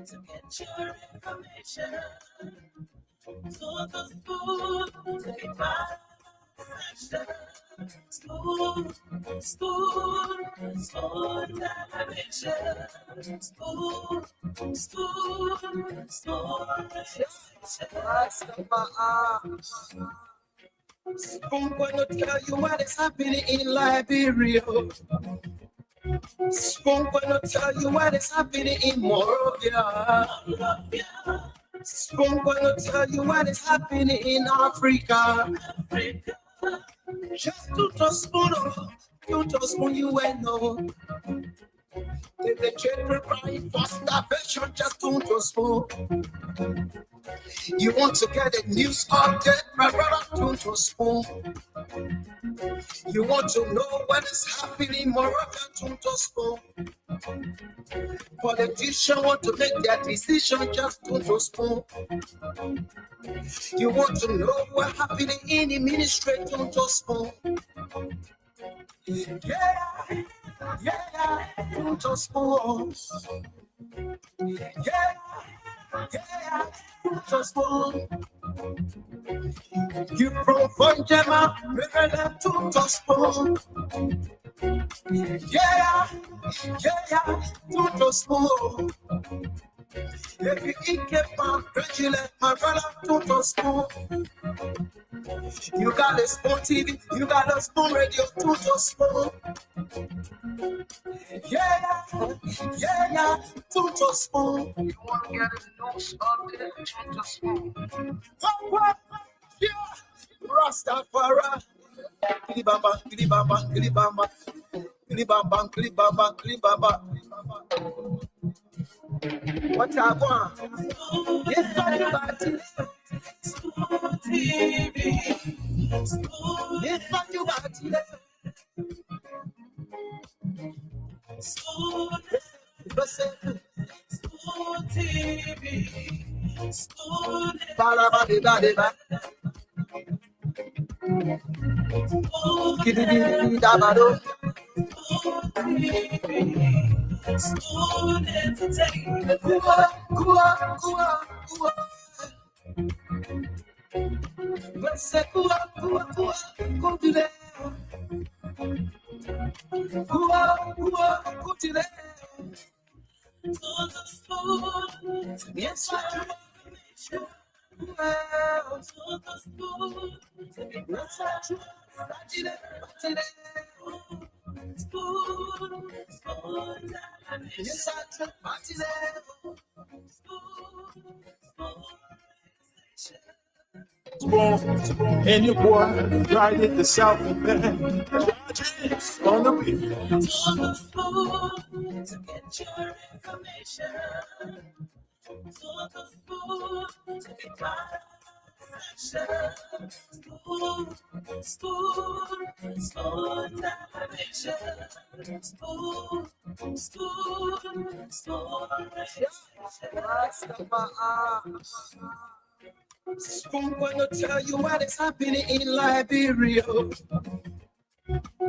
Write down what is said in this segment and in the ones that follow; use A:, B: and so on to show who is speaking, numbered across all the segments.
A: To get your information. To get my session. Spoon television. Spoon gonna tell you what is happening in Liberia. Spoon gonna tell you what is happening in Morovia. Spoon gonna tell you what is happening in Africa. Just to spoon you and know. The children crying for starvation, just to spoon. You want to get a news update, my brother, to spoon. You want to know what is happening, Moroccan, to spoon. Politicians want to make their decision, just to spoon. You want to know what happening in the ministry, to spoon. Yeah, to spoon. Yeah, to spoon. You from Fonjema, Reverend to spoon. Yeah, to spoon. If you eat my prejudice, my brother, to spoon. You got a Spoon TV, you got a Spoon Radio, to spoon. Yeah, to spoon. You want to get a news update, to spoon. Yeah, Rastafari. Kilibamba, kilibamba, kilibamba. Kilibamba, kilibamba, kilibamba. What I want? Yes, everybody. Spoon TV. Yes, everybody. Spoon TV. Spoon. Balabadi. Kididi dabado. Spoon entertainment. Kua. Let's say kua. Kutile. Kua. Kutile. To the spoon. Yes, I do. Well, to the spoon. Yes, I do. Spoon. Yes, I do.
B: Spoon, and your boy right at the South Bend. James on the beat.
A: To the spoon to get your information. To the spoon to get my session. Spoon television. Spoon gonna tell you what is happening in Liberia.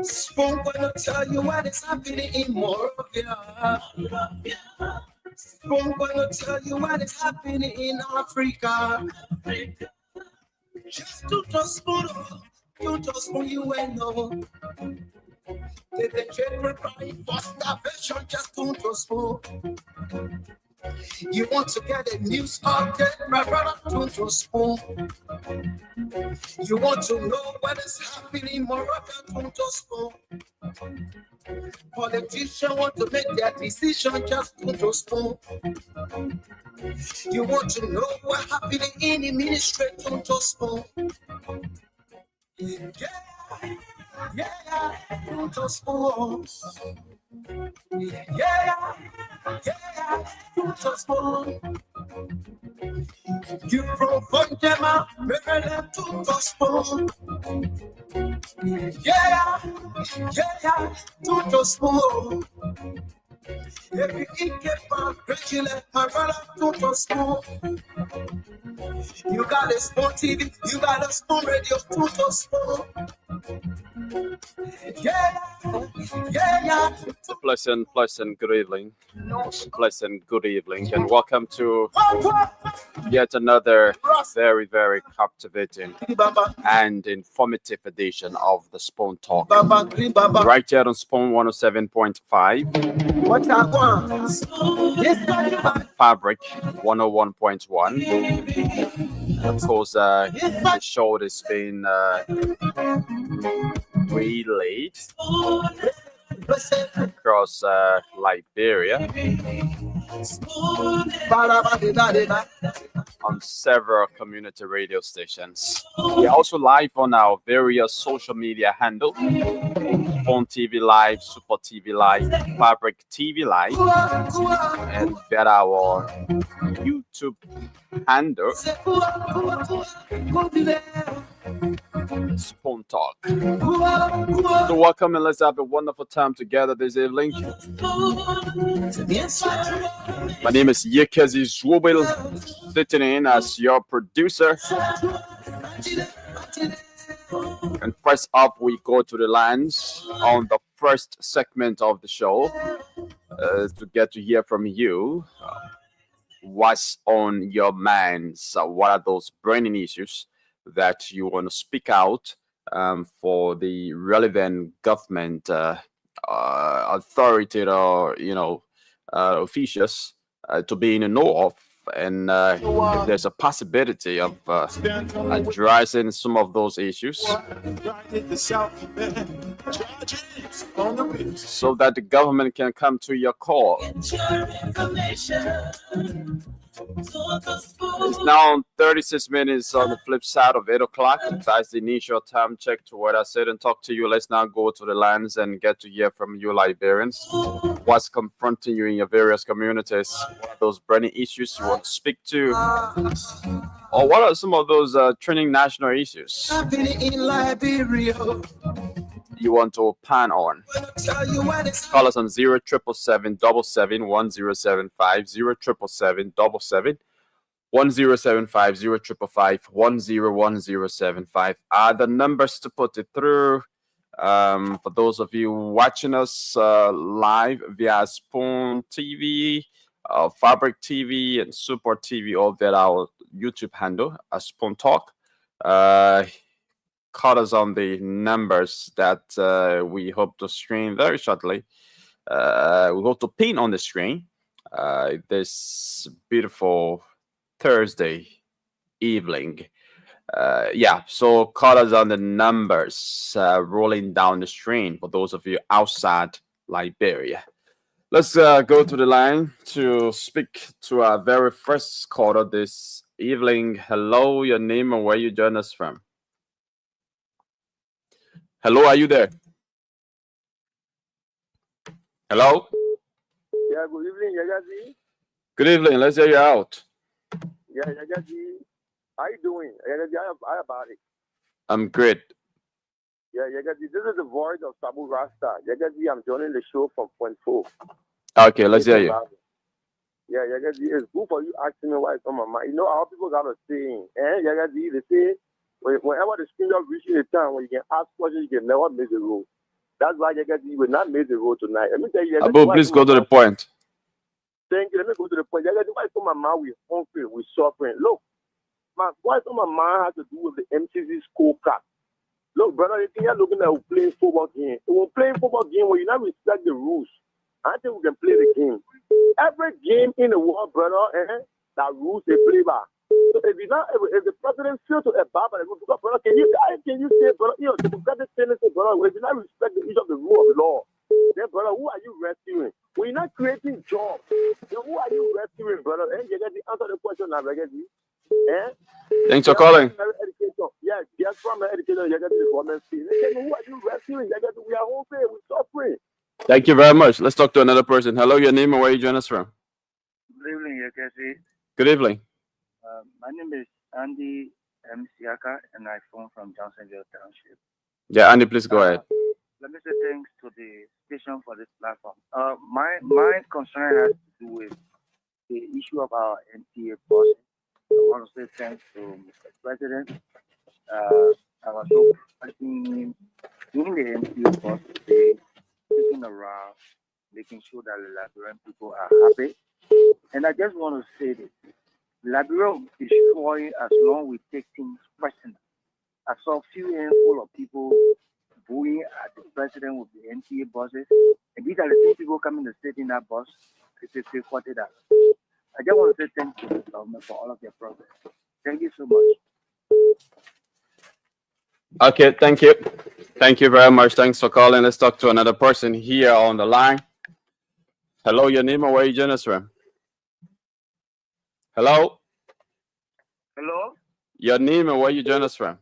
A: Spoon gonna tell you what is happening in Morovia. Spoon gonna tell you what is happening in Africa. Just to spoon you and know. The children crying for starvation, just to spoon. You want to get a news update, my brother, to spoon. You want to know what is happening, Moroccan, to spoon. Politicians want to make their decision, just to spoon. You want to know what happening in the ministry, to spoon. Yeah, to spoon. Yeah, to spoon. You from Fonjema, Reverend to spoon. Yeah, to spoon. If you eat my prejudice, my brother, to spoon. You got a Spoon TV, you got a Spoon Radio, to spoon. Yeah.
B: Pleasant good evening. Pleasant good evening, and welcome to yet another very, very captivating and informative edition of the Spoon Talk. Right here on Spoon 107.5.
A: What I want.
B: Fabric 101.1. Of course, the show has been relayed across Liberia on several community radio stations. We're also live on our various social media handles: Spoon TV Live, Super TV Live, Fabric TV Live, and get our YouTube handle, Spoon Talk. So welcome, and let's have a wonderful time together this evening. My name is Yekezi Zwubil, sitting in as your producer. And first up, we go to the lines on the first segment of the show to get to hear from you. What's on your minds? What are those burning issues that you want to speak out for the relevant government authority or officials to be in the know of? And if there's a possibility of addressing some of those issues so that the government can come to your call. It's now 36 minutes on the flip side of 8 o'clock. That's the initial time check to what I said and talk to you. Let's now go to the lines and get to hear from you, Liberians. What's confronting you in your various communities? What are those burning issues you want to speak to? Or what are some of those trending national issues you want to opine on? Call us on 0777-777-1075, 0777-777-1075, 0555-101075 are the numbers to put it through. For those of you watching us live via Spoon TV, Fabric TV, and Super TV, all that our YouTube handle, Spoon Talk. Call us on the numbers that we hope to stream very shortly. We hope to pin on the screen this beautiful Thursday evening. So call us on the numbers rolling down the screen for those of you outside Liberia. Let's go to the line to speak to our very first caller this evening. Hello, your name and where you join us from. Hello, are you there? Hello?
C: Yeah, good evening, Yagazi.
B: Good evening, let's hear you out.
C: Yeah, Yagazi. How you doing? Yagazi, how about it?
B: I'm great.
C: Yeah, Yagazi, this is the voice of Sabu Rasta. Yagazi, I'm joining the show from Point 4.
B: Okay, let's hear you.
C: Yeah, Yagazi, it's good for you asking me why it's on my mind. You know how people got a saying, Yagazi, they say, whenever the scripture reaches a time when you can ask questions, you can never miss the road. That's why Yagazi will not miss the road tonight. Let me tell you,
B: Abu, please go to the point.
C: Thank you. Let me go to the point. Yagazi, why it's on my mind? We're hungry, we're suffering. Look, what's on my mind has to do with the MCC scorecard. Look, brother, you think you're looking at playing football game. When playing football game, when you not respect the rules, I think we can play the game. Every game in the world, brother, that rules they play by. So if the president fails to abide by the rules, brother, can you say, brother, democratic tendency, brother, if you not respect the issue of the rule of law, then, brother, who are you rescuing? We're not creating jobs. Then who are you rescuing, brother? And you get to answer the question now, Yagazi.
B: Thanks for calling.
C: Yeah, just from my education, you get the government fee. Who are you rescuing? We are hungry, we're suffering.
B: Thank you very much. Let's talk to another person. Hello, your name and where you join us from?
D: Good evening, Yekesi.
B: Good evening.
D: My name is Andy M. Siaka, and I phone from Johnsonville Township.
B: Yeah, Andy, please go ahead.
D: Let me say thanks to the station for this platform. My concern has to do with the issue of our NTA process. I want to say thanks to Mr. President I was so in the MCO bus today, sitting around, making sure that the Liberian people are happy. And I just want to say this. Liberia will destroy as long as we take things personal. I saw a few handful of people booing at the president with the MTA buses. And these are the same people coming to sit in that bus to pay $40. I just want to say thank you to the government for all of their progress. Thank you so much.
B: Okay, thank you. Thank you very much. Thanks for calling. Let's talk to another person here on the line. Hello, your name and where you join us from? Hello?
E: Hello?
B: Your name and where you join us from?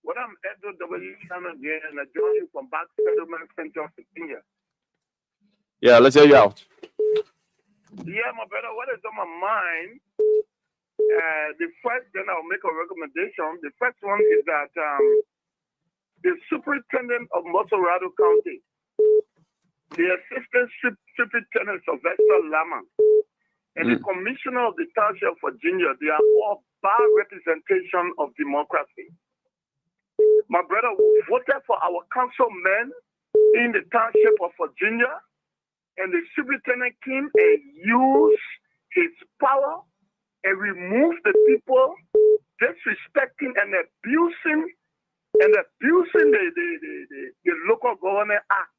E: Well, I'm Edward W. Shannon again, and I join you from Back Settlement Center, Virginia.
B: Yeah, let's hear you out.
E: Yeah, my brother, what is on my mind? The first, then I'll make a recommendation. The first one is that the superintendent of Motorado County, the assistant superintendent Sylvester Laman, and the commissioner of the township of Virginia, they are all bar representation of democracy. My brother voted for our councilmen in the township of Virginia, and the superintendent came and used his power and removed the people disrespecting and abusing the local government act,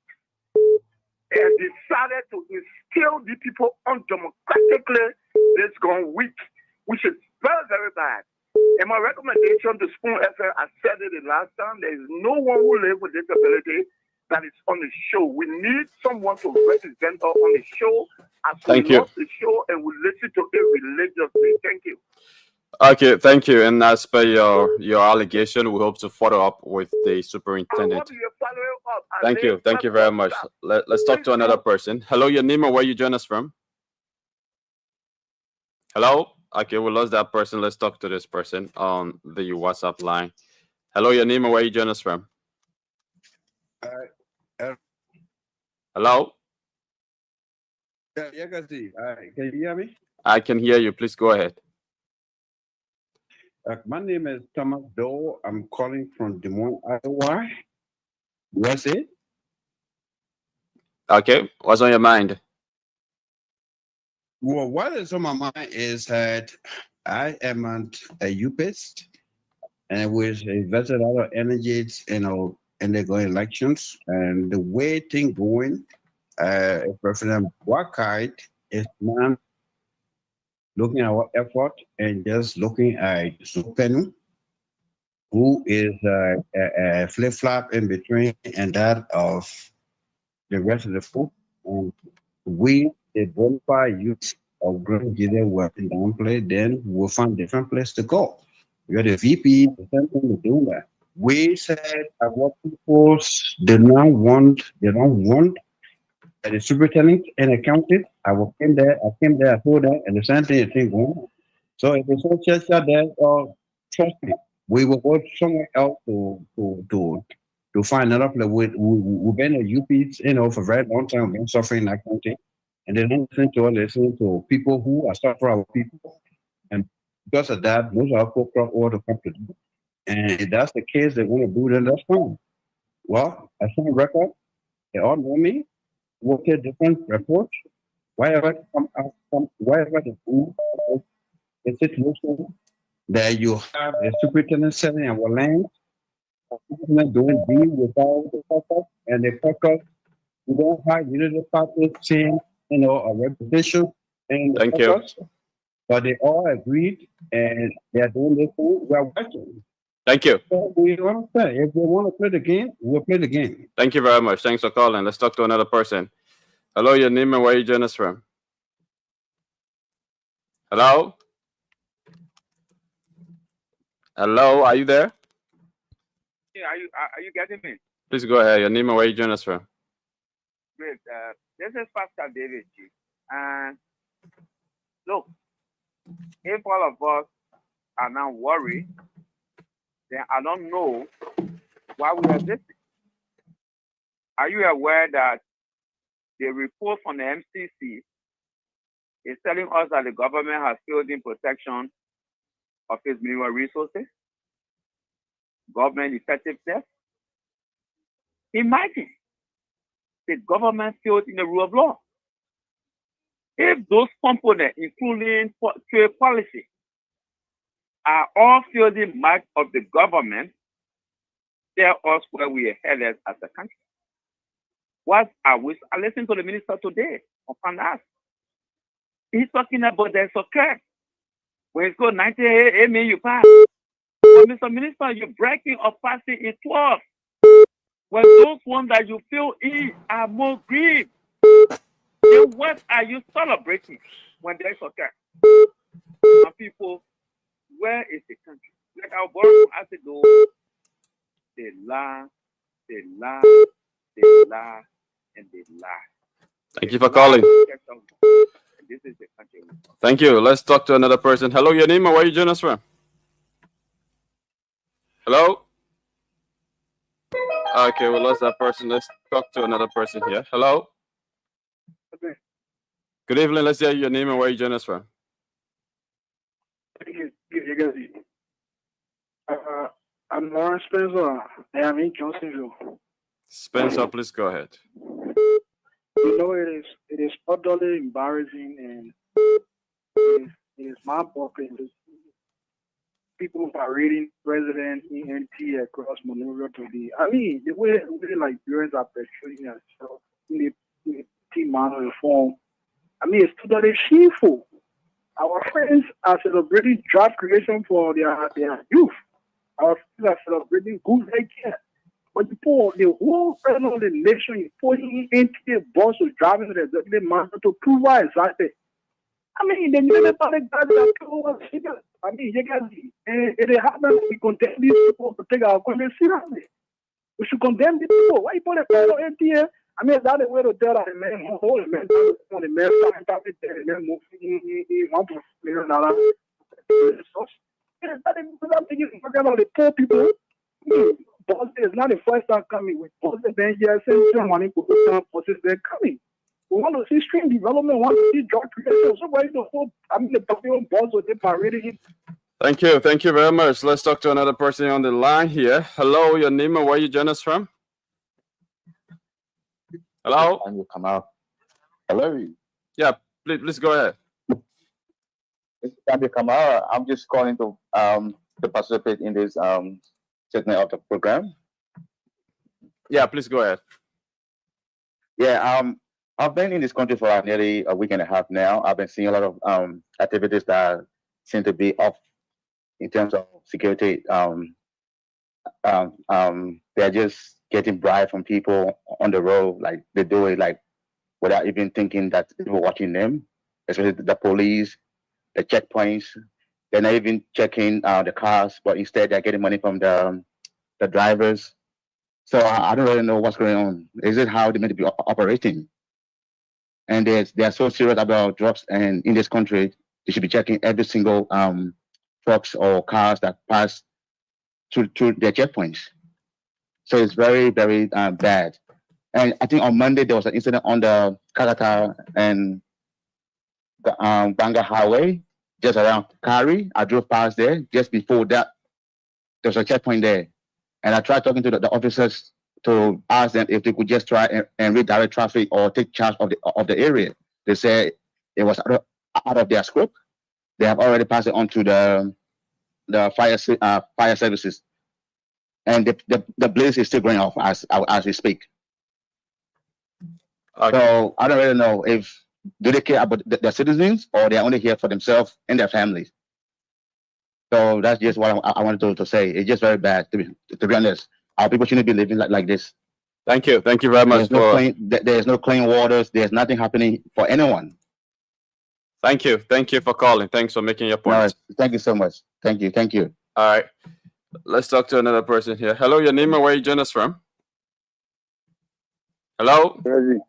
E: and decided to instill the people undemocratically this gone week, which is very, very bad. And my recommendation to Spoon FM, I said it the last time, there is no one who lives with disability that is on the show. We need someone to represent us on the show as we love the show and we listen to it religiously. Thank you.
B: Okay, thank you. And as per your allegation, we hope to follow up with the superintendent. Thank you. Thank you very much. Let's talk to another person. Hello, your name and where you join us from? Hello? Okay, we lost that person. Let's talk to this person on the WhatsApp line. Hello, your name and where you join us from? Hello?
F: Yeah, can you hear me?
B: I can hear you. Please go ahead.
F: My name is Thomas Doe. I'm calling from Des Moines, Iowa. USA.
B: Okay, what's on your mind?
F: Well, what is on my mind is that I am a UPist, and we've invested a lot of energy, in the going elections, and the way things going, President Wakite is not looking at our effort and just looking at Supenu, who is a flip-flop in between and that of the rest of the folk. And we, the bonafide youth of Grand Gilead, were in downplay, then we'll find a different place to go. We are the VP, the same thing to do that. We said our people they don't want the superintendent and accountant. I came there, I told them, and the same thing is going on. So if it's so just there, trust me, we will go somewhere else to find another place. We've been at UPs, for a very long time, we've been suffering in that country. And they don't listen to people who are suffering our people. And because of that, most of our folk all the country. And if that's the case, they want to do then that's fine. Well, I saw a record, they all know me, work at different reports, wherever the food the situation that you have a superintendent selling our land, doing deal without the focus, and the focus, we don't have the party saying, a reputation and
B: Thank you.
F: But they all agreed and they are doing this thing, we are watching.
B: Thank you.
F: So we want to say, if they want to play the game, we'll play the game.
B: Thank you very much. Thanks for calling. Let's talk to another person. Hello, your name and where you join us from? Hello? Hello, are you there?
E: Yeah, are you getting me?
B: Please go ahead. Your name and where you join us from?
E: Great. This is Pastor David G. And look, if all of us are now worried, then I don't know why we are existing. Are you aware that the report from the MCC is telling us that the government has failed in protection of its mineral resources?
G: government effectiveness. Imagine the government failed in the rule of law. If those components, including trade policy, are all fielding marks of the government, tell us where we are headed as a country. What I listened to the minister today on finance. He's talking about the soccer. When it's called 90, mean you pass. But Mr. Minister, you're breaking or passing in 12. When those ones that you feel are more grieved, then what are you celebrating when there's soccer? And people, where is the country? Like our boy has to go, they lie, and they lie.
B: Thank you for calling.
G: This is the country.
B: Thank you. Let's talk to another person. Hello, your name and where you join us from? Hello? Okay, we lost that person. Let's talk to another person here. Hello?
H: Okay.
B: Good evening. Let's hear your name and where you join us from.
H: I'm Lawrence Spencer. and I'm in Johnsonville.
B: Spencer, please go ahead.
H: You know, it is utterly embarrassing, and it is mind-boggling to see people parading President ENT across Monrovia today. I mean, the way Liberians are pursuing themselves in the team manner form, I mean, it's totally shameful. Our friends are celebrating job creation for their youth. Our friends are celebrating good healthcare. But you put the whole president of the nation, you put him into the boss who's driving to the executive master to prove what exactly. I mean, then you never thought that I mean, you guys, it happens, we condemn these people to take our country seriously. We should condemn these people. Why you put a fellow NTA? I mean, that's the way to tell the man, hold the man, the man, the man moving in $1 million. The poor people. Boss is not the first time coming with bosses. Then yes, money bosses they're coming. We want to see stream development. We want to see job creation. So why the whole? I mean, the popular boss with the parading.
B: Thank you. Thank you very much. Let's talk to another person on the line here. Hello, your name and where you join us from? Hello.
I: And you come out. Hello.
B: Yeah, please go ahead.
I: It's Gabby Kamara. I'm just calling to participate in this segment of the program.
B: Yeah, please go ahead.
I: Yeah, I've been in this country for nearly a week and a half now. I've been seeing a lot of activities that seem to be off in terms of security. They're just getting bribe from people on the road, like they do it like without even thinking that people watching them, especially the police, the checkpoints. They're not even checking the cars, but instead they're getting money from the drivers. So I don't really know what's going on. Is it how they're meant to be operating? And they are so serious about drugs, and in this country, they should be checking every single trucks or cars that pass through their checkpoints. So it's very, very bad. And I think on Monday there was an incident on the Kakata and the Banga Highway, just around Kari. I drove past there. Just before that, there was a checkpoint there. And I tried talking to the officers to ask them if they could just try and redirect traffic or take charge of the area. They said it was out of their scope. They have already passed it on to the fire services. And the blaze is still going off as we speak.
B: Okay.
I: So I don't really know if do they care about their citizens or they're only here for themselves and their families. So that's just what I wanted to say. It's just very bad, to be honest. Our people shouldn't be living like this.
B: Thank you. Thank you very much.
I: There's no clean waters. There's nothing happening for anyone.
B: Thank you. Thank you for calling. Thanks for making your point.
I: No, thank you so much. Thank you. Thank you.
B: All right. Let's talk to another person here. Hello, your name and where you join us from? Hello?
C: Reggie.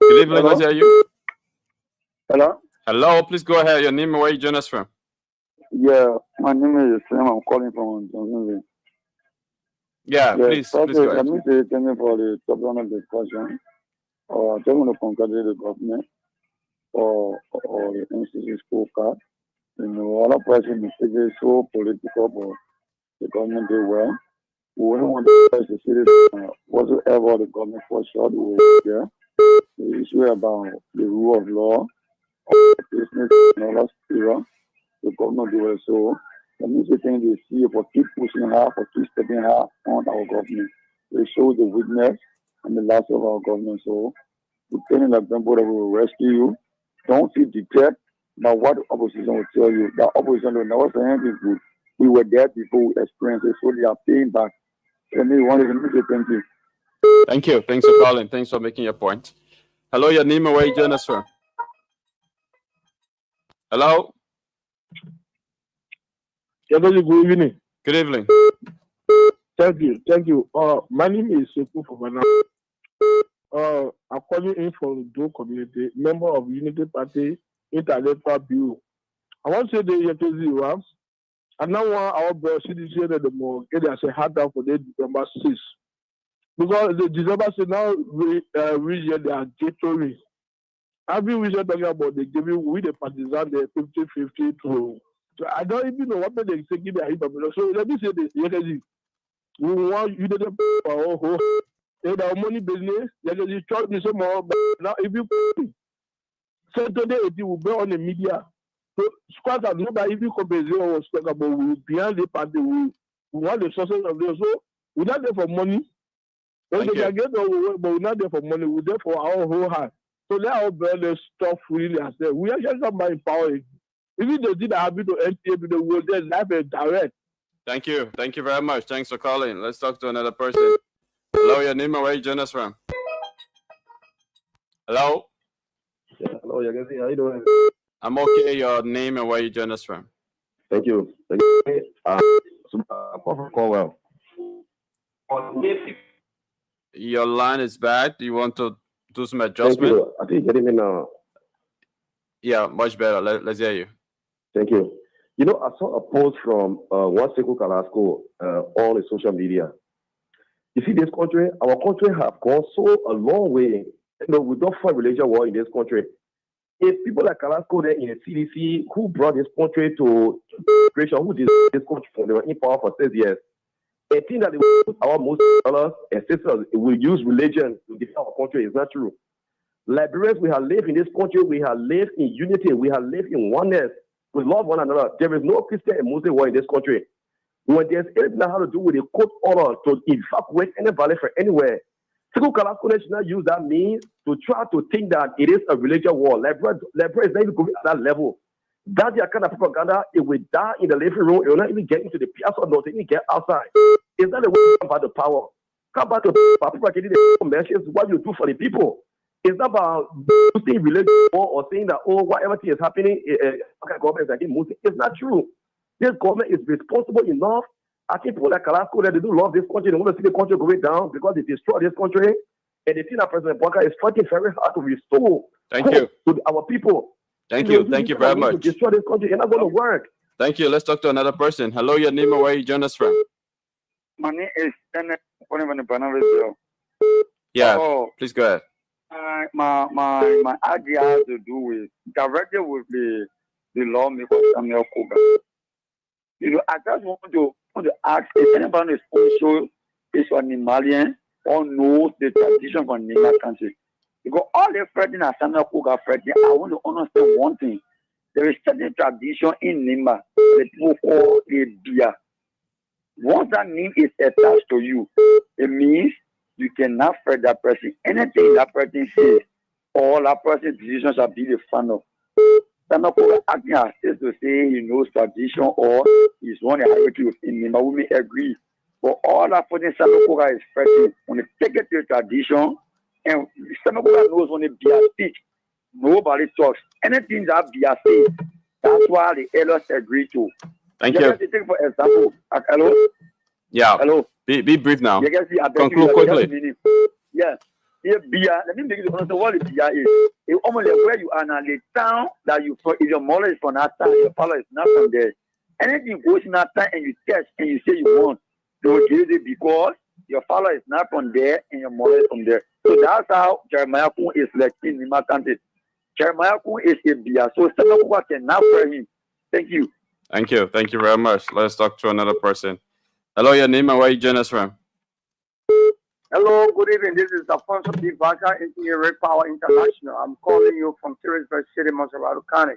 B: Good evening. Let's hear you.
C: Hello?
B: Hello, please go ahead. Your name and where you join us from?
C: Yeah, my name is Sam. I'm calling from Johnsonville.
B: Yeah, please go ahead.
C: Let me say thank you for the topic of discussion. I just want to congratulate the government for the NCC school card. You know, other person is so political, but the government did well. We don't want to say this whatsoever the government for sure will yeah. The issue about the rule of law, business and all that stuff, the government do it. So the music thing they see for keep pushing her, for keep stepping her on our government. They show the weakness and the loss of our government. So we're telling the government that we will rescue you. Don't feel deterred by what the opposition will tell you. The opposition will never say anything good. We were there before we experienced it, so they are paying back. And they wanted to say thank you.
B: Thank you. Thanks for calling. Thanks for making your point. Hello, your name and where you join us from? Hello?
J: Good evening.
B: Good evening.
J: Thank you. Thank you. My name is Sekou Fofana. I'm calling in from Do Community, member of Unity Party Intellectual Bureau. I want to say the Yetezi and now our brother CDC the more get us a hard down for the December 6th. Because the December 6th now region they are gateway. Every region talking about they give you with the partisan the 50-50 to. So I don't even know what they say give their information. So let me say this, Yetezi. We want you to power and our money business, Yetezi charge me some more. But now if you Saturday it will be on the media. So squad and nobody if you compare zero was talk about we behind the party we want the sources of this. So we're not there for money. So they can get our work, but we're not there for money, we're there for our whole heart. So let our brothers stop freely and say we actually somebody power. Even though they have been to NTA, the world there's life is direct.
B: Thank you. Thank you very much. Thanks for calling. Let's talk to another person. Hello, your name and where you join us from? Hello?
K: Yeah, hello, Yagezi. How you doing?
B: I'm okay. Your name and where you join us from?
K: Thank you. Thank you. I'm from Cornwall.
B: Your line is bad. Do you want to do some adjustment?
K: Thank you. I think you're getting me now.
B: Yeah, much better. Let's hear you.
K: Thank you. You know, I saw a post from one Sekou Carrasco on social media. You see, this country, our country have gone so a long way. You know, we don't fight religion war in this country. If people like Carrasco there in the CDC who brought this country to creation, who did this country from they were in power for 6 years, I think that our Muslim brothers and sisters will use religion to defend our country is not true. Liberians, we have lived in this country, we have lived in unity, we have lived in oneness, we love one another. There is no Christian and Muslim war in this country. When there's anything that has to do with a court order to evacuate anybody from anywhere, Sekou Carrasco should not use that means to try to think that it is a religious war. Liberia is not even going at that level. That's the kind of propaganda. It will die in the living room. It will not even get into the piazza or not even get outside. It's not the way about the power. Come back to power. People are getting the messages. What you do for the people. It's not about using religion or saying that, oh, whatever thing is happening, government is against Muslims. It's not true. This government is responsible enough. I think people like Carrasco, they do love this country. They want to see the country going down because they destroy this country. And they think that President Bouaka is fighting very hard to restore hope to our people.
B: Thank you. Thank you very much.
K: To destroy this country, it's not going to work.
B: Thank you. Let's talk to another person. Hello, your name and where you join us from?
G: My name is Kenneth.
B: Yeah, please go ahead.
G: My idea has to do with directly with the lawmaker Samuel Koga. You know, I just want to ask if anybody is also is an Malian or knows the tradition from Nima country. Because all the fighting and Samuel Koga fighting, I want to understand one thing. There is certain tradition in Nima that people call a beer. Once that name is attached to you, it means you cannot fight that person. Anything that person says, all that person's decisions shall be the final. Samuel Koga acting as if to say he knows tradition or he's one hierarchy within Nima. We may agree. But all that person Samuel Koga is fighting, when they take it to the tradition, and Samuel Koga knows when the beer speaks, nobody talks. Anything that beer says, that's why the elders agree to.
B: Thank you.
G: Take for example, hello?
B: Yeah.
G: Hello?
B: Be brief now.
G: Conclude
B: quickly.
G: Yeah. Here, beer, let me make you understand what the beer is. It's almost like where you are now, the town that you from, if your mother is from that town, your father is not from there. Anything goes in that town and you test and you say you want, they will give it because your father is not from there and your mother is from there. So that's how Jeremiah Kun is like in Nima County. Jeremiah Kun is a beer. So Samuel Koga cannot for him. Thank you.
B: Thank you. Thank you very much. Let's talk to another person. Hello, your name and where you join us from?
E: Hello, good evening. This is Alfonso P. Vaca, Red Power International. I'm calling you from Salisbury City, Monserrado County.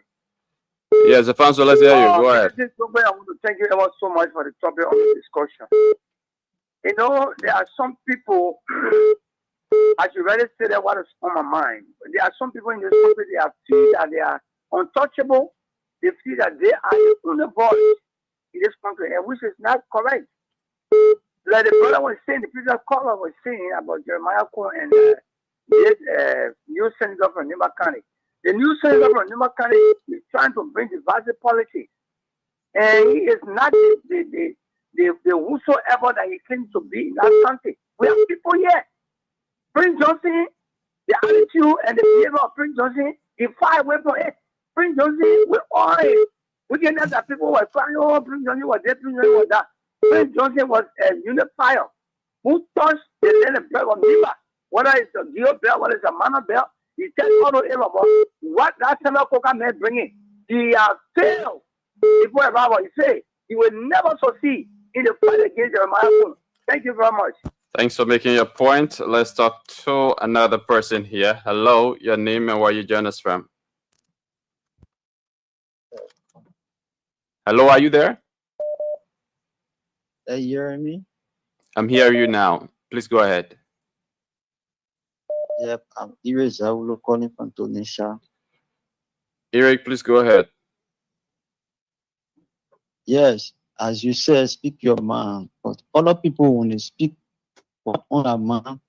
B: Yes, Alfonso, let's hear you. Go ahead.
E: I want to thank you ever so much for the topic of the discussion. You know, there are some people, as you already said, that what is on my mind. There are some people in this country, they feel that they are untouchable. They feel that they are the only voice in this country, and which is not correct. Like the brother was saying, the previous caller was saying about Jeremiah Cohen and this new senator from Nima County. The new senator from Nima County is trying to bring divisive politics. And he is not the whosoever that he claims to be in that country. We have people here. Prince Johnson, the attitude and the behavior of Prince Johnson, he far away from it. Prince Johnson, with all it. We can know that people were crying, oh, Prince Johnson was there, Prince Johnson was that. Prince Johnson was a unifier who touched the land of bread of Nima. Whether it's a Geo Bell, whether it's a Mana Bell, he tells all the Arab what that Samuel Coker man bringing. He has failed. Before about what he said, he will never succeed in the fight against Jeremiah. Thank you very much.
B: Thanks for making your point. Let's talk to another person here. Hello, your name and where you join us from. Hello, are you there?
L: You hear me?
B: I'm hearing you now. Please go ahead.
L: Yep, I'm Eric Zawulo calling from Tunisia.
B: Eric, please go ahead.
L: Yes, as you said, speak your mind. But other people, when they speak for other man,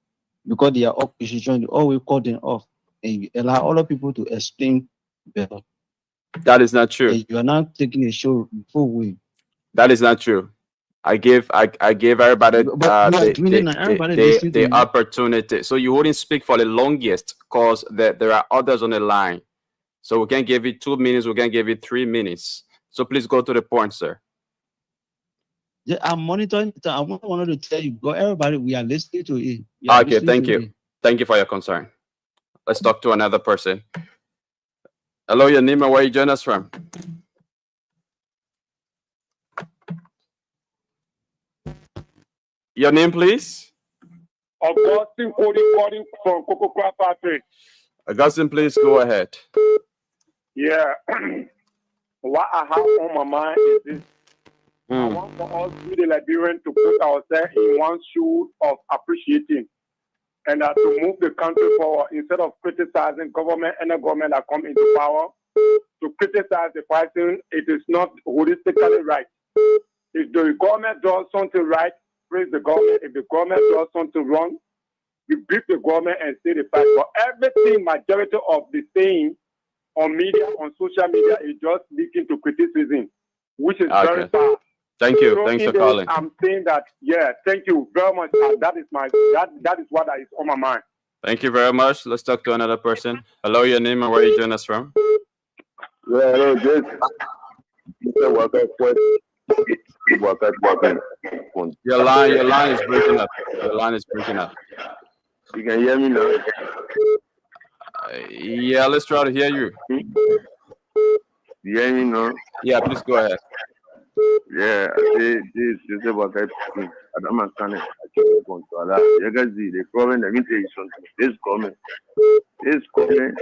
L: because they are opposition, you always call them off. And you allow other people to explain better.
B: That is not true.
L: And you are not taking a show full way.
B: That is not true. I gave everybody the opportunity. So you wouldn't speak for the longest because there are others on the line. So we can give you 2 minutes, we can give you 3 minutes. So please go to the point, sir.
L: Yeah, I'm monitoring. I wanted to tell you, go everybody, we are listening to it.
B: Okay, thank you. Thank you for your concern. Let's talk to another person. Hello, your name and where you join us from? Your name, please?
E: Augustine calling from Coco Crab Factory.
B: Augustine, please go ahead.
E: Yeah. What I have on my mind is this. I want for us, we the Liberians, to put ourselves in one shoe of appreciating and to move the country forward instead of criticizing government and the government that come into power. To criticize the person, it is not holistically right. If the government does something right, praise the government. If the government does something wrong, we beat the government and say the fact. But everything, majority of the saying on media, on social media, is just leaking to criticism, which is very bad.
B: Thank you.
E: So
B: thanks for calling.
E: I'm saying that, yeah, thank you very much. That is what is on my mind.
B: Thank you very much. Let's talk to another person. Hello, your name and where you join us from?
C: Yeah, hello, this
B: Your line is breaking up. Your line is breaking up.
C: You can hear me now?
B: Yeah, let's try to hear you.
C: You hear me now?
B: Yeah, please go ahead.
C: Yeah, this is about that. I don't understand it. You guys see the problem. Let me tell you something. This government,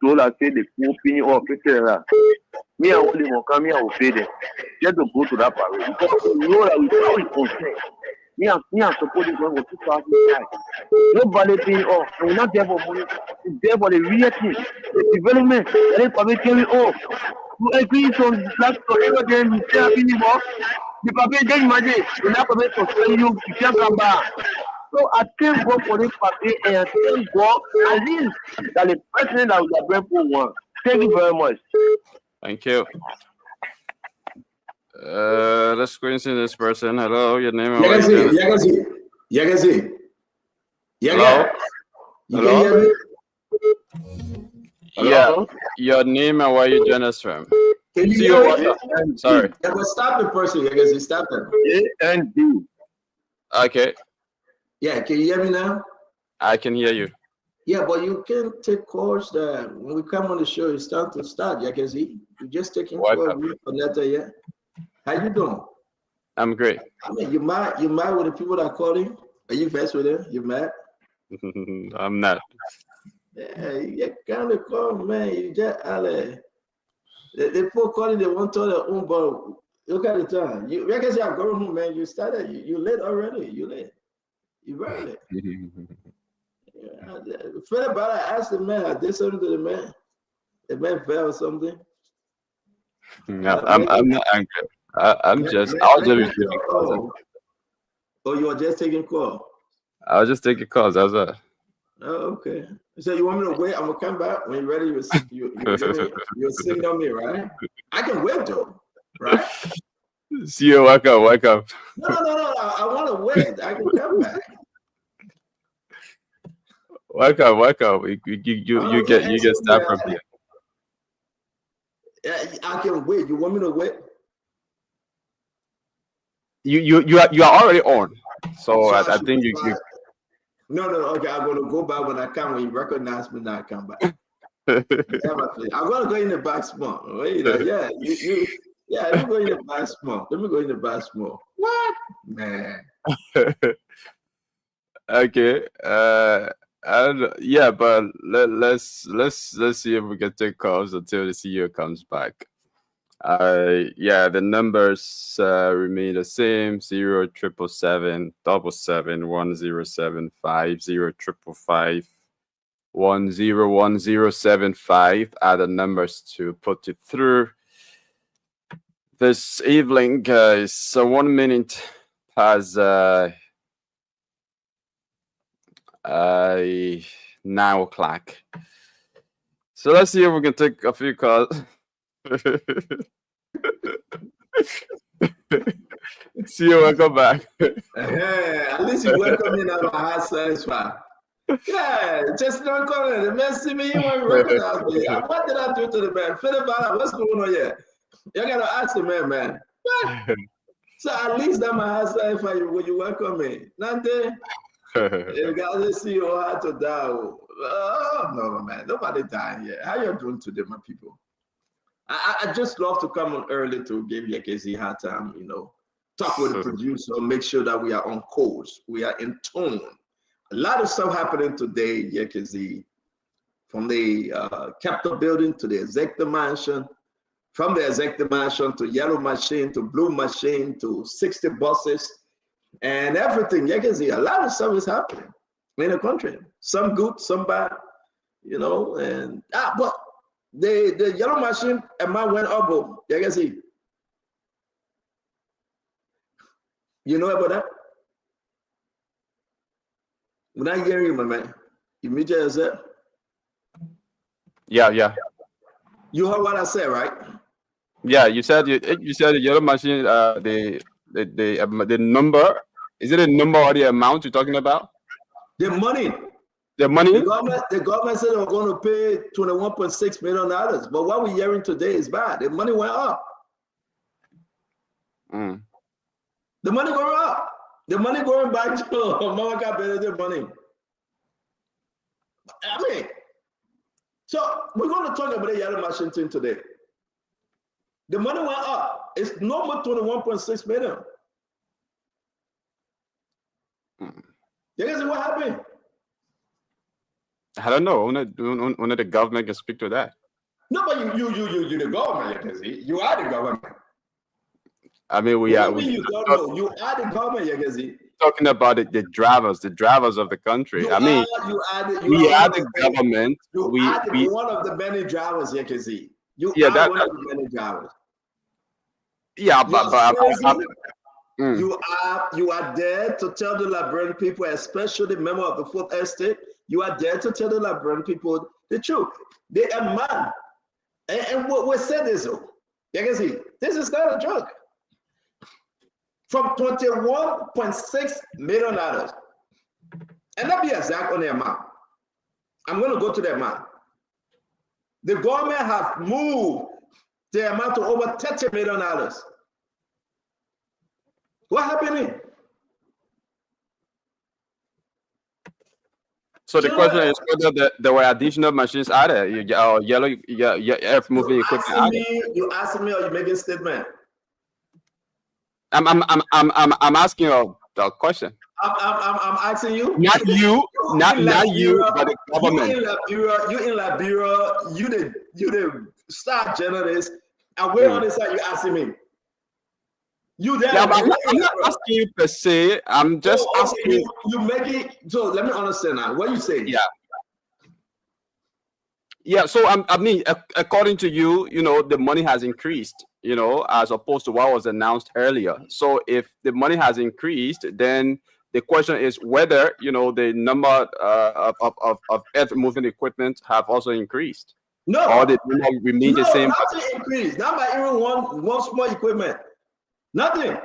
C: told us say the opinion of people. Me, I only want to come here and pay them. Just to go to that parade. Because you know that we are concerned. Me, I'm supporting God for 2005. Nobody paying off. We're not there for money. It's there for the real thing. The development. And then public carry off. You agree on that forever, then you say anymore. The public then imagine. You're not going to tell you, you can't come back. So I thank God for this party and I thank God at least that the president that we are going for one. Thank you very much.
B: Thank you. Let's go into this person. Hello, your name and
M: Yagazi.
B: Hello?
M: Hello?
B: Yeah, your name and where you join us from?
M: Can you
B: hear me? Sorry.
M: Stop the person, Yagazi. Stop them.
C: A-N-D.
B: Okay.
M: Yeah, can you hear me now?
B: I can hear you.
M: Yeah, but you can't take calls that when we come on the show, it's time to start, Yagazi. You're just taking calls for letter, yeah? How you doing?
B: I'm great.
M: I mean, you mad with the people that call you? Are you vexed with them? You mad?
B: I'm not.
M: Yeah, you can't call, man. You just Ale. The people calling, they want to tell their own, but look at the time. You reckon you're going home, man. You started, you late already. You late. You very late. Feel about it, ask the man, I did something to the man. The man fell or something.
B: No, I'm not angry. I was just receiving calls.
M: Oh, you were just taking call.
B: I was just taking calls. That's it.
M: Oh, okay. So you want me to wait? I'm gonna come back when you're ready. You'll signal me, right? I can wait though, right?
B: See you. Welcome.
M: No. I want to wait. I can come back.
B: Welcome. You get stuff from here.
M: I can wait. You want me to wait?
B: You are already on. So I think you.
M: No. Okay, I'm gonna go back when I come. When you recognize me, now I come back. I'm gonna go in the back small. Wait, yeah, let me go in the back small. What, man?
B: Okay. Yeah, but let's see if we can take calls until the CEO comes back. Yeah, the numbers remain the same: 0777 777 1075 0555 101075 are the numbers to put it through this evening, guys. So 1 minute past 9 o'clock. So let's see if we can take a few calls. See you, welcome back.
M: At least you welcome me now. My heart satisfied. Yeah, just don't call it. The man see me, you want to recognize me. What did I do to the man? What's going on here? You gotta ask the man. What? So at least that my heart satisfied when you welcome me. Nothing. You gotta see you how to die. Oh no, man, nobody dying here. How you doing today, my people? I just love to come on early to give Yekezi hard time, talk with the producer, make sure that we are on course, we are in tune. A lot of stuff happening today, Yekezi, from the Capitol building to the executive mansion, from the executive mansion to yellow machine to blue machine to 60 buses and everything. Yekezi, a lot of stuff is happening in the country. Some good, some bad, and but the yellow machine amount went up. You can see. You know about that? When I hear you, my man, you meet yourself.
B: Yeah.
M: You heard what I said, right?
B: Yeah, you said the yellow machine. The number, is it a number or the amount you're talking about?
M: The money.
B: The money?
M: The government said they were going to pay $21.6 million, but what we're hearing today is bad. The money went up. The money going up. The money going back to Mama the money. I mean, so we're going to talk about the yellow machine thing today. The money went up. It's no more 21.6 million. You guys see what happened?
B: I don't know. Only the government can speak to that.
M: No, but you the government, you can see. You are the government.
B: I mean,
M: you don't know. You are the government, you can see.
B: Talking about the drivers of the country. We are the government.
M: You are one of the many drivers, you can see. You are one of the many drivers.
B: Yeah,
M: you are there to tell the Liberian people, especially the member of the Fourth Estate. You are there to tell the Liberian people the truth. They are mad. And we said this, though. You can see, this is not a joke. From $21.6 million. And that be exact on the amount. I'm going to go to the amount. The government has moved the amount to over $30 million. What happened?
B: So the question is whether there were additional machines added, yellow earth moving equipment added.
M: You asking me or you making a statement?
B: I'm asking you a question.
M: I'm asking you.
B: Not you, not you, but the government.
M: You in Liberia, you the star journalist, and where on the side you asking me? You there?
B: Yeah, but I'm not asking you per se. I'm just asking.
M: You make it. So let me understand now. What you saying?
B: Yeah. Yeah. So I mean, according to you, the money has increased. As opposed to what was announced earlier. So if the money has increased, then the question is whether the number of earth moving equipment have also increased.
M: No.
B: Or the number remain the same.
M: Nothing increased. Not by even one small equipment. Nothing.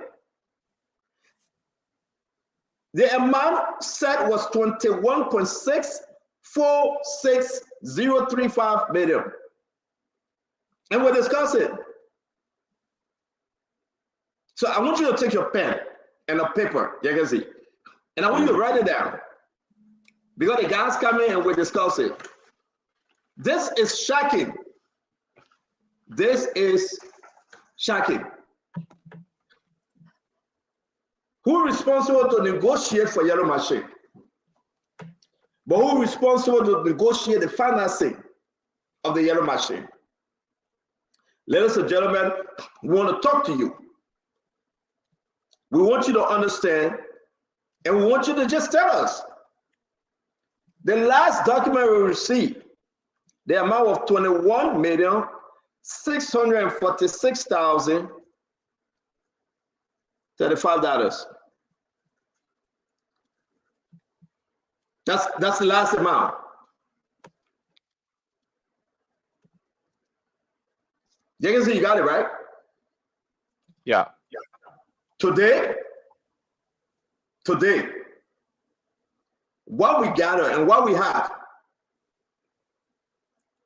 M: The amount set was 21.646035 million. And we're discussing. So I want you to take your pen and a paper, you can see. And I want you to write it down. Because the guys come in and we discuss it. This is shocking. This is shocking. Who is responsible to negotiate for Yellow Machine? But who is responsible to negotiate the financing of the Yellow Machine? Ladies and gentlemen, we want to talk to you. We want you to understand, and we want you to just tell us. The last document we received, the amount of $21,646,035. That's the last amount. You can see you got it, right?
B: Yeah.
M: Today, what we gather and what we have,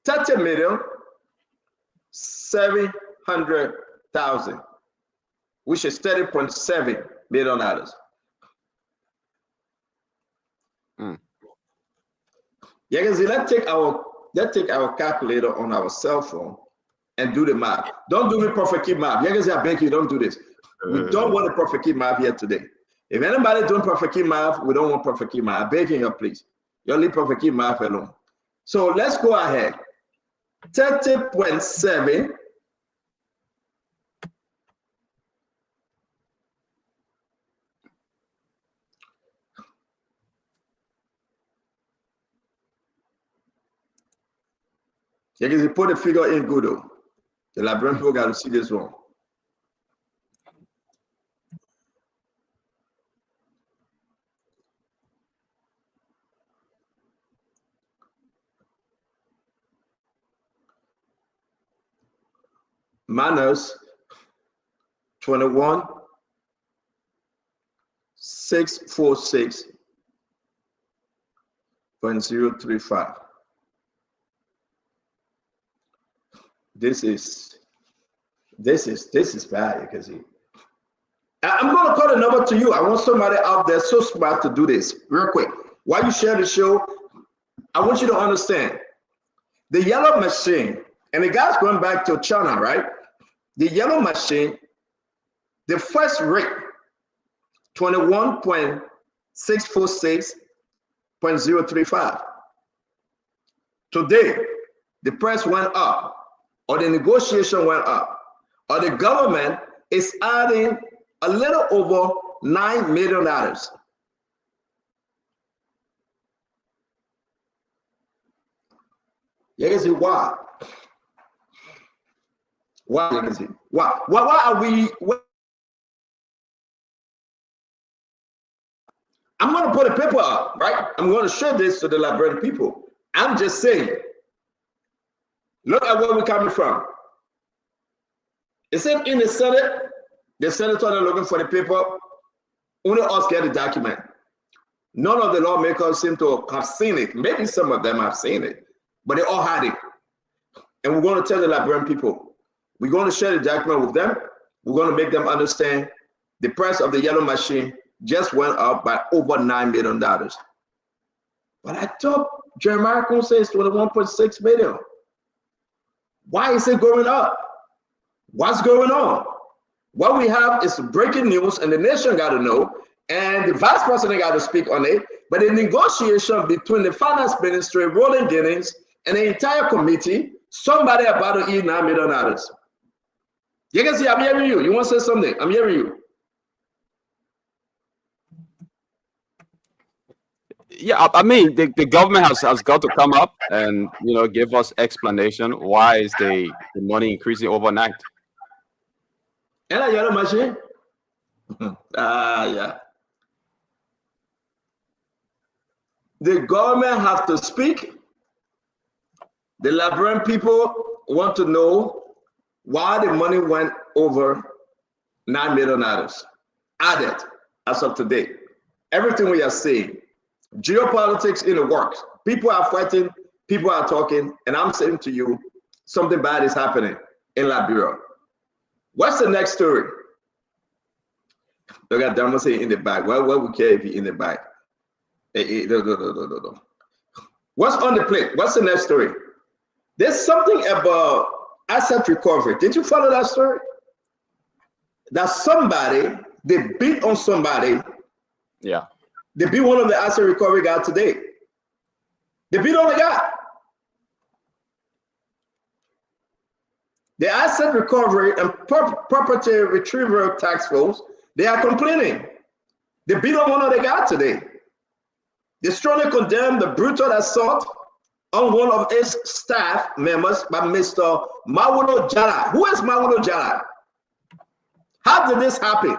M: 30,700,000, which is $30.7 million. You can see, let's take our calculator on our cell phone and do the math. Don't do me perfect key math. You can see, I beg you, don't do this. We don't want a perfect key math here today. If anybody doing perfect key math, we don't want perfect key math. I'm begging you, please. You leave perfect key math alone. So let's go ahead. 30.7 You can put the figure in good though. The Liberian people got to see this one. Minus 21,646.035. This is bad, you can see. I'm going to call the number to you. I want somebody out there so smart to do this real quick. While you share the show, I want you to understand the Yellow Machine, and the guy's going back to China, right? The Yellow Machine, the first rate, 21.646.035. Today, the price went up, or the negotiation went up, or the government is adding a little over $9 million. You can see why. Why you can see? Why are we? I'm going to put a paper up, right? I'm going to show this to the Liberian people. I'm just saying, look at where we're coming from. It said in the Senate, the senators are looking for the paper. Only us get the document. None of the lawmakers seem to have seen it. Maybe some of them have seen it, but they all had it. And we're going to tell the Liberian people, we're going to share the document with them. We're going to make them understand the price of the Yellow Machine just went up by over $9 million. But I thought Jeremiah Kun says 21.6 million. Why is it going up? What's going on? What we have is breaking news, and the nation got to know, and the vice president got to speak on it. But the negotiation between the finance ministry, Roland Jennings, and the entire committee, somebody about to eat $9 million. You can see, I'm hearing you. You want to say something? I'm hearing you.
B: Yeah, I mean, the government has got to come up and, you know, give us explanation. Why is the money increasing overnight?
M: And I hear the machine. Yeah. The government has to speak. The Liberian people want to know why the money went over $9 million added as of today. Everything we are seeing, geopolitics in the works. People are fighting, people are talking, and I'm saying to you, something bad is happening in Liberia. What's the next story? Look at Dama saying in the back. Well, we care if you're in the back. No. What's on the plate? What's the next story? There's something about asset recovery. Did you follow that story? That somebody, they beat on somebody.
B: Yeah.
M: They beat one of the asset recovery guys today. They beat on the guy. The asset recovery and property retrieval tax force, they are complaining. They beat on one of the guys today. They strongly condemn the brutal assault on one of his staff members by Mr. Mawulo Jara. Who is Mawulo Jara? How did this happen?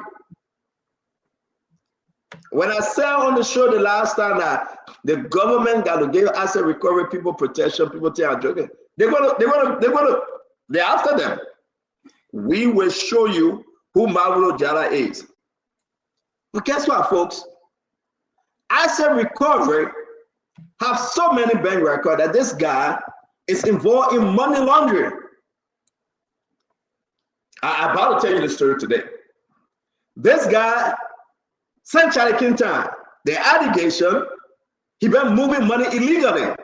M: When I said on the show the last time that the government got to give asset recovery people protection, people think I'm joking. They're after them. We will show you who Mawulo Jara is. But guess what, folks? Asset recovery have so many bank records that this guy is involved in money laundering. I'm about to tell you the story today. This guy, St. Charlie Quintan, the allegation, he been moving money illegally.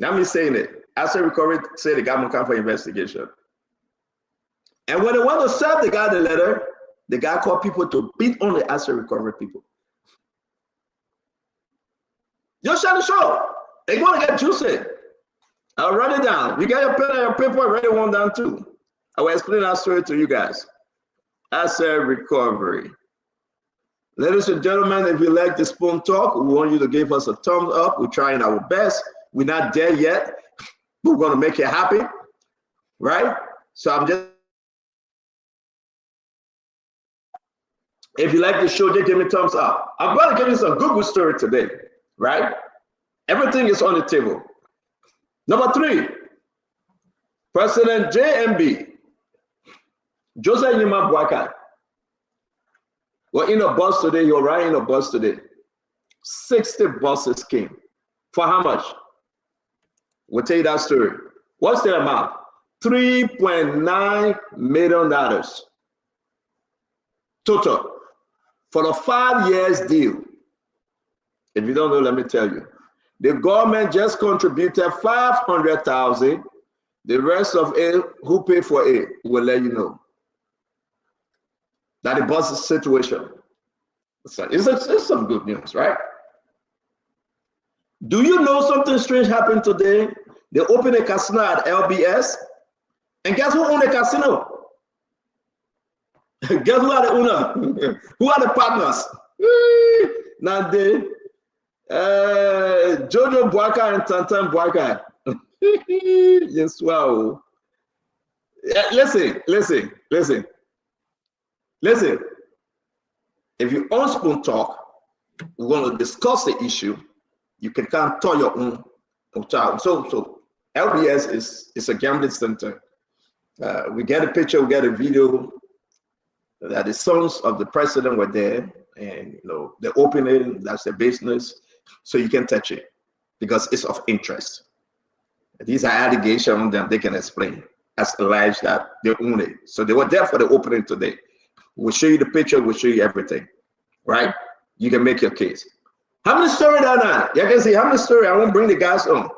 M: Now me saying it. Asset recovery said the guy will come for investigation. And when they want to serve the guy the letter, the guy called people to beat on the asset recovery people. Just shut the show. They're going to get juicy. I'll write it down. You got your pen and your paper, write it one down too. I will explain that story to you guys. Asset recovery. Ladies and gentlemen, if you like the Spoon Talk, we want you to give us a thumbs up. We're trying our best. We're not there yet, but we're going to make it happen, right? So I'm just, if you like the show, just give me a thumbs up. I'm going to give you some Google story today, right? Everything is on the table. Number 3, President JMB, Joseph Nima Boakai, were in a bus today. You're riding in a bus today. 60 buses came. For how much? We'll tell you that story. What's the amount? $3.9 million total for the 5 years deal. If you don't know, let me tell you. The government just contributed $500,000. The rest of it, who paid for it, will let you know. That the bus situation. It's some good news, right? Do you know something strange happened today? They opened a casino at LBS. And guess who owned the casino? Guess who are the owner? Who are the partners? Now they, Jojo Boakai and Tantan Boakai. Yes, wow. Listen. If you own Spoon Talk, we're going to discuss the issue. You can come to your own child. So LBS is a gambling center. We get a picture, we get a video that the sons of the president were there, and you know the opening, that's the business. So you can touch it because it's of interest. These are allegations that they can explain as alleged that they own it. So they were there for the opening today. We'll show you the picture, we'll show you everything, right? You can make your case. How many stories are there? You can see how many stories. I won't bring the guys on.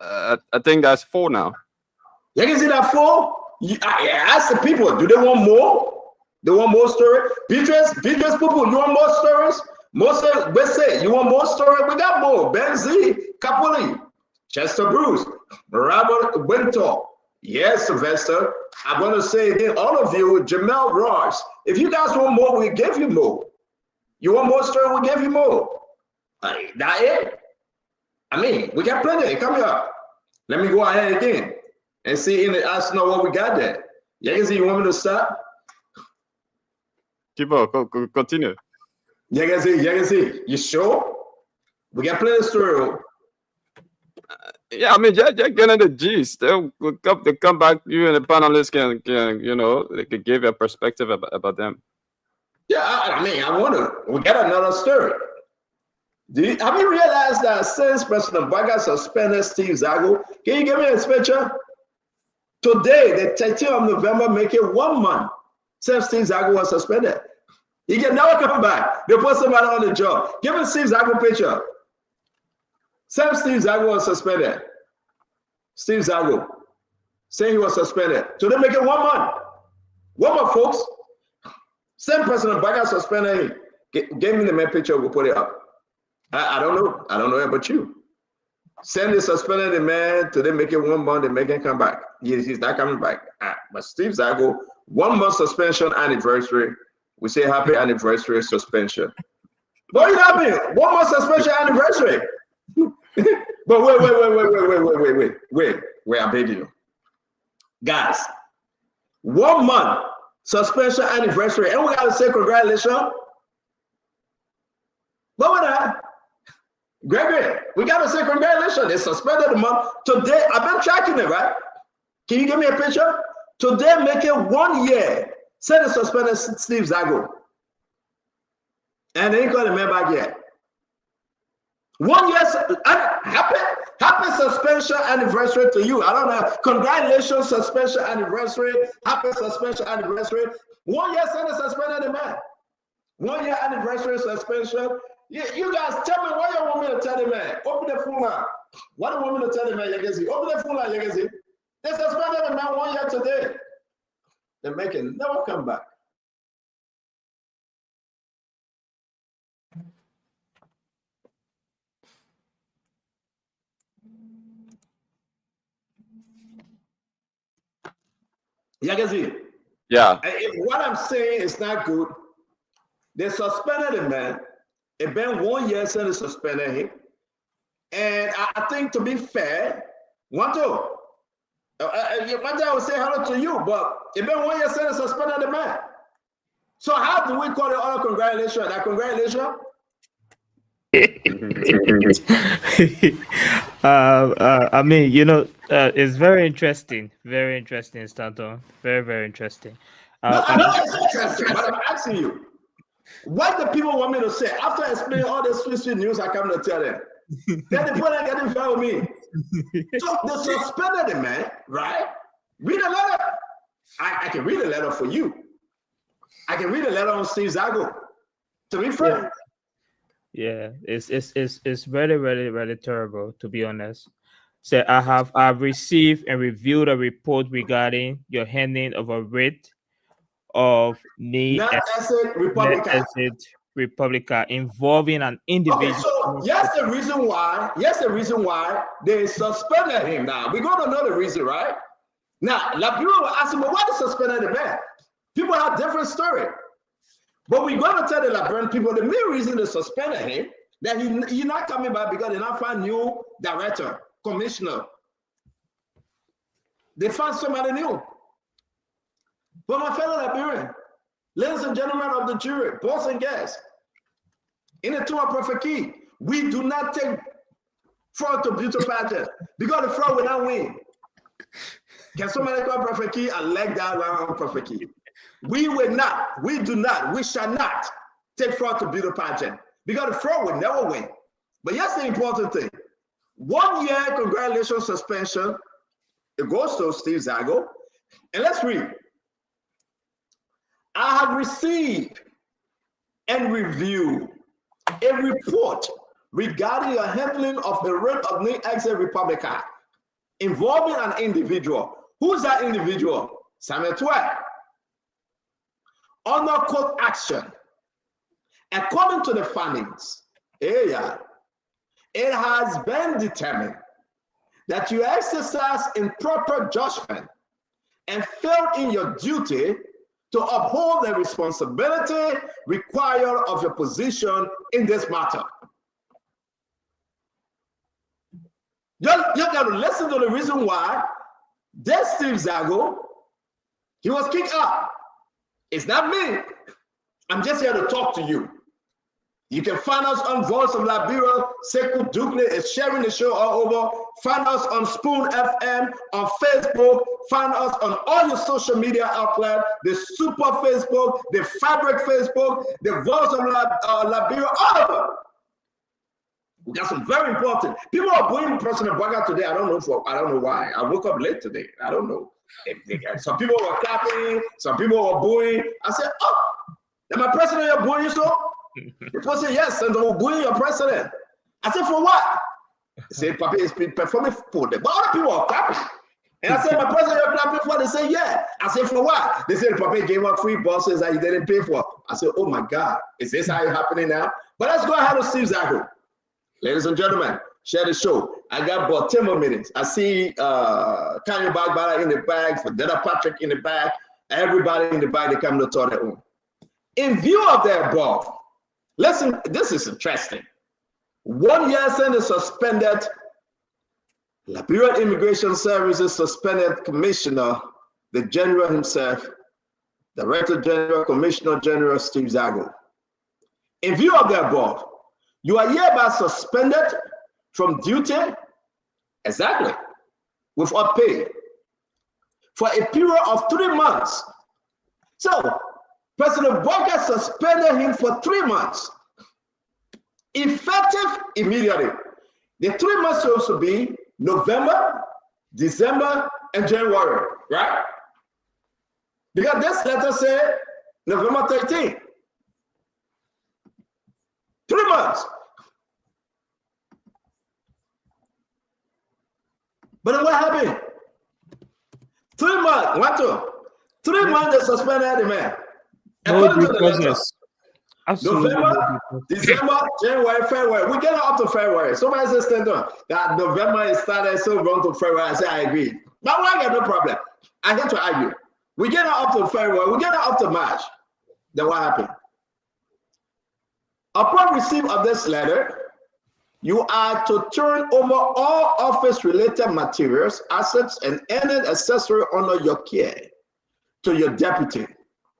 B: I think that's 4 now.
M: You can see that 4? I ask the people, do they want more? They want more story? Beatrice people, you want more stories? Let's say, you want more story? We got more. Benzie, Capoli, Chester Bruce, Robert Winter. Yes, Sylvester. I'm going to say again, all of you, Jamel Ross, if you guys want more, we give you more. You want more story, we give you more. That it. I mean, we got plenty. Come here. Let me go ahead again and see in the Arsenal what we got there. Yagazi, you want me to stop?
B: Keep on, continue.
M: Yagazi, you sure? We got plenty of story.
B: Yeah, I mean, just getting the gist. They'll come back. You and the panelists can they can give you a perspective about them.
M: Yeah, I mean, I wonder. We got another story. Have you realized that since President Baga suspended Steve Zago, can you give me a picture? Today, the 13th of November, make it 1 month since Steve Zago was suspended. He can never come back. They put somebody on the job. Give me Steve Zago picture. Since Steve Zago was suspended. Steve Zago saying he was suspended. So they make it 1 month. 1 month, folks. Same President Baga suspended him. Give me the main picture, we'll put it up. I don't know. I don't know about you. Send the suspended man to they make it 1 month, they make him come back. He's not coming back. But Steve Zago, 1 month suspension anniversary. We say happy anniversary suspension. What is happening? 1 month suspension anniversary. But wait, I beg you. Guys, 1 month suspension anniversary, and we gotta say congratulations. What was that? Gregory, we gotta say congratulations. They suspended the month. Today, I've been tracking it, right? Can you give me a picture? Today, make it 1 year. Say they suspended Steve Zago. And they ain't got the man back yet. 1 year, happy suspension anniversary to you. I don't know. Congratulations, suspension anniversary. Happy suspension anniversary. 1 year since they suspended the man. 1 year anniversary suspension. You guys tell me what you want me to tell the man. Open the phone line. What do you want me to tell the man, Yagazi? Open the phone line, Yagazi. They suspended the man 1 year today. The man can never come back. Yagazi.
B: Yeah.
M: What I'm saying is not good. They suspended the man. It's been 1 year since they suspended him. And I think to be fair, one time I would say hello to you, but it's been 1 year since they suspended the man. So how do we call it all congratulations? That congratulations?
N: I mean, it's very interesting, Stanton. Very, very interesting.
M: No, I know it's interesting, but I'm asking you. What do people want me to say? After explaining all this sweet news, I come to tell them. Then the people are getting fair with me. So they suspended the man, right? Read a letter. I can read a letter for you. I can read a letter on Steve Zago. To be fair.
N: Yeah, it's very, very, very terrible, to be honest. So I've received and reviewed a report regarding your handling of a writ of need Republica involving an individual.
M: Okay, so yes, the reason why they suspended him. Now we're going to know the reason, right? Now, people will ask me, why they suspended the man? People have different story. But we're going to tell the Liberian people the main reason they suspended him, that he's not coming back because they not find new director, commissioner. They found somebody new. But my fellow Liberian, ladies and gentlemen of the jury, boys and girls, in the tour of Prophet Key, we do not take fraud to beauty pageant because the fraud will not win. Can somebody call Prophet Key and leg that around Prophet Key? We will not, we do not, we shall not take fraud to beauty pageant because the fraud will never win. But here's the important thing. 1 year congratulations suspension, it goes to Steve Zago. And let's read. I have received and reviewed a report regarding the handling of the writ of New Exit Republica involving an individual. Who's that individual? Samuel 12. Honor court action. According to the findings, it has been determined that you exercise improper judgment and failed in your duty to uphold the responsibility required of your position in this matter. You got to listen to the reason why this Steve Zago, he was kicked out. It's not me. I'm just here to talk to you. You can find us on Voice of Liberia. Sekou Dukle is sharing the show all over. Find us on Spoon FM, on Facebook. Find us on all your social media outlets, the Super Facebook, the Fabric Facebook, the Voice of Liberia, all of them. We got some very important. People are booing President Boaga today. I don't know why. I woke up late today. I don't know. Some people were clapping, some people were booing. I said, oh, am I president you're booing so? People say, yes, and they're booing your president. I said, for what? They say, Papa is performing for them. But other people are clapping. And I said, my president you're clapping for? They say, yeah. I said, for what? They said, Papa gave up free buses that he didn't pay for. I said, oh my God, is this how it's happening now? But let's go ahead and Steve Zago. Ladies and gentlemen, share the show. I got about 10 more minutes. I see Kanye Bagbala in the back, Fadela Patrick in the back, everybody in the back, they come to turn their own. In view of the above, listen, this is interesting. 1 year sentence suspended, Liberian Immigration Services suspended Commissioner, the General himself, Director General, Commissioner General Steve Zago. In view of the above, you are hereby suspended from duty, exactly, without pay, for a period of 3 months. So, President Boaga suspended him for 3 months, effective immediately. The 3 months supposed to be November, December, and January, right? Because this letter said November 13th. 3 months. But then what happened? 3 months. What to? 3 months they suspended the man. According to the letter, November, December, January, February. We get up to February. Somebody says that November is started, so wrong to February. I say I agree. But I got no problem. I hate to argue. We get up to February. We get up to March. Then what happened? Upon receipt of this letter, you are to turn over all office-related materials, assets, and any accessory under your care to your deputy,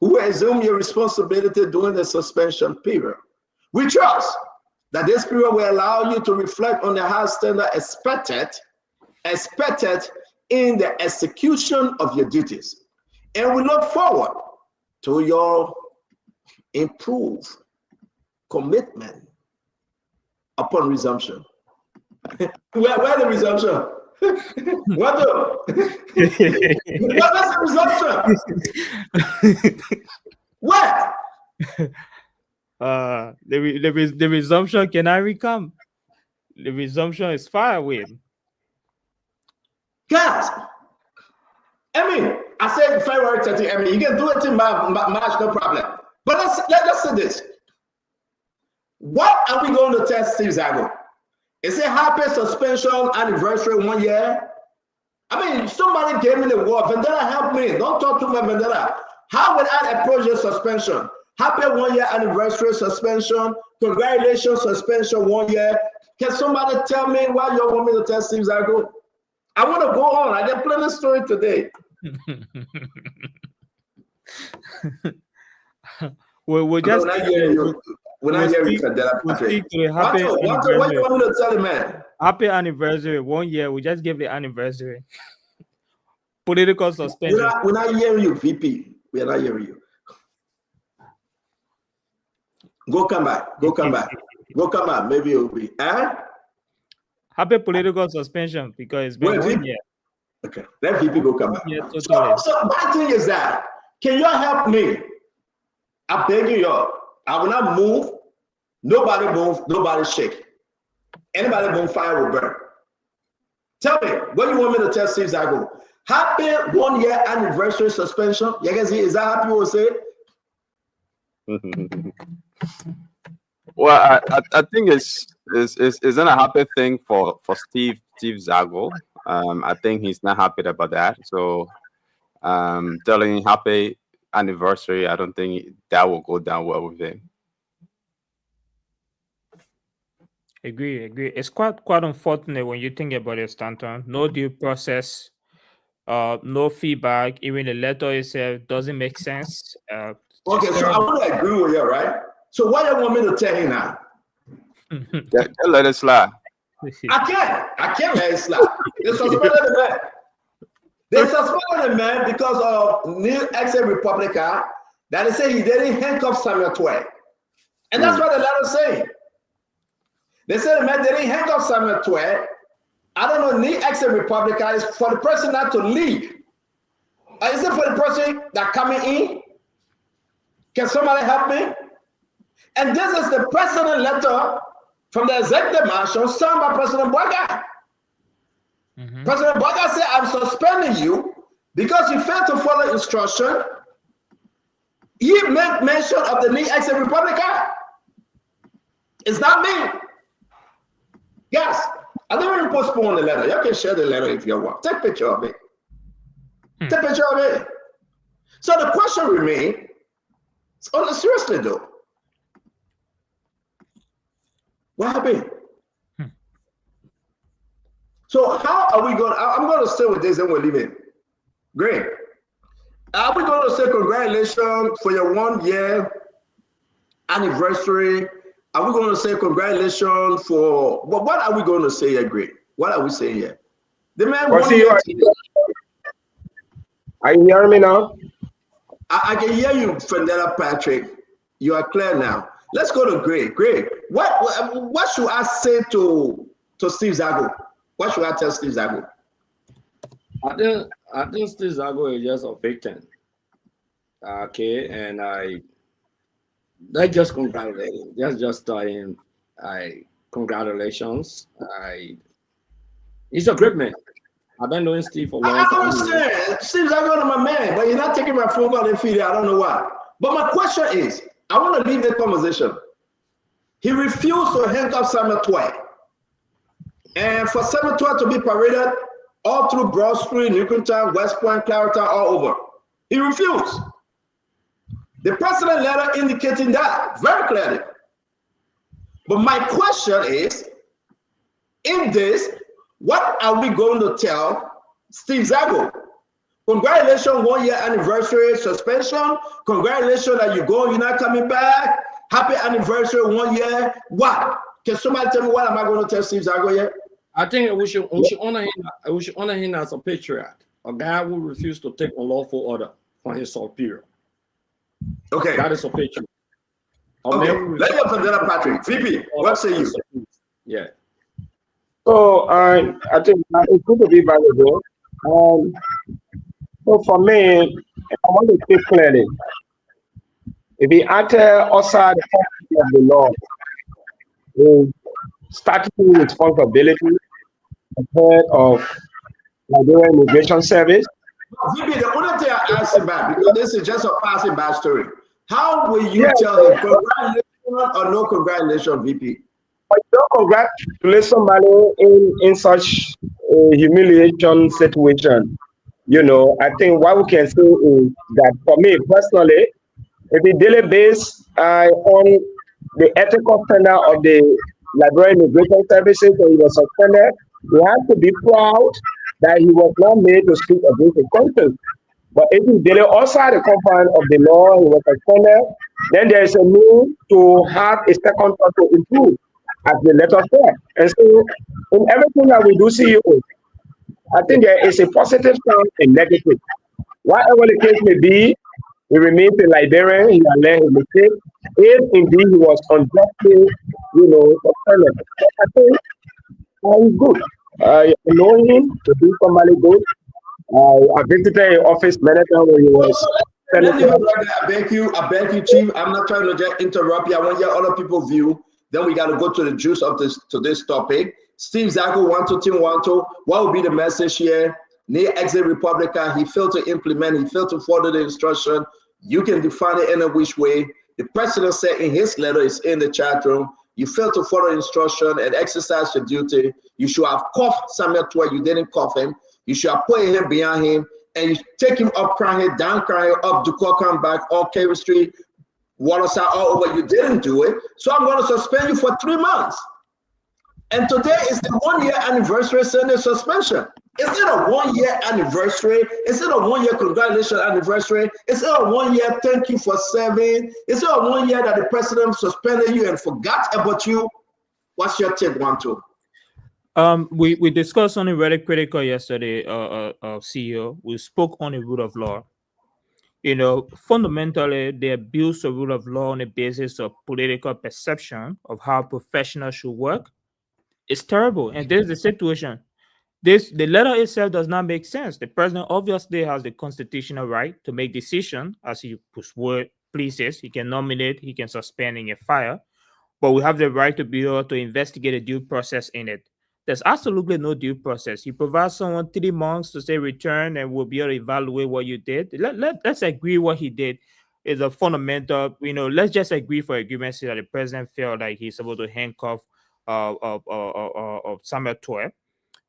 M: who will assume your responsibility during the suspension period. We trust that this period will allow you to reflect on the high standard expected in the execution of your duties. And we look forward to your improved commitment upon resumption. Where the resumption? What's the resumption? What?
N: The resumption cannot come. The resumption is far away.
M: Guys, I said February 30th. You can do it in March, no problem. But let's say this. What are we going to test Steve Zago? Is it happy suspension anniversary 1 year? Somebody gave me the word. Vendetta, help me. Don't talk to me, Vendetta. How would I approach your suspension? Happy 1 year anniversary suspension. Congratulations, suspension 1 year. Can somebody tell me why you want me to test Steve Zago? I want to go on. I got plenty of story today.
N: We're just.
M: When I hear you, what do you want me to tell the man?
N: Happy anniversary 1 year. We just gave the anniversary. Political suspension.
M: We're not hearing you, VP. We're not hearing you. Go come back. Go come back. Maybe it will be.
N: Happy political suspension because it's been 1 year.
M: Okay, let VP go come back.
N: Yeah, totally.
M: So my thing is that, can you help me? I beg you, I will not move. Nobody move. Nobody shake. Anybody move, fire will burn. Tell me, what do you want me to tell Steve Zago? Happy 1 year anniversary suspension. You guys see, is that happy will say?
B: Well, I think it's not a happy thing for Steve Zago. I think he's not happy about that. So telling him happy anniversary, I don't think that will go down well with him.
N: Agree. It's quite unfortunate when you think about it, Stanton. No due process, no feedback. Even the letter itself doesn't make sense.
M: Okay, so I want to agree with you, right? So what do you want me to tell him now?
B: Let it slide.
M: I can't let it slide. They suspended the man. They suspended the man because of new ex-Republican that they say he didn't handcuff Samuel Twe. And that's what the letter saying. They said the man didn't handcuff Samuel Twe. I don't know, new ex-Republican is for the person not to leave. Is it for the person that coming in? Can somebody help me? And this is the president letter from the executive marshal signed by President Boaga. President Boaga said, I'm suspending you because you failed to follow instruction. He made mention of the new ex-Republican. It's not me. Yes, I don't even postpone the letter. You can share the letter if you want. Take a picture of it. Take a picture of it. So the question remains, seriously though, what happened? So how are we going? I'm going to stay with this and we're leaving. Great. Are we going to say congratulations for your 1 year anniversary? Are we going to say congratulations for what are we going to say here, Great? What are we saying here? The man.
J: Are you hearing me now?
M: I can hear you, Fendella Patrick. You are clear now. Let's go to Greg. Greg, what should I say to Steve Zago? What should I tell Steve Zago?
O: I think Steve Zago is just a victim. Okay, and let's just congratulate him. Just tell him, congratulations. He's a great man. I've been knowing Steve for a long time.
M: I understand. Steve Zago is my man, but you're not taking my phone call and feed it. I don't know why. But my question is, I want to leave the conversation. He refused to handcuff Samuel Twe. And for Samuel Twe to be paraded all through Broad Street, Newtown, West Point, Clarendon, all over. He refused. The president letter indicating that very clearly. But my question is, in this, what are we going to tell Steve Zago? Congratulations, 1 year anniversary suspension. Congratulations that you go, you're not coming back. Happy anniversary, 1 year. What? Can somebody tell me what am I going to tell Steve Zago here?
O: I think we should honor him. We should honor him as a patriot, a guy who refused to take unlawful order from his superior.
M: Okay,
O: that is a patriot.
M: Okay, let's go to Fendella Patrick. VP, what say you?
O: Yeah.
J: So I think it's good to be valuable. So for me, I want to speak clearly. If the actor outside the country of the law is statutory responsibility ahead of Nigerian Immigration Service.
M: VP, the only thing I ask about, because this is just a passing by story, how will you tell him congratulations or no congratulations, VP?
J: But you don't congratulate somebody in such a humiliation situation. You know, I think what we can say is that for me personally, if the daily base on the ethical standard of the Liberian Immigration Services, when he was suspended, he has to be proud that he was not made to speak against his conscience. But if he's daily outside the confines of the law, he was suspended, then there is a need to have a second thought to improve, as the letter said. And so, in everything that we do, CEOs, I think there is a positive sound and negative. Whatever the case may be, he remains a Liberian, he has learned his mistake. If indeed he was unjustly, suspended. I think he's good. I know him to be somebody good. I visited his office many times when he was.
M: I beg you, Chief. I'm not trying to just interrupt you. I want to hear other people's view. Then we got to go to the juice of this topic. Steve Zago, Team Wanto. What would be the message here near exit Republican, he failed to implement, he failed to follow the instruction. You can define it in a which way. The president said in his letter, it's in the chat room, you failed to follow instruction and exercise your duty. You should have cuffed Samuel Twe, you didn't cuff him. You should have put him behind him and you take him up Crown down Crown up Duquois, come back, all Carey Street, Waterside, all over. You didn't do it. So I'm going to suspend you for 3 months. And today is the 1 year anniversary Sunday suspension. Is it a 1 year anniversary? Is it a 1 year congratulations anniversary? Is it a 1 year thank you for serving? Is it a 1 year that the president suspended you and forgot about you? What's your take, Wanto?
N: We discussed something very critical yesterday, CEO. We spoke on the rule of law. You know, fundamentally, the abuse of rule of law on the basis of political perception of how professionals should work is terrible. And this is the situation. The letter itself does not make sense. The president obviously has the constitutional right to make decisions as he pleases. He can nominate, he can suspend, and he can fire. But we have the right to be able to investigate a due process in it. There's absolutely no due process. You provide someone 3 months to say return and we'll be able to evaluate what you did. Let's agree what he did is a fundamental, you know, let's just agree for agreement's sake that the president felt like he's supposed to handcuff Samuel Twe.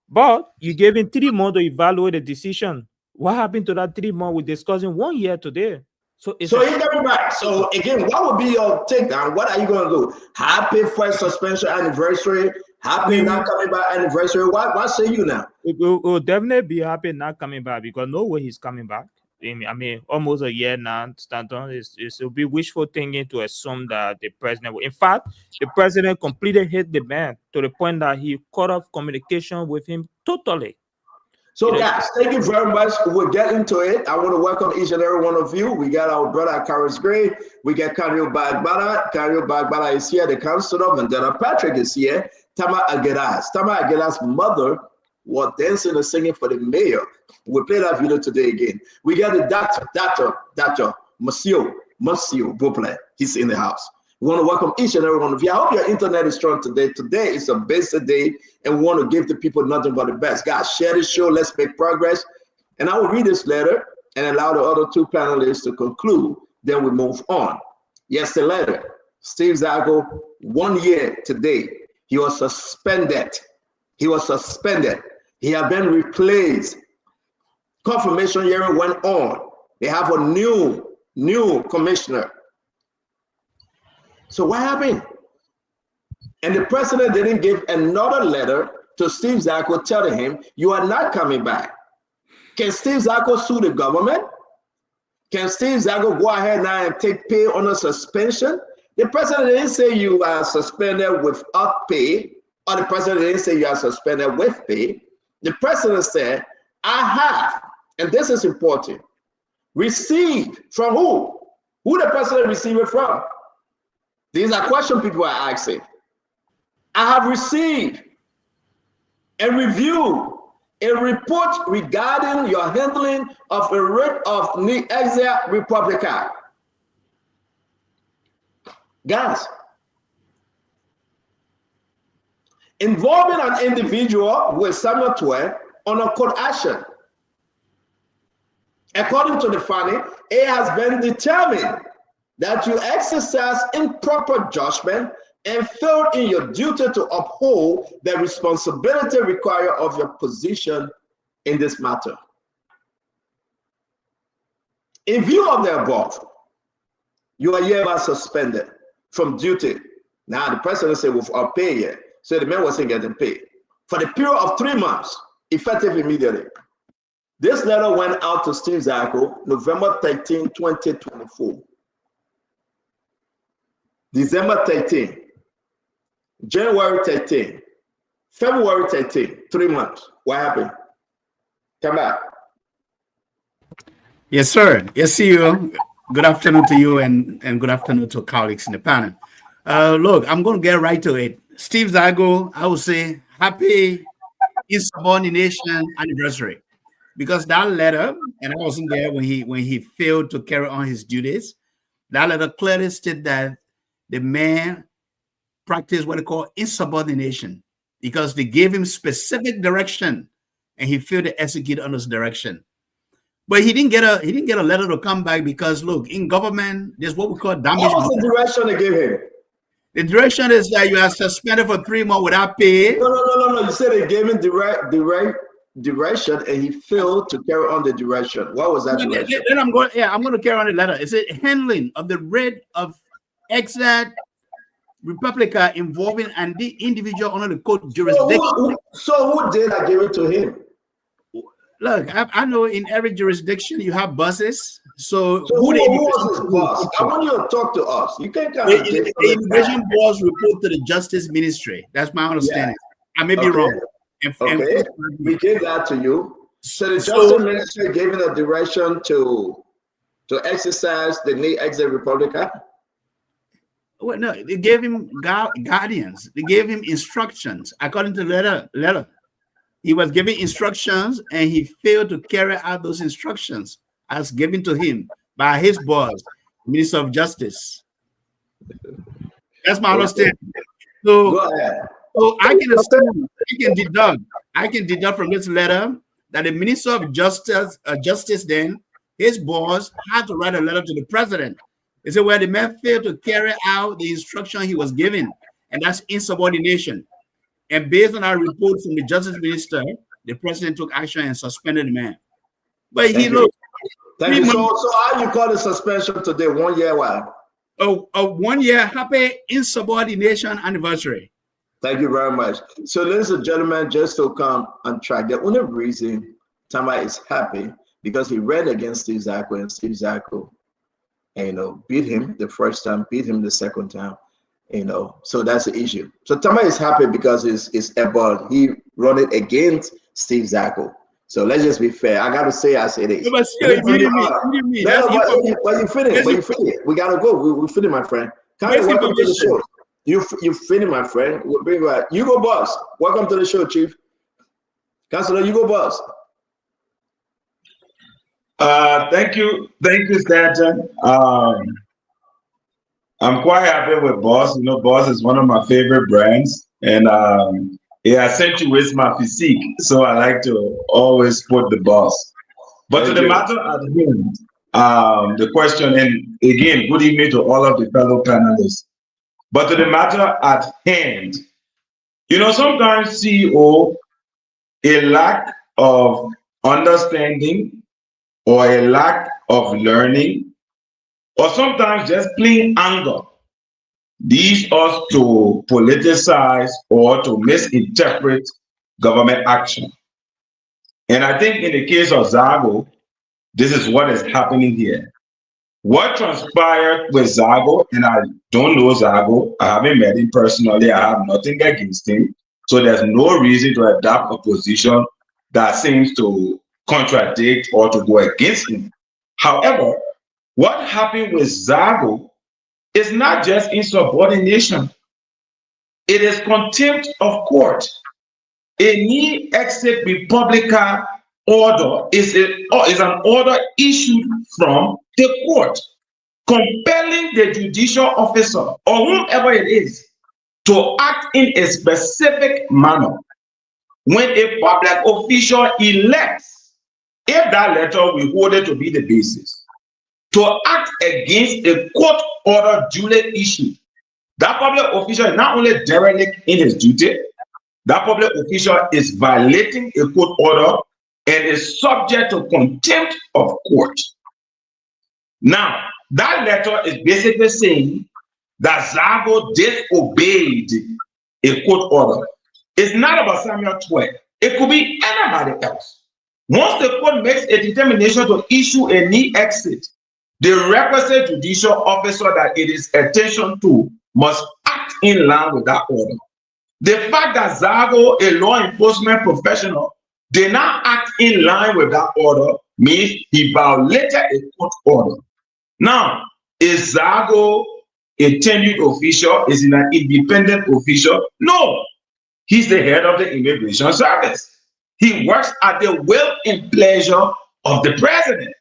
N: But you gave him 3 months to evaluate the decision. What happened to that 3 months? We're discussing 1 year today. So he's
M: coming back. So again, what would be your takedown? What are you going to do? Happy first suspension anniversary. Happy not coming back anniversary. What say you now?
N: We'll definitely be happy not coming back because no way he's coming back. I mean, almost a year now, Stanton. It'll be wishful thinking to assume that the president will. In fact, the president completely hit the man to the point that he cut off communication with him totally.
M: So, guys, thank you very much. We'll get into it. I want to welcome each and every one of you. We got our brother, Karis Gray. We got Kario Bagbara. Kario Bagbara is here, the counselor, and Mandela Patrick is here. Tama Agedas. Tama Agedas' mother was dancing and singing for the mayor. We'll play that video today again. We got the doctor, Monsieur Beauplet. He's in the house. We want to welcome each and every one of you. I hope your internet is strong today. Today is a basic day, and we want to give the people nothing but the best. Guys, share this show. Let's make progress. And I will read this letter and allow the other 2 panelists to conclude. Then we move on. Yes, the letter. Steve Zago, 1 year today. He was suspended. He had been replaced. Confirmation hearing went on. They have a new commissioner. So what happened? And the president didn't give another letter to Steve Zago telling him, you are not coming back. Can Steve Zago sue the government? Can Steve Zago go ahead now and take pay on a suspension? The president didn't say you are suspended without pay, or the president didn't say you are suspended with pay. The president said, I have, and this is important, received from who? Who the president received it from? These are questions people are asking. I have received and reviewed a report regarding your handling of a writ of New Exile Republican. Guys, involving an individual with Samuel Twe on a court action. According to the finding, it has been determined that you exercise improper judgment and failed in your duty to uphold the responsibility required of your position in this matter. In view of the above, you are hereby suspended from duty. Now, the president said without pay yet, so the man wasn't getting paid for the period of 3 months, effective immediately. This letter went out to Steve Zago November 13, 2024. December 13, January 13, February 13, 3 months. What happened? Come back.
P: Yes, sir. Yes, CEO. Good afternoon to you and good afternoon to colleagues in the panel. Look, I'm going to get right to it. Steve Zago, I would say happy insubordination anniversary, because that letter, and I wasn't there when he failed to carry on his duties. That letter clearly stated that the man practiced what they call insubordination, because they gave him specific direction and he failed to execute on his direction. But he didn't get a letter to come back because look, in government, there's what we call damage.
M: What was the direction they gave him?
P: The direction is that you are suspended for 3 months without pay.
M: No. You said they gave him direction and he failed to carry on the direction. What was that direction?
P: Then I'm going to carry on the letter. It said handling of the raid of Exat Republica involving an individual under the court jurisdiction.
M: So who did I give it to him?
P: Look, I know in every jurisdiction you have bosses. So
M: who was his boss? I want you to talk to us. You can't come.
P: The immigration boss report to the Justice Ministry. That's my understanding. I may be wrong.
M: Okay, we gave that to you. So the Justice Ministry gave him a direction to exercise the Exit Republica.
P: Well, no, they gave him guardians. They gave him instructions according to the letter. He was given instructions and he failed to carry out those instructions as given to him by his boss, Minister of Justice. That's my understanding. So,
M: go ahead.
P: So I can deduct from this letter that the Minister of Justice then, his boss, had to write a letter to the president. They said, well, the man failed to carry out the instruction he was given, and that's insubordination. And based on our report from the Justice Minister, the president took action and suspended the man. But he looked.
M: Thank you. So how you call the suspension today? 1 year why?
P: A 1 year happy insubordination anniversary.
M: Thank you very much. So ladies and gentlemen, just to come on track, the only reason Tama is happy because he ran against Steve Zako and Steve Zako, beat him the first time, beat him the second time. So that's the issue. So Tama is happy because it's about he run it against Steve Zako. So let's just be fair. I gotta say, I said it. But you finish. We gotta go. We finish, my friend. Welcome to the show. You finish, my friend. We'll bring you out. You go, boss. Welcome to the show, Chief. Councilor, you go, boss.
Q: Thank you, Stanton. I'm quite happy with Boss. Boss is one of my favorite brands, and it accentuates my physique. So I like to always put the Boss. But to the matter at hand, the question, and again, good evening to all of the fellow panelists. But to the matter at hand, sometimes CEO, a lack of understanding or a lack of learning, or sometimes just plain anger, leads us to politicize or to misinterpret government action. And I think in the case of Zago, this is what is happening here. What transpired with Zago, and I don't know Zago, I haven't met him personally, I have nothing against him, so there's no reason to adopt a position that seems to contradict or to go against him. However, what happened with Zago is not just insubordination. It is contempt of court. A knee exit Republica order is an order issued from the court, compelling the judicial officer or whomever it is to act in a specific manner. When a public official elects, if that letter we hold it to be the basis, to act against a court order duly issued, that public official is not only derelict in his duty, that public official is violating a court order and is subject to contempt of court. Now, that letter is basically saying that Zago disobeyed a court order. It's not about Samuel Twe. It could be anybody else. Once the court makes a determination to issue a knee exit, the requisite judicial officer that it is attention to must act in line with that order. The fact that Zago, a law enforcement professional, did not act in line with that order means he violated a court order. Now, is Zago a tenured official? Is he an independent official? No. He's the head of the Immigration Service. He works at the will and pleasure of the president.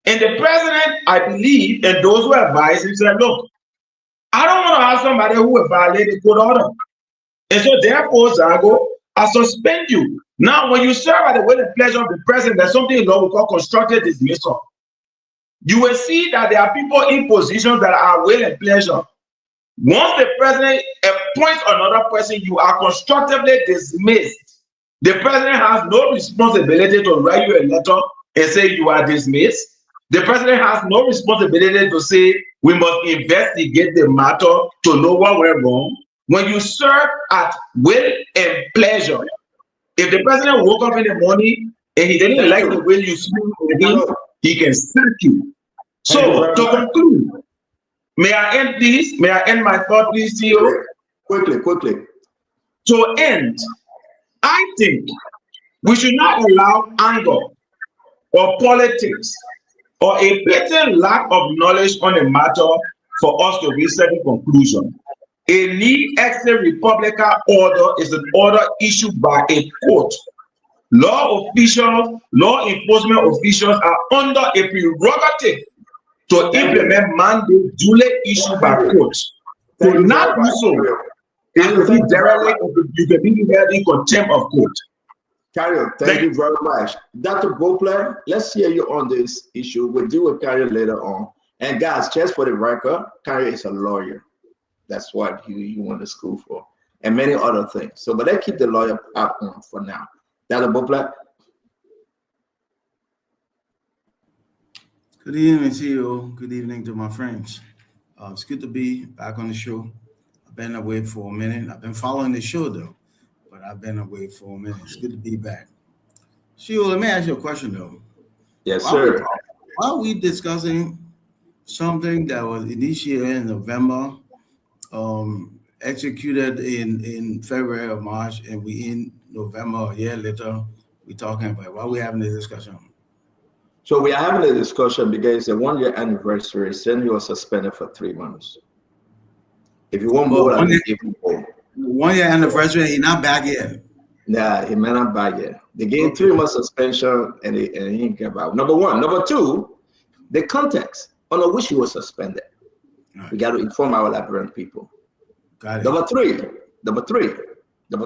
Q: And the president, I believe, and those who advise him said, look, I don't want to have somebody who will violate the court order. And so therefore, Zago, I suspend you. Now, when you serve at the will and pleasure of the president, there's something in law we call constructive dismissal. You will see that there are people in positions that are will and pleasure. Once the president appoints another person, you are constructively dismissed. The president has no responsibility to write you a letter and say you are dismissed. The president has no responsibility to say we must investigate the matter to know what went wrong. When you serve at will and pleasure, if the president woke up in the morning and he didn't like the way you speak to him, he can sack you. So to conclude, may I end this? May I end my thought, please, CEO?
M: Quickly.
Q: To end, I think we should not allow anger or politics or a blatant lack of knowledge on the matter for us to reach a conclusion. A knee exit Republican order is an order issued by a court. Law officials, law enforcement officials are under a prerogative to implement mandate duly issued by courts. To not do so is to be derelict, you can be held in contempt of court.
M: Carrier, thank you very much. Dr. Bopler, let's hear you on this issue. We'll deal with Carrier later on. And guys, just for the record, Carrier is a lawyer. That's what he went to school for. And many other things. So, but let's keep the lawyer up on for now. Dr. Bopler.
P: Good evening, CEO. Good evening to my friends. It's good to be back on the show. I've been away for a minute. I've been following the show, though. But I've been away for a minute. It's good to be back. Sheila, let me ask you a question, though.
M: Yes, sir.
P: Why are we discussing something that was initiated in November, executed in February or March, and we in November, a year later, we're talking about why are we having this discussion?
M: So we are having a discussion because it's a 1-year anniversary. Then he was suspended for 3 months. If you want more, I'll give you more.
P: 1-year anniversary, he's not back yet.
M: Nah, he may not back yet. They gave 3 months suspension and he didn't get out. Number one. Number two, the context under which he was suspended. Right. We got to inform our Liberian people.
P: Got it.
M: Number three.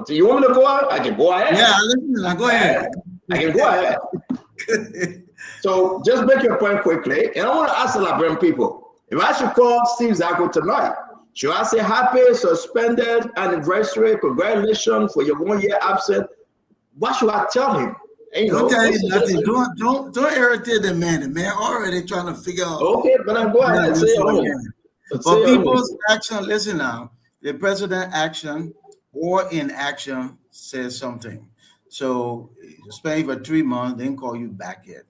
M: You want me to go out? I can go ahead.
P: Yeah, listen, go ahead.
M: I can go ahead. So just make your point quickly. And I want to ask the Liberian people, if I should call Steve Zago tonight, should I say happy suspended anniversary, congratulations for your 1-year absence? What should I tell him?
P: Don't tell him nothing. Don't irritate the man. The man already trying to figure out.
M: Okay, but I'm going ahead and say
P: But people's action, listen now, the president action or inaction says something. So suspend for 3 months, then call you back yet.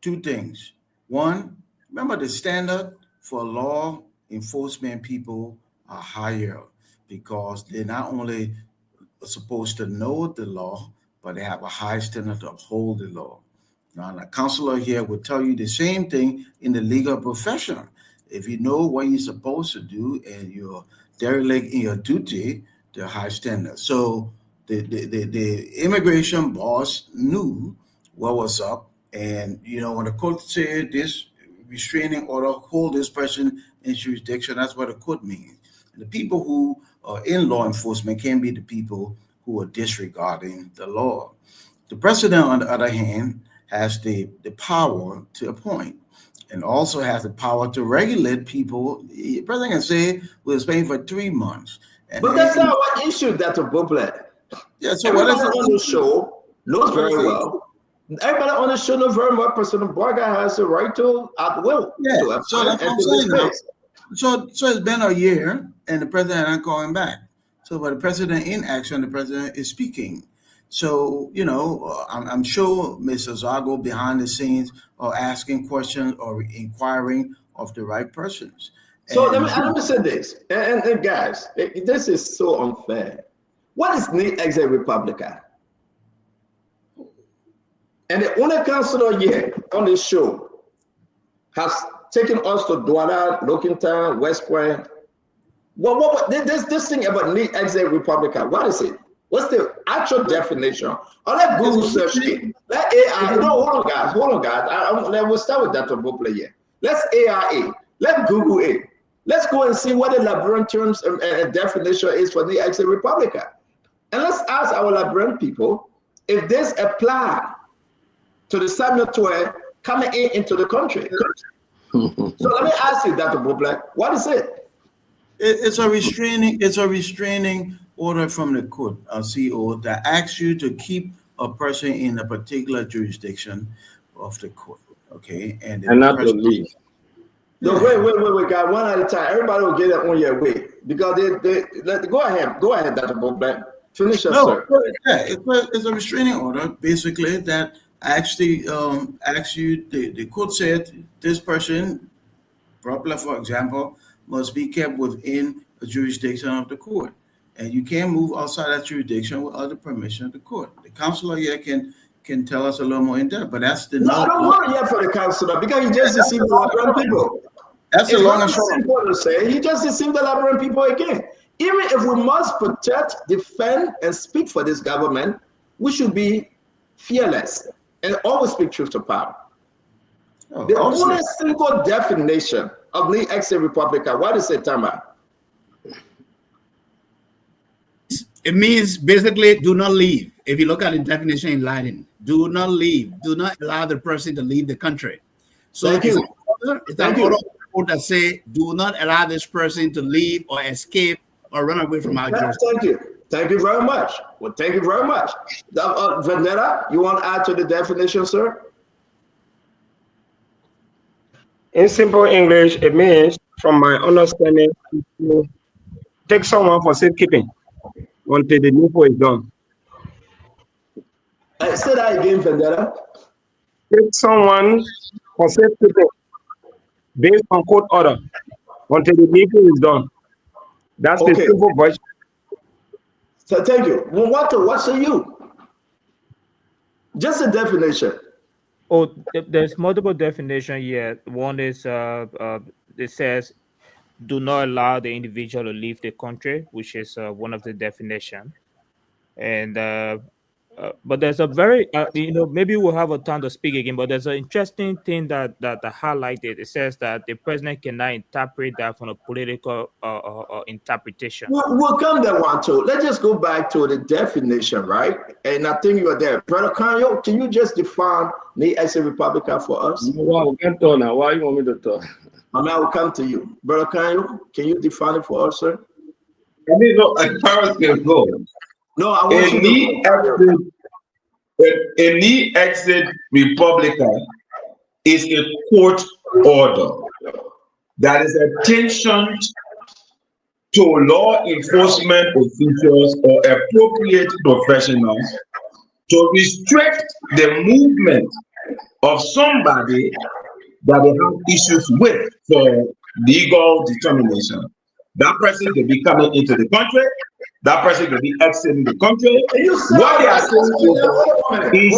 P: 2 things. One, remember the standard for law enforcement people are higher because they're not only supposed to know the law, but they have a high standard to uphold the law. Now, a counselor here will tell you the same thing in the legal profession. If you know what you're supposed to do and you're derelict in your duty, they're high standard. So the immigration boss knew what was up. And, when the court said this restraining order, hold this person in jurisdiction, that's what the court means. And the people who are in law enforcement can be the people who are disregarding the law. The president, on the other hand, has the power to appoint and also has the power to regulate people. The president can say we're paying for 3 months.
M: But that's not what issue, Dr. Bopler.
P: Yeah, so
M: everybody on the show knows very well. Everybody on the show knows very well President Barga has the right to at will.
P: Yeah, so that's what I'm saying now. So it's been a year and the president ain't calling back. So but the president in action, the president is speaking. So, I'm sure Mr. Zago behind the scenes are asking questions or inquiring of the right persons.
M: So let me say this, and guys, this is so unfair. What is the exit Republican? And the only counselor here on this show has taken us to Douala, Lokintown, West Point. What this thing about the exit Republican? What is it? What's the actual definition? Or let Google search it. Let AI. No, hold on, guys. We'll start with Dr. Bopler here. Let's AI it. Let Google it. Let's go and see what the Liberian terms and definition is for the exit Republican. And let's ask our Liberian people, if this apply to the Samuel Toy coming into the country. So let me ask you, Dr. Bublak, what is it?
P: It's a restraining order from the court, CO, that asks you to keep a person in a particular jurisdiction of the court. Okay, and
O: not to leave.
M: No, wait, guys, one at a time. Everybody will get it on your way because go ahead, Dr. Bublak. Finish up, sir.
P: Yeah, it's a restraining order, basically, that actually asks you. The court said this person, Propler, for example, must be kept within a jurisdiction of the court, and you can't move outside that jurisdiction without the permission of the court. The counselor here can tell us a little more in depth, but that's the.
M: No, I don't want to hear for the counselor because you just deceived the Liberian people.
P: That's a long and short.
M: Simple to say. You just deceived the Liberian people again. Even if we must protect, defend, and speak for this government, we should be fearless and always speak truth to power. The only single definition of the exit Republican, what is it, Tama?
P: It means basically do not leave. If you look at the definition in Latin, do not leave. Do not allow the person to leave the country. So it's an order that say do not allow this person to leave or escape or run away from our jurisdiction.
M: Thank you very much. Well, thank you very much. Vendetta, you want to add to the definition, sir?
R: In simple English, it means, from my understanding, to take someone for safekeeping until the NIPO is done.
M: Say that again, Vendetta.
R: Take someone for safekeeping based on court order until the NIPO is done. That's the simple version.
M: So thank you. Well, what say you? Just a definition.
N: Oh, there's multiple definition here. One is it says do not allow the individual to leave the country, which is one of the definition. And but there's a very maybe we'll have a time to speak again, but there's an interesting thing that I highlighted. It says that the president cannot interpret that from a political interpretation.
M: We'll come there one too. Let's just go back to the definition, right? And I think you are there. Brother Kanyo, can you just define the exit Republican for us?
O: Wow, can't talk now. Why you want me to talk?
M: I will come to you. Brother Kanyo, can you define it for us, sir?
Q: I mean, no, as far as can go.
M: No, I want you to.
Q: Any exit Republican is a court order that is attention to law enforcement officials or appropriate professionals to restrict the movement of somebody that they have issues with for legal determination. That person can be coming into the country. That person can be exiting the country. What they are saying is,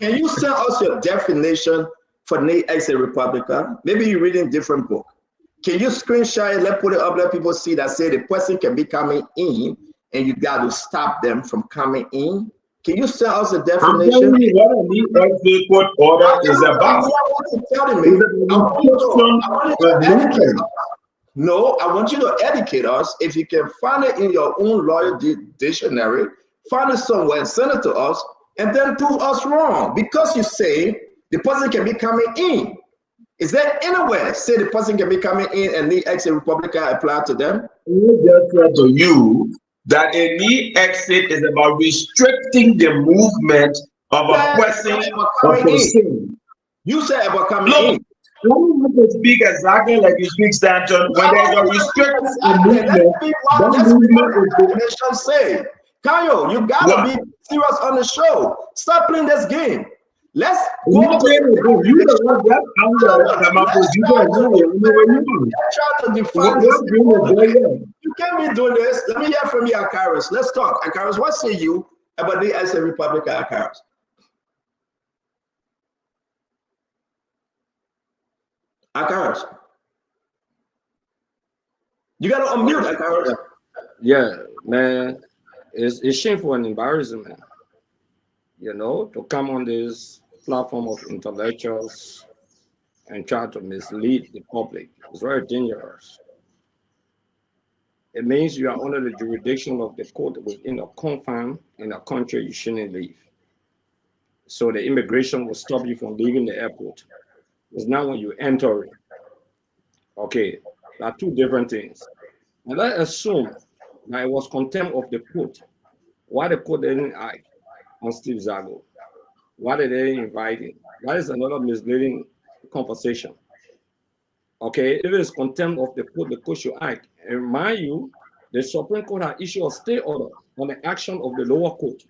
M: can you send us your definition for the exit Republican? Maybe you're reading different book. Can you screenshot it? Let's put it up. Let people see that say the person can be coming in, and you got to stop them from coming in. Can you send us a definition?
Q: I'm telling you what the exit court order is about.
M: No, I want you to educate us. If you can find it in your own lawyer dictionary, find it somewhere and send it to us, and then prove us wrong. Because you say the person can be coming in. Is there anywhere say the person can be coming in and the exit Republican apply to them?
Q: I just said to you that a knee exit is about restricting the movement of a person or person.
M: You said about coming in.
Q: Let me not to speak exactly like you speak, Stanton. When there's a restricted movement, that movement
M: is say. Kayo, you gotta be serious on the show. Stop playing this game. Let's go.
Q: You the one that
M: try to define this. You can't be doing this. Let me hear from you, Akaris. Let's talk. Akaris, what say you about the exit Republican, Akaris? Akaris. You gotta unmute, Akaris.
O: Yeah, man. It's shameful and embarrassing, man. You know, to come on this platform of intellectuals and try to mislead the public. It's very dangerous. It means you are under the jurisdiction of the court within a confine in a country you shouldn't leave. So the immigration will stop you from leaving the airport. It's now when you enter it. Okay, there are two different things. And let's assume that it was contempt of the court. Why the court didn't act on Steve Zago? Why did they invite him? That is another misleading conversation. Okay, if it is contempt of the court should act. And mind you, the Supreme Court has issued a stay order on the action of the lower court.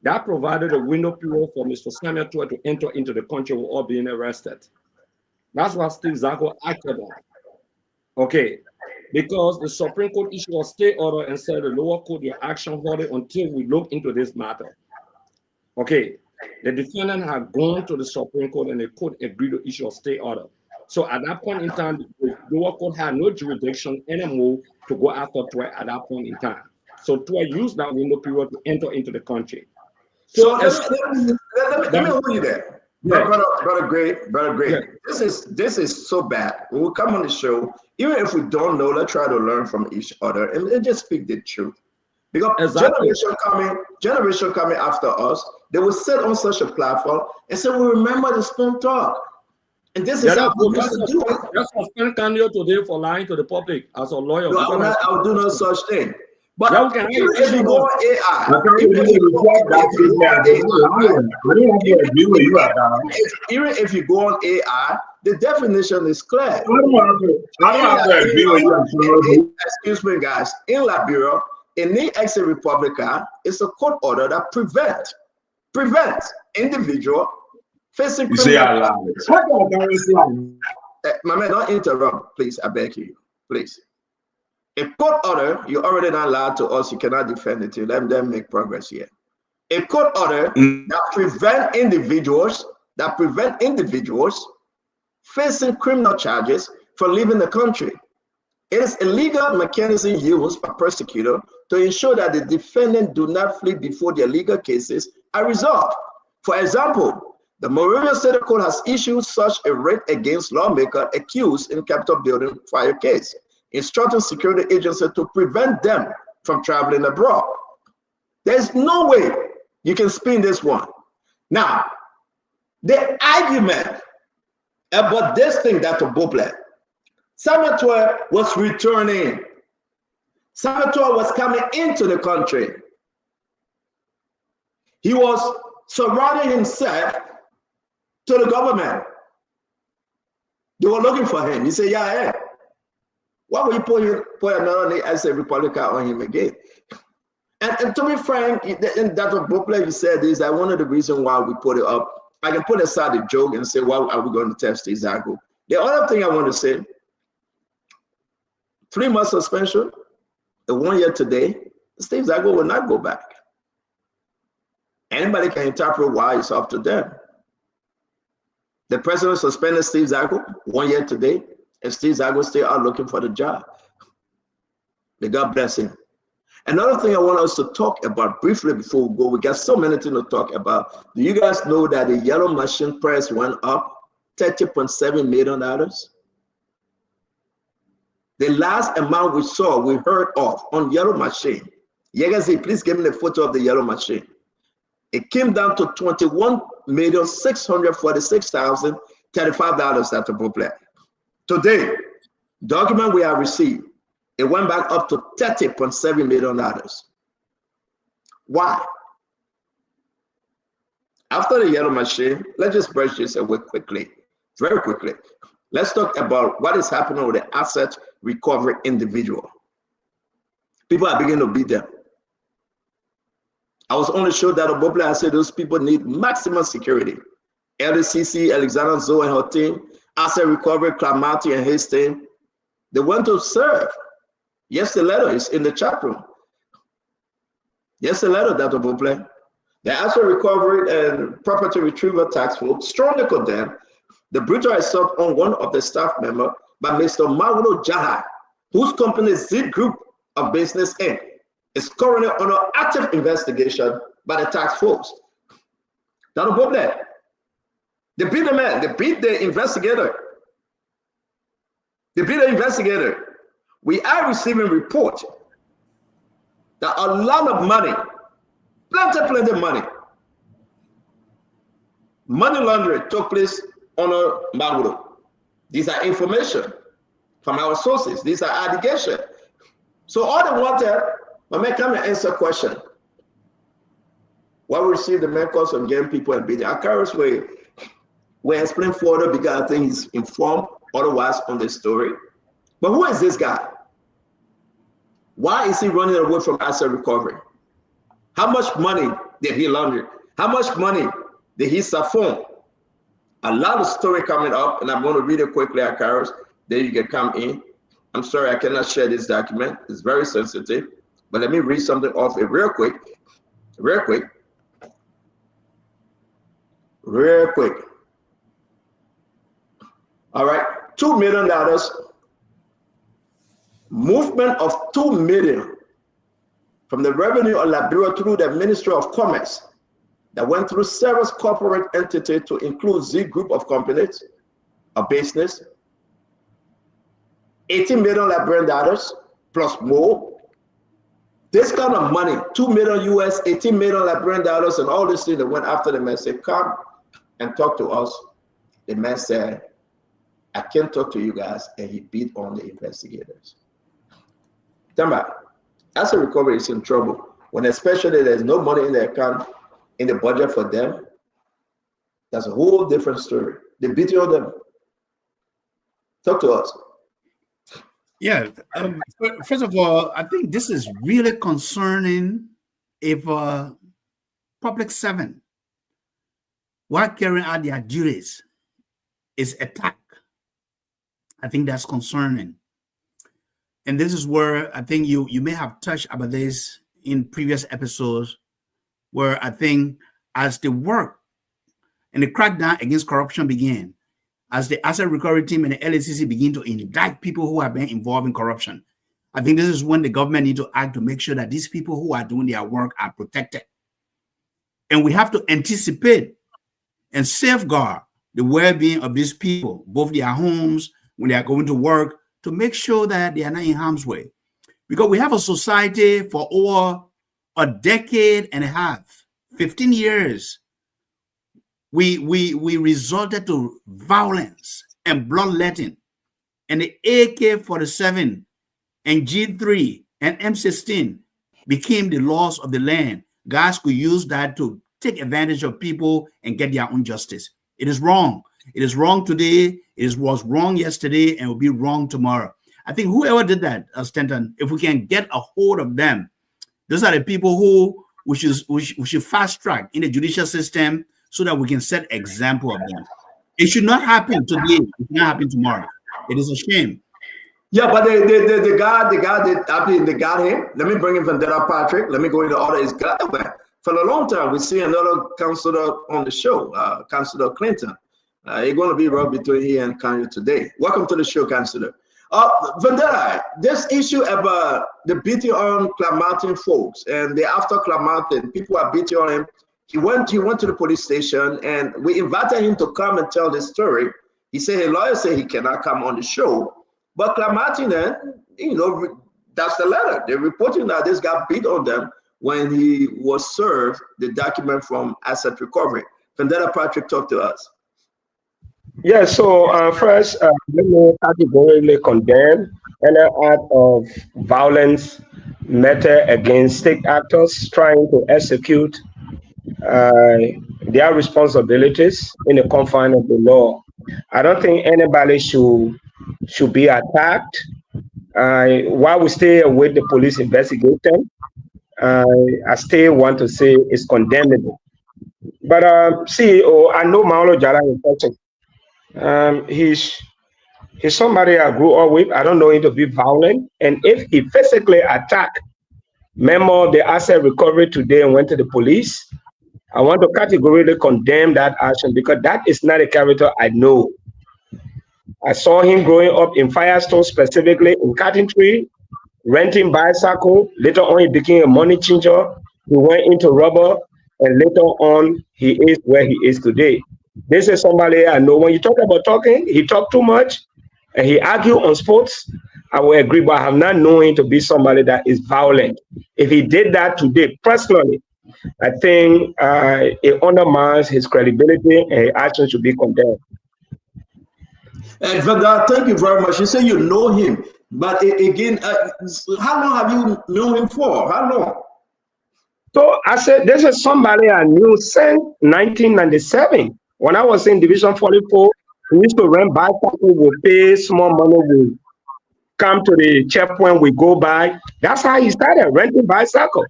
O: That provided a window period for Mr. Samuel Tuah to enter into the country without being arrested. That's what Steve Zago acted on. Okay, because the Supreme Court issued a stay order and said the lower court, your action hold it until we look into this matter. Okay, the defendant had gone to the Supreme Court and the court agreed to issue a stay order. So at that point in time, the lower court had no jurisdiction anymore to go after Tuah at that point in time. So Tuah used that window period to enter into the country.
M: So let me hold you there. Yeah. Brother Gray. Yeah. This is so bad. When we come on the show, even if we don't know, let's try to learn from each other and just speak the truth. Because generation coming after us, they will sit on such a platform and say, we remember the Spoon Talk. And this is how we used to do it.
O: That's what Spoon can do today for lying to the public as a lawyer.
M: No, I will do no such thing. But if you go on AI, even if you go on AI, the definition is clear. Excuse me, guys. In Liberia, in the Exit Republica, it's a court order that prevents individual facing criminal. My man, don't interrupt, please. I beg you, please. A court order, you already not allowed to us, you cannot defend it. Let them make progress here. A court order that prevent individuals facing criminal charges from leaving the country. It is a legal mechanism used by prosecutor to ensure that the defendant do not flee before their legal cases are resolved. For example, the Moravia State Court has issued such a writ against lawmaker accused in Capitol building fire case, instructing security agencies to prevent them from traveling abroad. There's no way you can spin this one. Now, the argument about this thing, Dr. Boplet, Samuel Tuah was returning. Samuel Tuah was coming into the country. He was surrounding himself to the government. They were looking for him. He said, yeah. Why would you put another as a Republican on him again? And to be frank, in Dr. Boplet, you said this, that one of the reasons why we put it up, I can put aside the joke and say, why are we going to test Steve Zago? The other thing I want to say, 3 months suspension, the 1 year today, Steve Zago will not go back. Anybody can interpret why, it's up to them. The president suspended Steve Zago 1 year today, and Steve Zago still out looking for the job. May God bless him. Another thing I want us to talk about briefly before we go, we got so many things to talk about. Do you guys know that the yellow machine price went up $30.7 million? The last amount we heard of on yellow machine. Yegazi, please give me the photo of the yellow machine. It came down to $21,646,035 at the Boplet. Today, document we have received, it went back up to $30.7 million. Why? After the yellow machine, let's just brush this away quickly, very quickly. Let's talk about what is happening with the asset recovery individual. People are beginning to beat them. I was only showed that Boplet, I said those people need maximum security. LCC, Alexander Zoe and her team, asset recovery, Clamati and his team, they went to serve. Yes, the letter is in the chat room. Yes, the letter, Dr. Boplet. The asset recovery and property retrieval tax force strongly condemned the brutal assault on one of the staff members by Mr. Mauro Jaha, whose company Z Group of Business Inc. is currently under active investigation by the tax force. Dr. Boplet, they beat the man, they beat the investigator. They beat the investigator. we are receiving reports that a lot of money, plenty money laundering took place on Magudo. These are information from our sources. These are allegations. So all they wanted, when they come and answer question, what we received the main calls from getting people and beating. Our carriers will explain further because I think he's informed otherwise on the story. But who is this guy? Why is he running away from asset recovery? How much money did he launder? How much money did he siphon? A lot of story coming up, and I'm going to read it quickly at Carlos. Then you can come in. I'm sorry, I cannot share this document. It's very sensitive. But let me read something off it real quick. All right, $2 million. Movement of $2 million from the revenue of Liberia through the Ministry of Commerce that went through several corporate entities to include Z Group of companies, a business, $18 million Liberian dollars plus more. This kind of money, $2 million US, $18 million Liberian dollars, and all this thing that went after the man said, come and talk to us. The man said, I can't talk to you guys, and he beat on the investigators. Remember, asset recovery is in trouble when especially there's no money in the account, in the budget for them. That's a whole different story. They beat on them. Talk to us.
P: Yeah. First of all, I think this is really concerning if a public servant, while carrying out their duties, is attacked. I think that's concerning. And this is where I think you may have touched about this in previous episodes, where I think as the work and the crackdown against corruption began, as the asset recovery team and the LACC begin to indict people who have been involved in corruption, I think this is when the government need to act to make sure that these people who are doing their work are protected. And we have to anticipate and safeguard the well-being of these people, both their homes, when they are going to work, to make sure that they are not in harm's way. Because we have a society for over a decade and a half, 15 years, we resorted to violence and bloodletting. And the AK-47 and G3 and M16 became the laws of the land. Guys could use that to take advantage of people and get their own justice. It is wrong. It is wrong today. It was wrong yesterday and will be wrong tomorrow. I think whoever did that, Stanton, if we can get a hold of them, those are the people who we should fast track in the judicial system so that we can set example of them. It should not happen today. It should not happen tomorrow. It is a shame.
M: Yeah, but the guy they got him. Let me bring him Vendetta Patrick. Let me go into order. Is God. For a long time, we see another councilor on the show, Councilor Clinton. It's going to be right between here and Kanye today. Welcome to the show, Councilor. Vendetta, this issue about the beating on Clamartin folks, and the after Clamartin, people are beating on him. He went to the police station, and we invited him to come and tell the story. He said his lawyer said he cannot come on the show. But Clamartin, that's the letter. They're reporting that this guy beat on them when he was served the document from asset recovery. Vendetta Patrick, talk to us.
R: Yeah, so first, let me categorically condemn any act of violence meted against state actors trying to execute their responsibilities in the confines of the law. I don't think anybody should be attacked. While we stay with the police investigation, I still want to say it's condemnable. But CEO, I know Maolo Jara in person. He's somebody I grew up with. I don't know him to be violent. And if he physically attacked member of the asset recovery today and went to the police, I want to categorically condemn that action because that is not a character I know. I saw him growing up in Firestone, specifically in Cotton Tree, renting bicycle. Later on, he became a money changer. He went into rubber, and later on, he is where he is today. This is somebody I know. When you talk about talking, he talked too much, and he argued on sports. I will agree, but I have not known him to be somebody that is violent. If he did that today, personally, I think it undermines his credibility and his actions should be condemned.
M: Vanda, thank you very much. You say you know him, but again, how long have you known him for? How long?
R: So I said, this is somebody I knew since 1997. When I was in Division 44, we used to rent bicycle, we pay small money, we come to the checkpoint, we go by. That's how he started renting bicycle.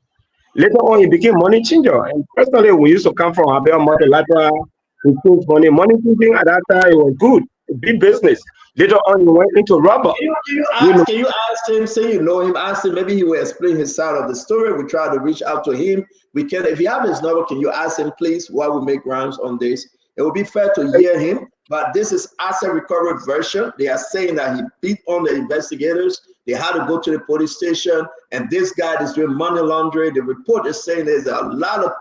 R: Later on, he became money changer. And personally, we used to come from Abel Multilateral, we took money changing at that time, it was good, big business. Later on, he went into rubber.
M: Can you ask him, say you know him, ask him, maybe he will explain his side of the story. We try to reach out to him. We can, if you have his number, can you ask him, please, while we make rounds on this? It would be fair to hear him, but this is asset recovery version. They are saying that he beat on the investigators. They had to go to the police station, and this guy is doing money laundering. The report is saying there's a lot of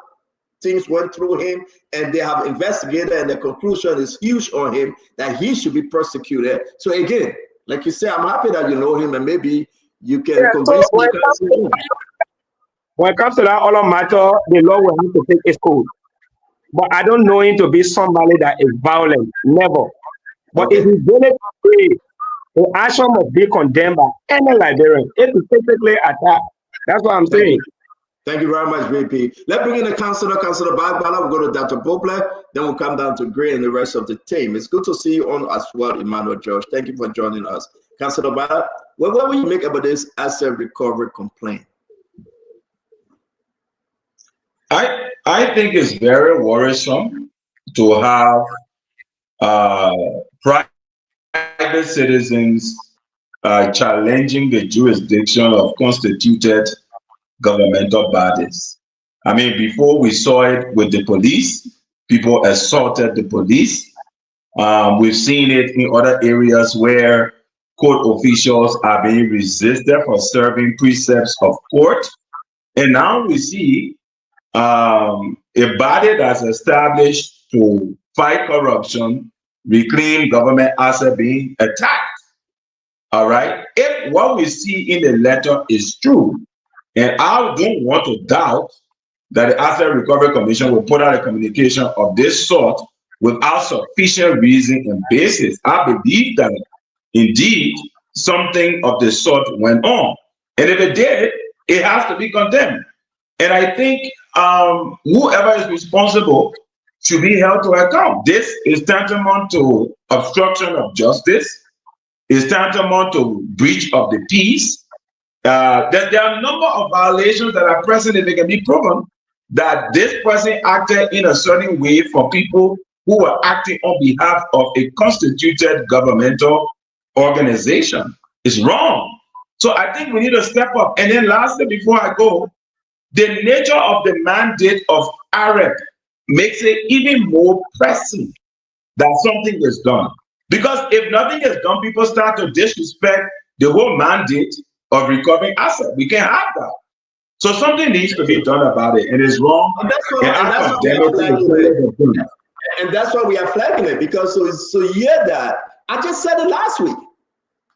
M: things went through him, and they have investigated, and the conclusion is huge on him that he should be prosecuted. So again, like you say, I'm happy that you know him, and maybe you can convince me.
R: When it comes to that other matter, the law will have to take its course. But I don't know him to be somebody that is violent, never. But if he's going to pay, the action must be condemned by any Liberian. It is physically attacked. That's what I'm saying.
M: Thank you very much, VP. Let's bring in the Councillor Bagbala. We'll go to Dr. Poplar, then we'll come down to Gray and the rest of the team. It's good to see you on as well, Emmanuel George. Thank you for joining us. Councillor Bagbala, what will you make about this asset recovery complaint?
Q: I think it's very worrisome to have private citizens challenging the jurisdiction of constituted governmental bodies. I mean, before we saw it with the police, people assaulted the police. We've seen it in other areas where court officials are being resisted for serving precepts of court. And now we see a body that's established to fight corruption, reclaim government asset being attacked. All right. If what we see in the letter is true, and I don't want to doubt that the Asset Recovery Commission will put out a communication of this sort without sufficient reason and basis. I believe that indeed something of the sort went on. And if it did, it has to be condemned. And I think whoever is responsible should be held to account. This is tantamount to obstruction of justice. It's tantamount to breach of the peace. There are a number of violations that are present if it can be proven that this person acted in a certain way for people who were acting on behalf of a constituted governmental organization. It's wrong. So I think we need to step up. And then lastly, before I go, the nature of the mandate of AREP makes it even more pressing that something is done. Because if nothing is done, people start to disrespect the whole mandate of recovering assets. We can't have that. So something needs to be done about it. It is wrong.
M: And that's why we are flagging it, because so you hear that. I just said it last week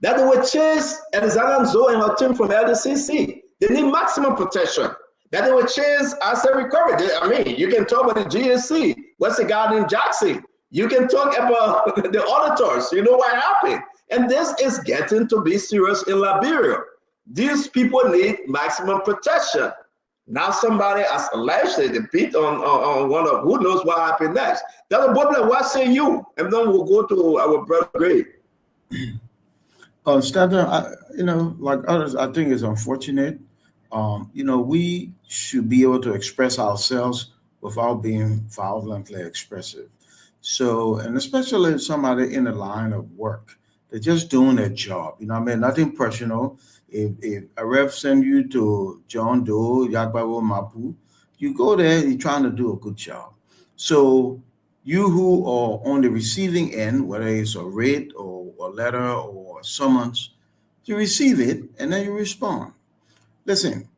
M: that they would chase Alexander Zoe and her team from LDCC. They need maximum protection. That they would chase asset recovery. I mean, you can talk about the GSC. What's the guy named Jackson? You can talk about the auditors. You know what happened. And this is getting to be serious in Liberia. These people need maximum protection. Now somebody has alleged that they beat on one of, who knows what happened next. Dr. Bobler, what say you? And then we'll go to our brother Gray.
S: Stanton, like others, I think it's unfortunate. We should be able to express ourselves without being violently expressive. So, and especially if somebody in the line of work, they're just doing their job. Nothing personal. If a ref send you to John Doe, Yagbawo Mapu, you go there, you're trying to do a good job. So you who are on the receiving end, whether it's a writ or a letter or a summons, you receive it and then you respond. Listen,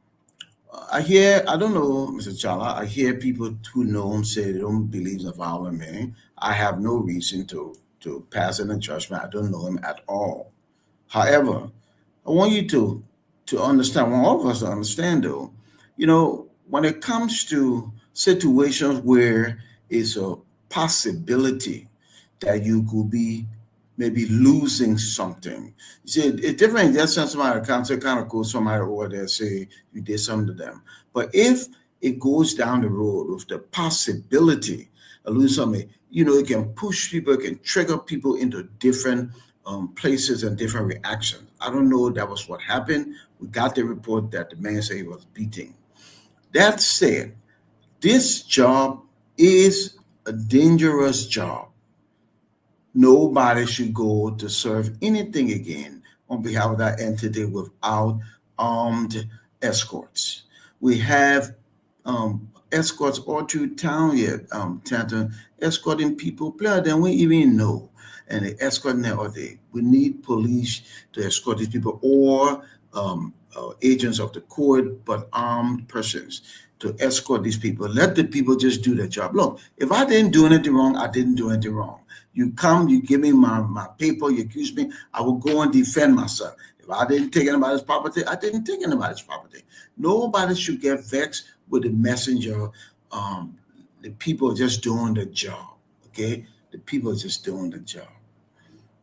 S: I don't know, Mr. Chala, I hear people who know him say they don't believe in a violent man. I have no reason to pass in a judgment. I don't know him at all. However, I want you to understand, I want all of us to understand though, when it comes to situations where it's a possibility that you could be maybe losing something. You see, it's different. That's somebody comes to kind of go somebody over there say you did something to them. But if it goes down the road with the possibility of losing something, it can push people, it can trigger people into different places and different reactions. I don't know if that was what happened. We got the report that the man said he was beating. That said, this job is a dangerous job. Nobody should go to serve anything again on behalf of that entity without armed escorts. We have escorts all through town here, Tanton, escorting people, player than we even know. And they escort them all day. We need police to escort these people or agents of the court, but armed persons to escort these people. Let the people just do their job. Look, if I didn't do anything wrong, I didn't do anything wrong. You come, you give me my paper, you accuse me, I will go and defend myself. If I didn't take anybody's property, I didn't take anybody's property. Nobody should get vexed with the messenger. The people are just doing the job, okay? The people are just doing the job.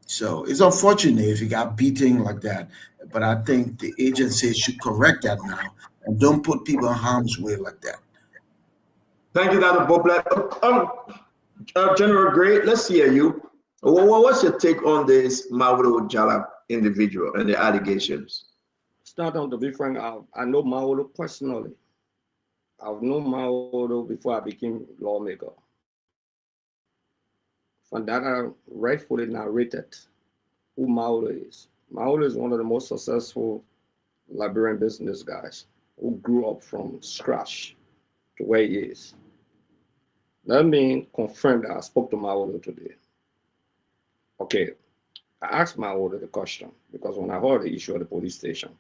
S: So it's unfortunate if you got beating like that, but I think the agency should correct that now and don't put people in harm's way like that.
M: Thank you, Dr. Boplat. General Gray, let's hear you. What's your take on this Mauro Jalap individual and the allegations?
O: Start on to be frank, I know Mauro personally. I've known Mauro before I became lawmaker. From that, I rightfully narrated who Mauro is. Mauro is one of the most successful Liberian business guys who grew up from scratch to where he is. Let me confirm that I spoke to Mauro today. Okay, I asked Mauro the question because when I heard the issue at the police station,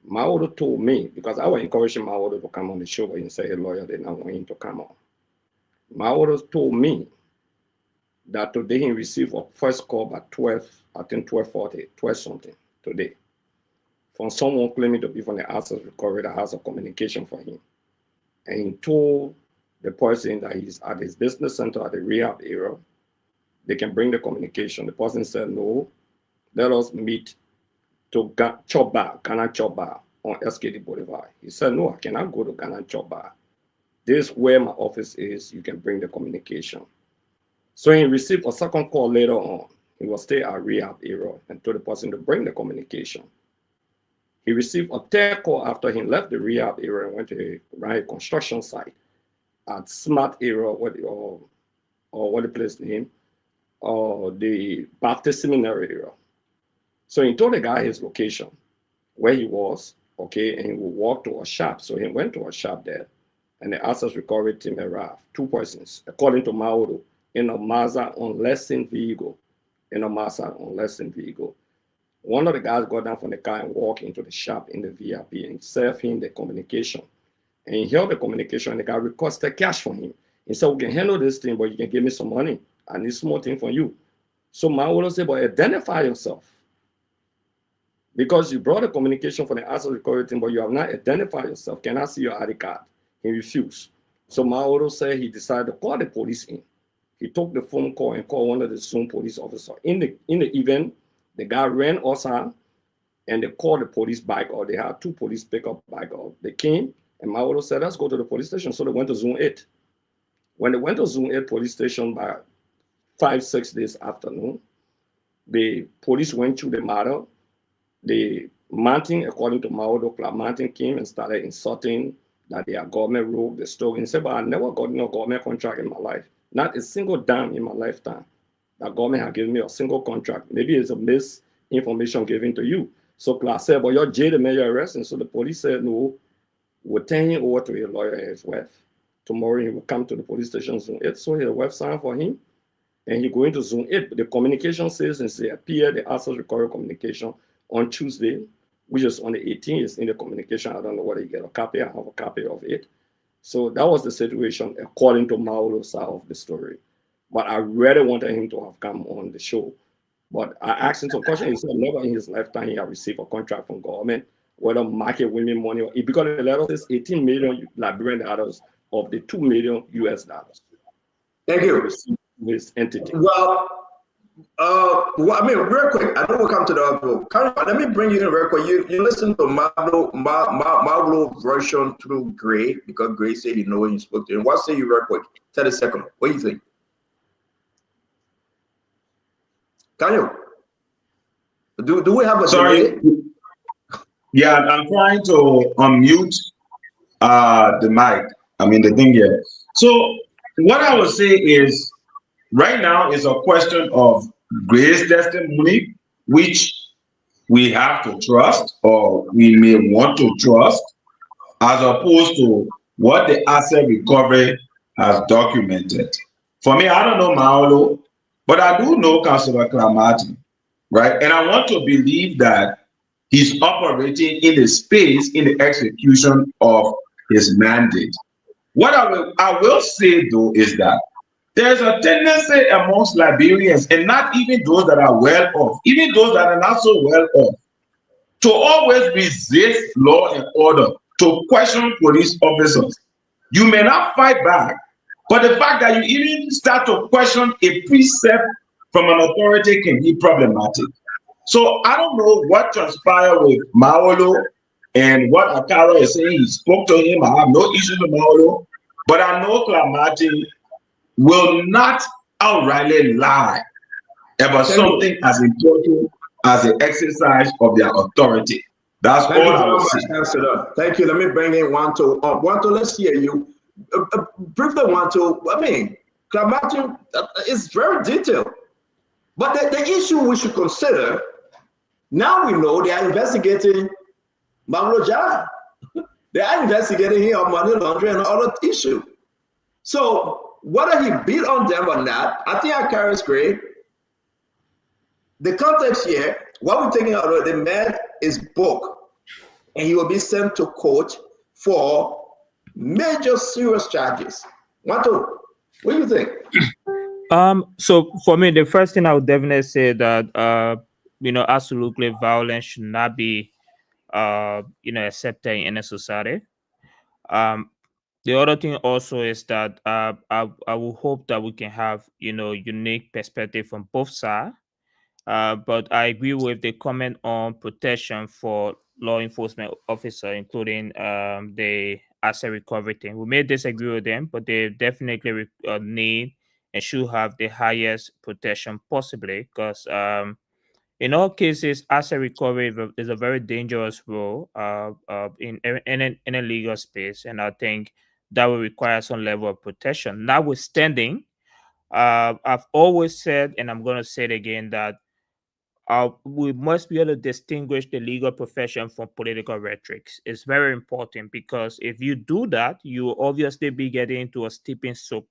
O: Mauro told me, because I was encouraging Mauro to come on the show, but he said, hey, lawyer, they not want him to come on. Mauro told me that today he received a first call by 12:40, 12 something today, from someone claiming to be from the Access Recovery that has a communication for him. And he told the person that he's at his business center at the rehab area, they can bring the communication. The person said, no, let us meet to Ghana Chop Bar on SKD Boulevard. He said, no, I cannot go to Ghana Chop Bar. This is where my office is. You can bring the communication. So he received a second call later on. He was still at rehab area and told the person to bring the communication. He received a third call after he left the rehab area and went to a construction site at Smart area, what the place name, the Baptist Seminary area. So he told the guy his location, where he was, okay, and he would walk to a shop. So he went to a shop there, and the Access Recovery team arrived, 2 persons, according to Mauro, in a Mazda unlicensed vehicle. One of the guys got down from the car and walked into the shop in the VIP and served him the communication. And he held the communication, and the guy requested cash from him. He said, we can handle this thing, but you can give me some money. I need small thing from you. So Mauro said, but identify yourself. Because you brought a communication from the Access Recovery team, but you have not identified yourself. Can I see your ID card? He refused. So Mauro said he decided to call the police in. He took the phone call and called one of the Zoom police officers. In the event, the guy ran outside and they called the police back, or they had 2 police pickup back up. They came and Mauro said, let's go to the police station. So they went to Zone 8. When they went to Zone 8 police station by 5-6 days afternoon, the police went through the matter. The mountain, according to Mauro, Club Mountain came and started insulting that they are government rogue, the story. And said, but I never got no government contract in my life. Not a single dime in my lifetime. The government has given me a single contract. Maybe it's a misinformation given to you. So class said, but you're jailed, man, you're arrested. So the police said, no, we'll turn him over to a lawyer and his wife. Tomorrow he will come to the police station Zone 8. So his wife signed for him. And he go into Zone 8. But the communication says, and say, appear the Access Recovery communication on Tuesday, which is on the 18th. It's in the communication. I don't know whether you get a copy. I have a copy of it. So that was the situation according to Mauro's side of the story. But I really wanted him to have come on the show But I asked him some question. He said never in his lifetime he had received a contract from government, whether market women money or because the letter says 18 million Liberian dollars of the 2 million US dollars.
M: Thank you.
O: His entity.
M: Well, I mean, real quick, I know we'll come to the other. Let me bring you in real quick. You listen to Marlo version through Gray, because Gray said he know when you spoke to him. What say you real quick? 30 seconds. What do you think? Can you? Do we have a
Q: Sorry.
M: delay?
Q: Yeah, I'm trying to unmute the mic. I mean the thing here. So what I would say is right now is a question of Gray's testimony, which we have to trust or we may want to trust, as opposed to what the asset recovery has documented. For me, I don't know Maolo, but I do know Councillor Clamati, right? And I want to believe that he's operating in the space in the execution of his mandate. What I will say though is that there's a tendency amongst Liberians, and not even those that are well off, even those that are not so well off, to always resist law and order, to question police officers. You may not fight back, but the fact that you even start to question a precept from an authority can be problematic. So I don't know what transpired with Maolo and what Akara is saying. He spoke to him. I have no issue with Maolo, but I know Clamati will not outrightly lie about something as important as the exercise of their authority. That's all I will say.
M: Thank you. Let me bring in Wanto. Wanto, let's hear you. Briefly, Wanto. I mean, Clamati is very detailed. But the issue we should consider, now we know they are investigating Maolo Jai. They are investigating him on money laundering and other issue. So whether he beat on them or not, I think I carry great. The context here, what we're taking out of the man is booked, and he will be sent to court for major serious charges. What do you think?
N: So for me, the first thing I would definitely say that absolutely violence should not be accepted in any society. The other thing also is that I will hope that we can have unique perspective from both sides. But I agree with the comment on protection for law enforcement officer, including the asset recovery thing. We may disagree with them, but they definitely need and should have the highest protection possibly, because in all cases, asset recovery is a very dangerous role in a legal space, and I think that will require some level of protection. Notwithstanding, I've always said, and I'm going to say it again, that we must be able to distinguish the legal profession from political rhetoric. It's very important, because if you do that, you will obviously be getting into a steeping slope.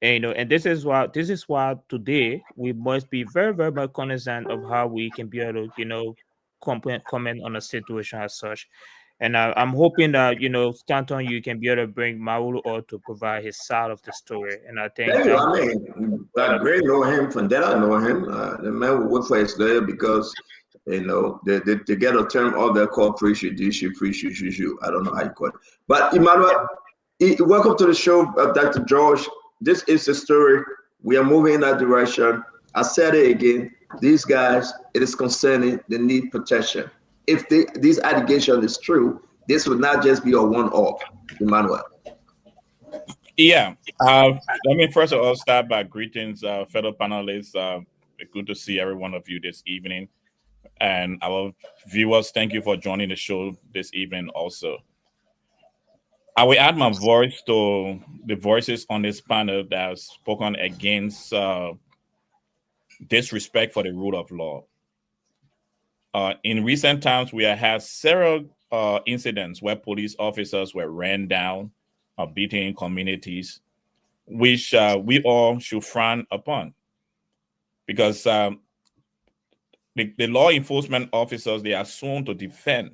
N: And this is why today we must be very, very much cognizant of how we can be able to, comment on a situation as such. And I'm hoping that, Stanton, you can be able to bring Maolo or to provide his side of the story. And I think
M: Thank you. I mean, Gray know him, Fundetta know him. The man will work for his lawyer because, they get a term of their call pre-judicial. I don't know how you call it. But Emmanuel, welcome to the show, Dr. George. This is the story. We are moving in that direction. I said it again. These guys, it is concerning. They need protection. If this allegation is true, this would not just be a one-off, Emmanuel.
T: Yeah. Let me first of all start by greetings, fellow panelists. Good to see every one of you this evening. And our viewers, thank you for joining the show this evening also. I will add my voice to the voices on this panel that have spoken against disrespect for the rule of law. In recent times, we have had several incidents where police officers were ran down or beaten in communities, which we all should frown upon, because the law enforcement officers, they are sworn to defend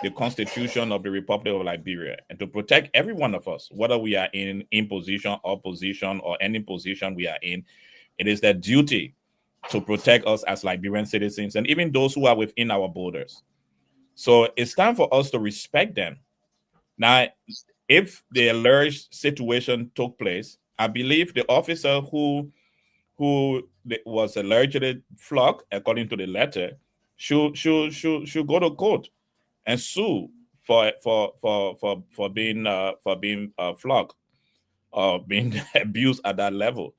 T: the Constitution of the Republic of Liberia and to protect every one of us, whether we are in position, opposition, or any position we are in. It is their duty to protect us as Liberian citizens and even those who are within our borders. So it's time for us to respect them. Now, if the alleged situation took place, I believe the officer who was allegedly flogged, according to the letter, should go to court and sue for being flogged or being abused at that level.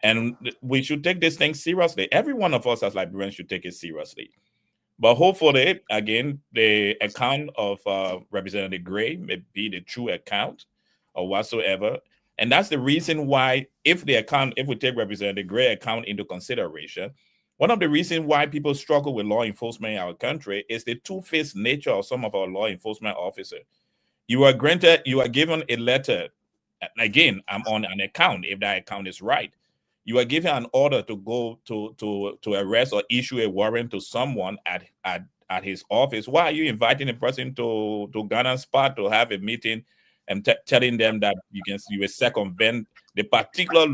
T: And we should take this thing seriously. Every one of us as Liberians should take it seriously. But hopefully, again, the account of Representative Gray may be the true account or whatsoever. And that's the reason why, if we take Representative Gray account into consideration, one of the reasons why people struggle with law enforcement in our country is the two-faced nature of some of our law enforcement officers. You are given a letter. Again, I'm on an account, if that account is right. You are given an order to go to arrest or issue a warrant to someone at his office. Why are you inviting a person to Ghana spot to have a meeting and telling them that you will circumvent the particular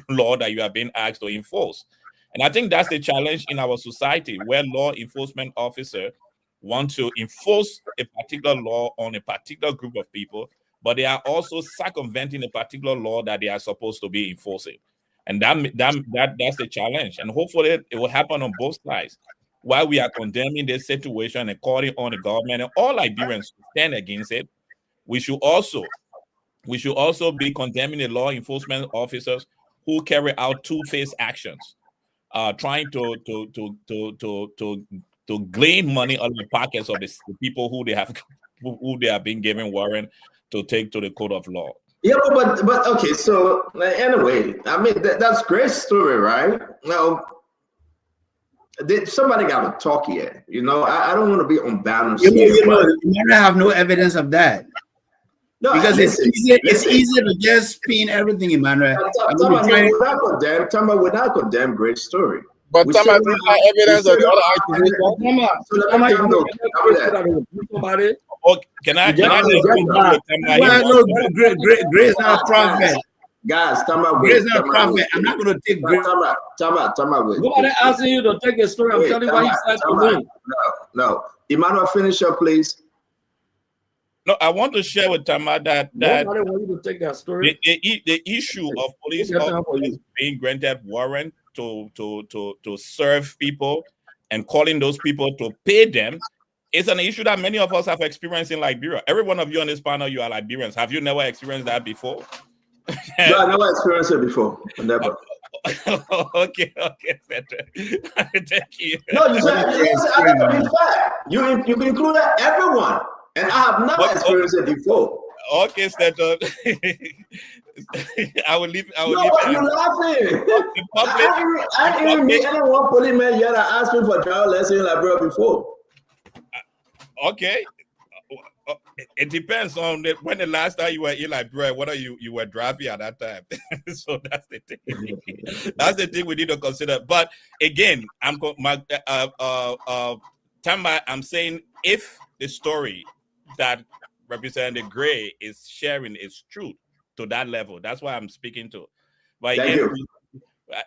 T: law that you are being asked to enforce? And I think that's the challenge in our society, where law enforcement officers want to enforce a particular law on a particular group of people, but they are also circumventing a particular law that they are supposed to be enforcing. And that's the challenge. And hopefully it will happen on both sides. While we are condemning this situation and calling on the government and all Liberians to stand against it, we should also be condemning the law enforcement officers who carry out two-faced actions, trying to glean money out of the pockets of the people who they have been given warrant to take to the court of law.
M: Yeah, but okay. So anyway, I mean that's great story, right? Now, somebody got to talk here. You know, I don't want to be unbalanced.
P: You have no evidence of that. No, because it's easy to just spin everything, Emmanuel.
M: Without condemn, great story.
B: But some have evidence of the other accusations.
T: Oh, can I
P: Grace not prophet.
M: Guys,
P: Grace not prophet. I'm not going to take Grace.
M: Time out.
B: Nobody asking you to take a story. I'm telling you what he said to me.
M: No. Emmanuel, finish up, please.
T: No, I want to share with Tama that
B: nobody want you to take that story.
T: The issue of police officers being granted warrant to serve people and calling those people to pay them is an issue that many of us have experienced in Liberia. Every one of you on this panel, you are Liberians. Have you never experienced that before?
M: No, I never experienced it before. Never.
T: Okay, thank you.
M: No, you said I got to be fair. You included everyone, and I have never experienced it before.
T: Okay, Senator. I will leave.
M: You're laughing. I didn't even meet anyone policeman yet that asked me for driver lesson in Liberia before.
T: Okay. It depends on when the last time you were in Liberia, whether you were driving at that time. So that's the thing. That's the thing we need to consider. But again, I'm saying if the story that Representative Gray is sharing is true to that level, that's why I'm speaking to. But again,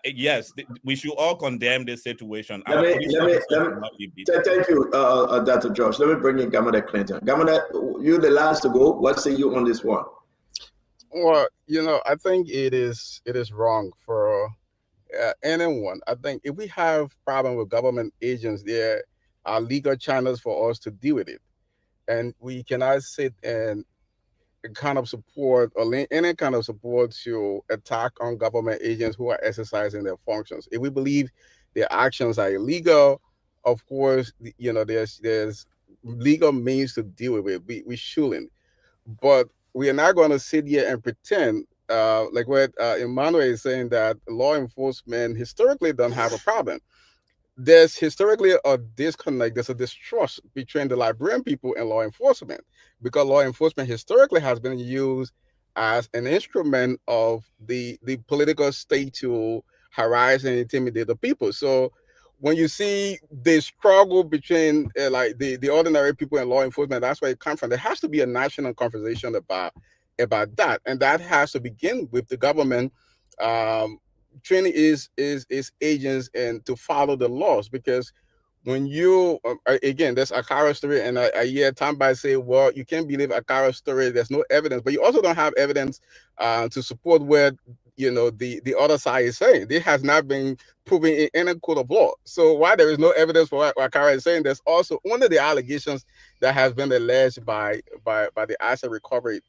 T: yes, we should all condemn this situation.
M: Thank you, Dr. Josh. Let me bring in Gamada Clinton. Gamada, you're the last to go. What say you on this one?
B: Well, I think it is wrong for anyone. I think if we have problem with government agents, there are legal channels for us to deal with it, and we cannot sit and kind of support or any kind of support to attack on government agents who are exercising their functions. If we believe their actions are illegal, of course, there's legal means to deal with it. We shouldn't, but we are not going to sit here and pretend like what Emmanuel is saying, that law enforcement historically don't have a problem. There's historically a disconnect, there's a distrust between the Liberian people and law enforcement, because law enforcement historically has been used as an instrument of the political state to harass and intimidate the people. So when you see the struggle between the ordinary people and law enforcement, that's where it comes from. There has to be a national conversation about that, and that has to begin with the government
U: training is agents and to follow the laws, because when you again, there's Akara's story, and I hear Tamba say, well, you can't believe Akara's story. There's no evidence, but you also don't have evidence to support where the other side is saying. This has not been proven in any court of law. So while there is no evidence for what Akara is saying, there's also one of the allegations that has been alleged by the asset recovery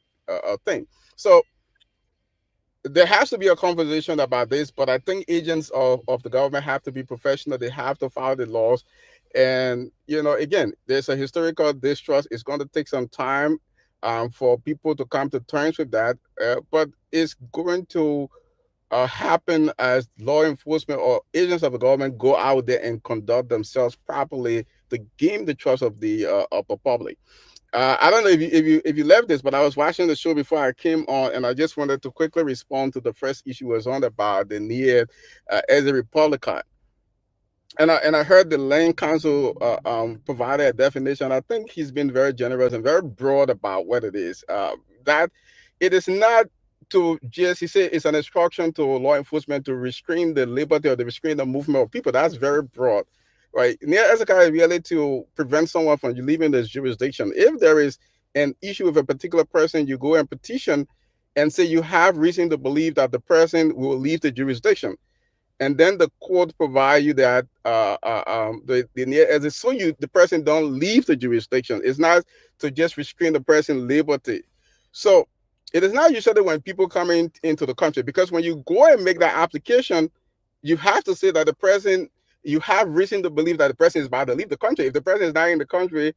U: thing. So there has to be a conversation about this, but I think agents of the government have to be professional. They have to follow the laws. And, again, there's a historical distrust. It's going to take some time for people to come to terms with that. But it's going to happen as law enforcement or agents of the government go out there and conduct themselves properly to gain the trust of the public. I don't know if you left this, but I was watching the show before I came on, and I just wanted to quickly respond to the first issue was on about the NIA as a Republican. And I heard the Land Council provided a definition. I think he's been very generous and very broad about what it is. That it is not to just, he said it's an instruction to law enforcement to restrain the liberty or to restrain the movement of people. That's very broad. Right, NIA Ezekah is really to prevent someone from leaving this jurisdiction. If there is an issue with a particular person, you go and petition and say you have reason to believe that the person will leave the jurisdiction, and then the court provide you that the NIA Ezekah, so the person don't leave the jurisdiction. It's not to just restrain the person's liberty. So it is not usually when people come into the country, because when you go and make that application, you have to say that the person. You have reason to believe that the person is about to leave the country. If the person is not in the country,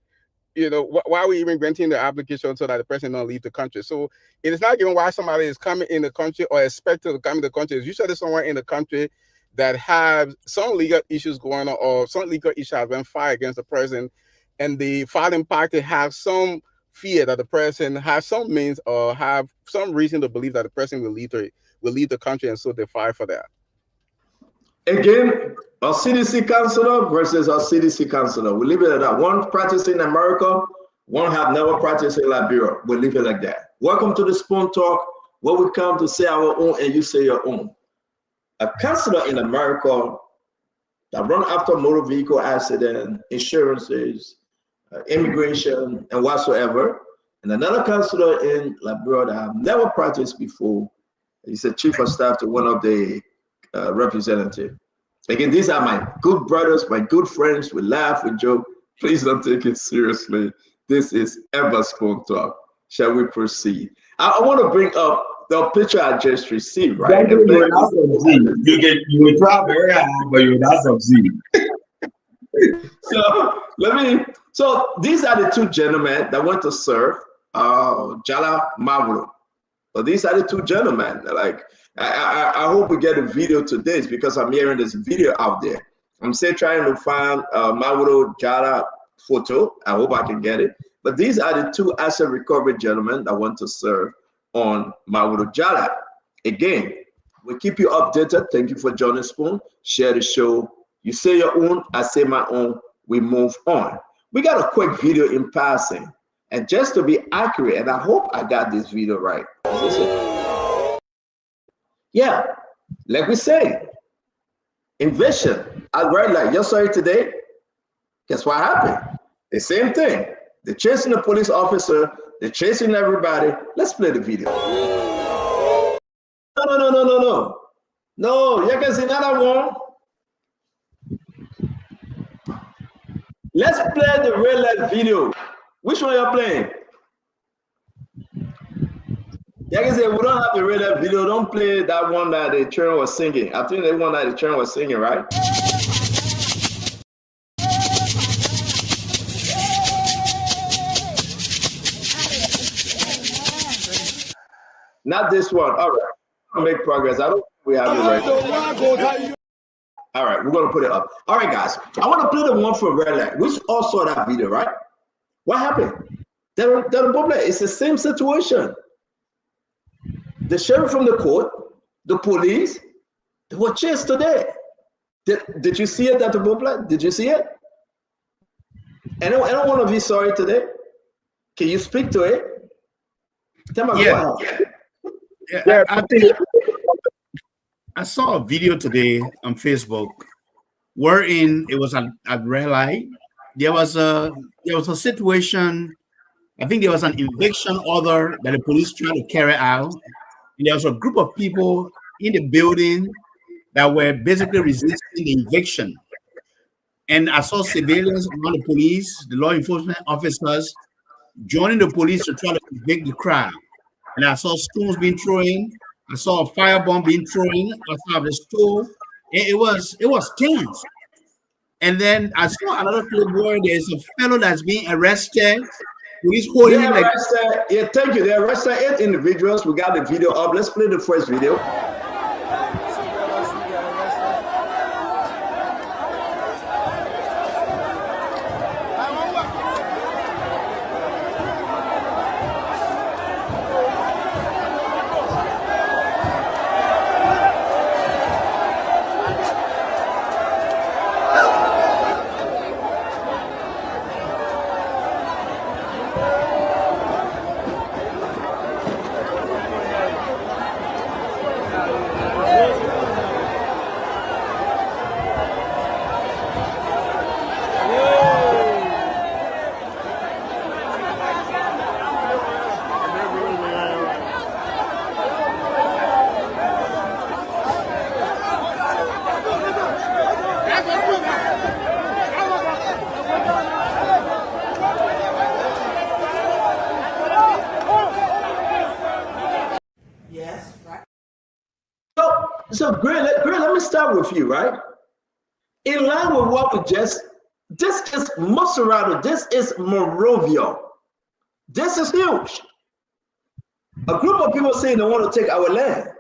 U: why are we even granting the application so that the person don't leave the country? So it is not given why somebody is coming in the country or expected to come in the country. It's usually someone in the country that have some legal issues going on, or some legal issue has been filed against the person, and the filing party have some fear that the person has some means or have some reason to believe that the person will leave the country, and so they file for that.
M: Again, a CDC counselor versus a CDC counselor. We leave it at that. One practicing in America, one have never practiced in Liberia. We leave it like that. Welcome to the Spoon Talk, where we come to say our own and you say your own. A counselor in America that run after motor vehicle accident, insurances, immigration, and whatsoever. And another counselor in Liberia that have never practiced before. He's a chief of staff to one of the representative. Again, these are my good brothers, my good friends. We laugh, we joke. Please don't take it seriously. This is Ever Spoon Talk. Shall we proceed? I want to bring up the picture I just received, right?
Q: You will try very hard, but you will not succeed.
M: So these are the two gentlemen that went to serve Jala Mawuro. So these are the two gentlemen. Like, I hope we get a video today, because I'm hearing this video out there. I'm still trying to find Mawuro Jala photo. I hope I can get it. But these are the two asset recovery gentlemen that want to serve on Mawuro Jala. Again, we keep you updated. Thank you for joining Spoon. Share the show. You say your own, I say my own. We move on. We got a quick video in passing. And just to be accurate, and I hope I got this video right. Is this it? Yeah, like we say, invasion. I read like yesterday, today. Guess what happened? The same thing. They're chasing the police officer. They're chasing everybody. Let's play the video. No. No, you can see another one. Let's play the red light video. Which one you're playing? Yeah, I can say we don't have the red light video. Don't play that one that the children was singing. I think the one that the children was singing, right? Not this one. All right. I'll make progress. I don't think we have it right. All right, we're gonna put it up. All right, guys. I want to play the one for red light. We all saw that video, right? What happened? It's the same situation. The sheriff from the court, the police, they were chased today. Did you see it, Dr. Bobla? Did you see it? I don't want to be sorry today. Can you speak to it? Tell me what happened.
P: Yeah, I saw a video today on Facebook wherein it was at red light. There was a situation. I think there was an eviction order that the police tried to carry out. And there was a group of people in the building that were basically resisting the eviction. And I saw civilians around the police, the law enforcement officers, joining the police to try to evict the crowd. And I saw stones being thrown. I saw a firebomb being thrown outside of the store. It was tense. And then I saw another clip where there's a fellow that's being arrested. Police holding him like.
M: Yeah, thank you. They arrested 8 individuals. We got the video up. Let's play the first video. So Greg, let me start with you, right? In line with what we this is Macerado, this is Monrovia. This is huge. A group of people saying they want to take our land.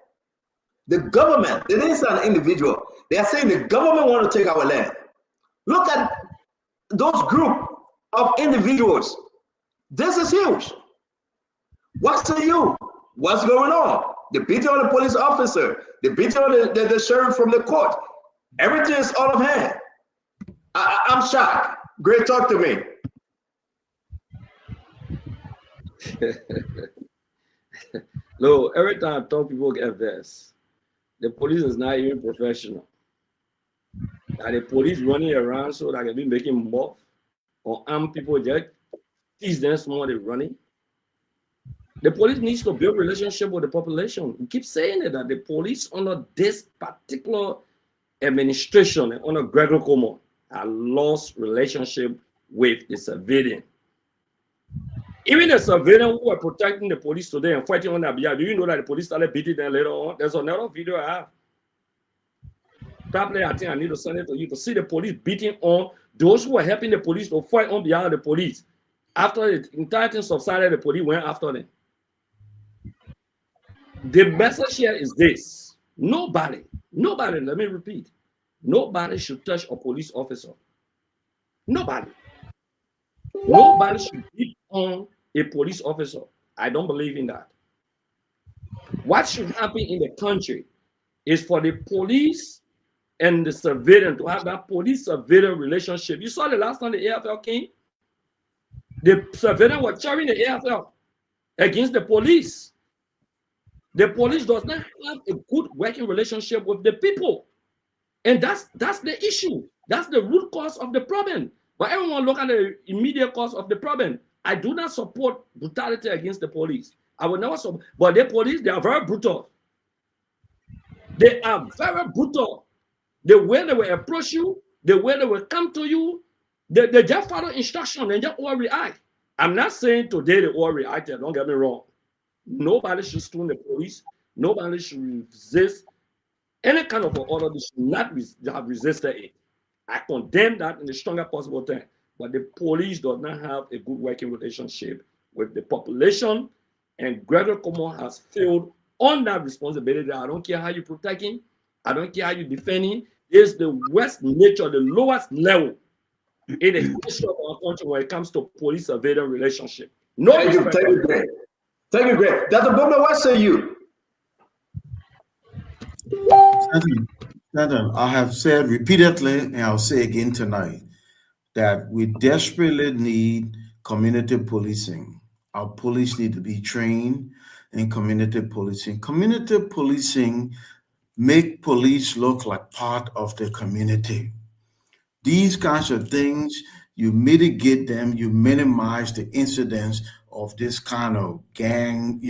M: The government, they didn't say an individual. They are saying the government want to take our land. Look at those group of individuals. This is huge. What say you? What's going on? The beating on the police officer, the beating on the sheriff from the court. Everything is out of hand. I'm shocked. Great, talk to me.
O: No, every time I talk, people get vexed. The police is not even professional. Are the police running around so that they can be making more or arm people just tease them small they running? The police needs to build relationship with the population. We keep saying it, that the police under this particular administration and under Gregory Cuomo have lost relationship with the civilian. Even the civilian who were protecting the police today and fighting on that behalf, do you know that the police started beating them later on? There's another video I have. Probably I think I need to send it to you to see the police beating on those who were helping the police to fight on behalf of the police. After the entire thing subsided, the police went after them. The message here is this: nobody, let me repeat, nobody should touch a police officer. Nobody should beat on a police officer. I don't believe in that. What should happen in the country is for the police and the civilian to have that police-civilian relationship. You saw the last time the AFL came? The civilian were cheering the AFL against the police. The police does not have a good working relationship with the people. And that's the issue. That's the root cause of the problem. But everyone look at the immediate cause of the problem. I do not support brutality against the police. I will never support. But the police, they are very brutal. They are very brutal. The way they will approach you, the way they will come to you, they just follow instruction and just overreact. I'm not saying today they overreacted, don't get me wrong. Nobody should stone the police. Nobody should resist any kind of an order. They should not have resisted it. I condemn that in the strongest possible term. But the police does not have a good working relationship with the population, and Gregory Cuomo has failed on that responsibility. I don't care how you protect him. I don't care how you defend him. It's the worst nature, the lowest level in the history of our country when it comes to police-civilian relationship. No
M: thank you, Greg. Thank you, Greg. Dr. Bowman, what say you?
S: I have said repeatedly, and I'll say again tonight, that we desperately need community policing. Our police need to be trained in community policing. Community policing make police look like part of the community. These kinds of things, you mitigate them, you minimize the incidence of this kind of gang,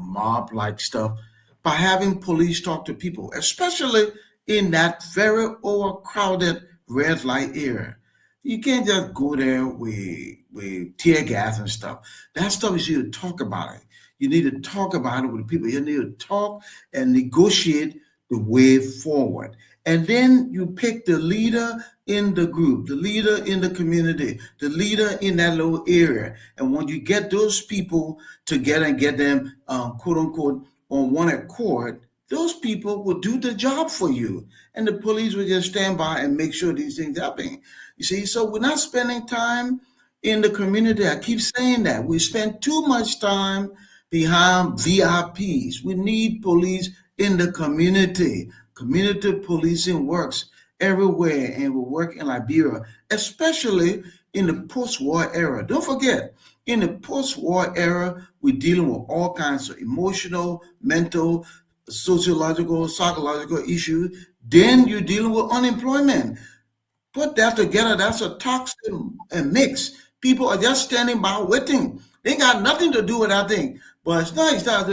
S: mob-like stuff by having police talk to people, especially in that very overcrowded red light area. You can't just go there with tear gas and stuff. That stuff is you to talk about it. You need to talk about it with people. You need to talk and negotiate the way forward. And then you pick the leader in the group, the leader in the community, the leader in that little area. And when you get those people together and get them, quote unquote, on one accord, those people will do the job for you. And the police will just stand by and make sure these things happen. You see, so we're not spending time in the community. I keep saying that. We spend too much time behind VIPs. We need police in the community. Community policing works everywhere and will work in Liberia, especially in the post-war era. Don't forget, in the post-war era, we're dealing with all kinds of emotional, mental, sociological, psychological issues. Then you're dealing with unemployment. Put that together, that's a toxic mix. People are just standing by waiting. They got nothing to do with that thing. But it's nice that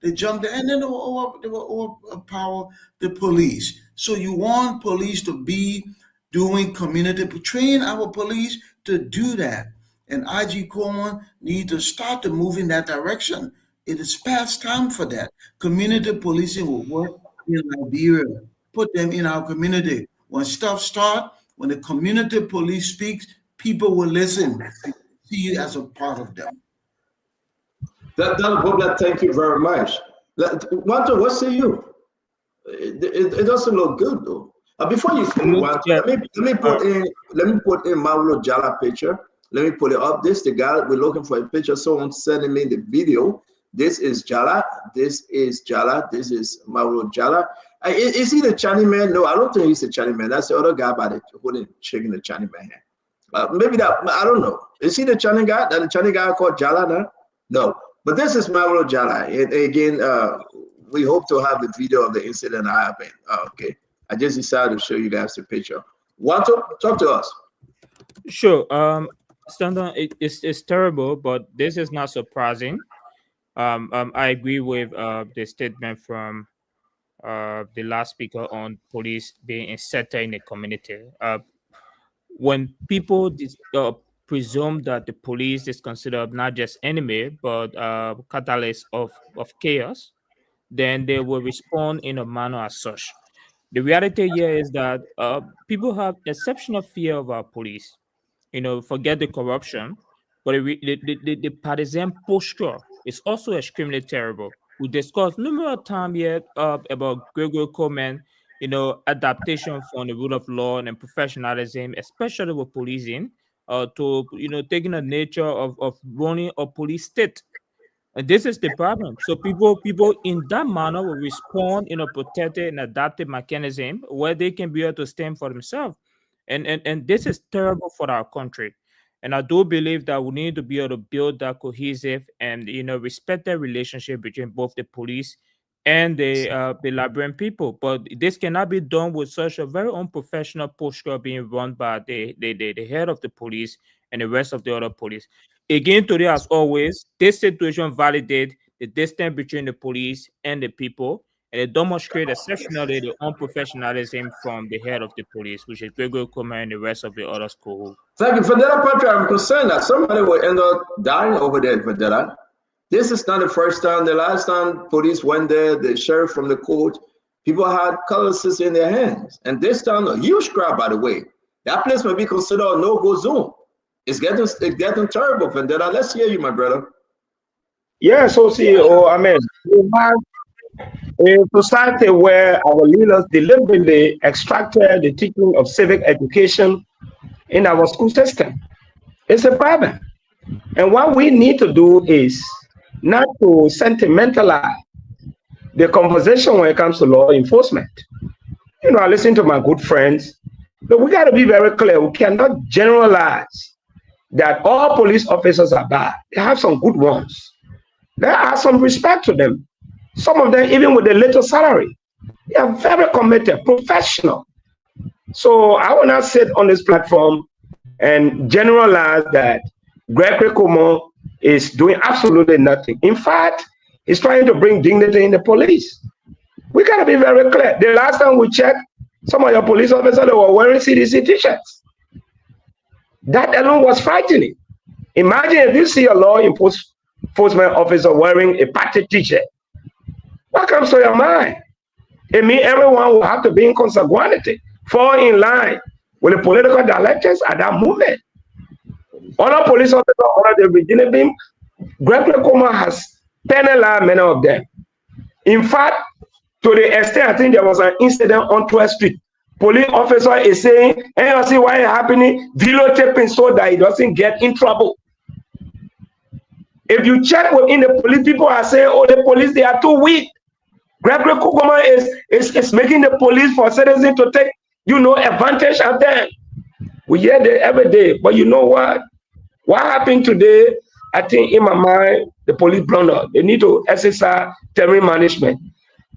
S: they jumped in and then they will overpower the police. So you want police to be doing community, train our police to do that. And IG Coleman needs to start to move in that direction. It is past time for that. Community policing will work in Liberia. Put them in our community. When stuff starts, when the community police speaks, people will listen. See you as a part of them.
M: Thank you very much. Walter, what say you? It doesn't look good though. Before you finish, Walter, let me put in Maulo Jala picture. Let me put it up. This the guy we're looking for a picture. Someone sending me the video. This is Jala. This is Jala. This is Maulo Jala. Is he the Chinese man? No, I don't think he's the Chinese man. That's the other guy by the holding shaking the Chinese man hand. Maybe that, I don't know. Is he the Chinese guy? That the Chinese guy called Jala now? No. But this is Maulo Jala. And again, we hope to have the video of the incident happened. Okay. I just decided to show you guys the picture. Walter, talk to us.
N: Sure. Standard, it's terrible, but this is not surprising. I agree with the statement from the last speaker on police being inserted in the community. When people presume that the police is considered not just enemy but catalyst of chaos, then they will respond in a manner as such. The reality here is that people have exceptional fear of our police. Forget the corruption, but the partisan posture is also extremely terrible. We discussed numerous times here about Gregory Coleman, adaptation from the rule of law and professionalism, especially with policing, to taking the nature of running a police state. And this is the problem. So people in that manner will respond in a protected and adaptive mechanism where they can be able to stand for themselves. And this is terrible for our country. And I do believe that we need to be able to build that cohesive and respected relationship between both the police and the Liberian people. But this cannot be done with such a very unprofessional posture being run by the head of the police and the rest of the other police. Again, today, as always, this situation validates the distance between the police and the people, and it demonstrates exceptionally the unprofessionalism from the head of the police, which is Gregory Coleman and the rest of the other school.
M: Thank you. For that part, I'm concerned that somebody will end up dying over there for that. This is not the first time. The last time police went there, the sheriff from the court, people had cutlasses in their hands. And this time, a huge crowd, by the way. That place may be considered a no-go zone. It's getting terrible, Vendetta. Let's hear you, my brother.
R: Yeah, so CEO, I mean, we have a society where our leaders deliberately extracted the teaching of civic education in our school system. It's a problem. And what we need to do is not to sentimentalize the conversation when it comes to law enforcement. I listen to my good friends, but we got to be very clear. We cannot generalize that all police officers are bad. They have some good ones. There are some respect to them. Some of them even with a little salary. They are very committed, professional. So I will not sit on this platform and generalize that Gregory Kumo is doing absolutely nothing. In fact, he's trying to bring dignity in the police. We gotta be very clear. The last time we checked, some of your police officers, they were wearing CDC t-shirts. That alone was frightening. Imagine if you see a law enforcement officer wearing a party t-shirt. What comes to your mind? It means everyone will have to be in consanguinity, fall in line with the political directives at that movement. Other police officers under the regime, Gregory Kumo has penalized many of them. In fact, to the extent I think there was an incident on 12th Street. Police officer is saying, and you see why it's happening, videotaping so that he doesn't get in trouble. If you check within the police, people are saying, oh, the police, they are too weak. Gregory Kumo is making the police for citizens to take, advantage of them. We hear that every day, but you know what? What happened today, I think in my mind, the police blunder. They need to exercise terror management.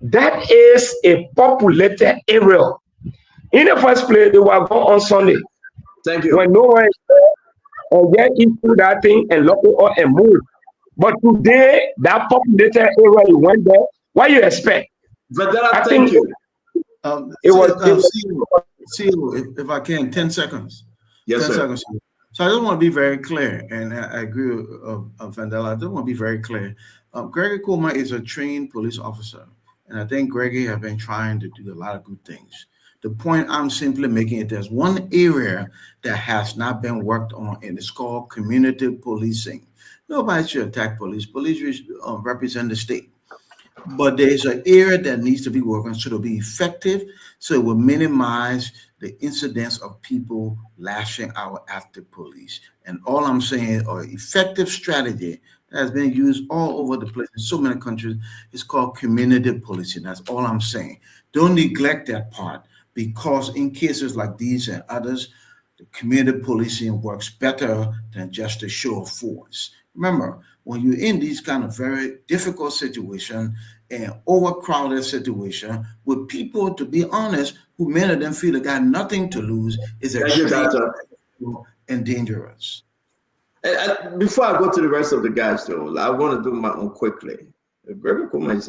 R: That is a populated area. In the first place, they were going on Sunday.
M: Thank you.
R: When no one is there, and get into that thing and lock it up and move. But today, that populated area, you went there. What do you expect?
M: Vedera, thank you.
S: If I can, 10 seconds.
M: Yes,
S: 10
M: sir.
S: seconds. So I just want to be very clear, and I agree with Vandela. I just want to be very clear. Gregory Kumo is a trained police officer, and I think Gregory has been trying to do a lot of good things. The point I'm simply making is there's one area that has not been worked on, and it's called community policing. Nobody should attack police. Police represent the state. But there's an area that needs to be worked on so it'll be effective, so it will minimize the incidents of people lashing out at the police. And all I'm saying, an effective strategy that has been used all over the place in so many countries is called community policing. That's all I'm saying. Don't neglect that part, because in cases like these and others, the community policing works better than just a show of force. Remember, when you're in these kind of very difficult situations and overcrowded situation with people, to be honest, who many of them feel they got nothing to lose, is extremely and dangerous.
M: And before I go to the rest of the guys, though, I want to do my own quickly. Gregory Kumo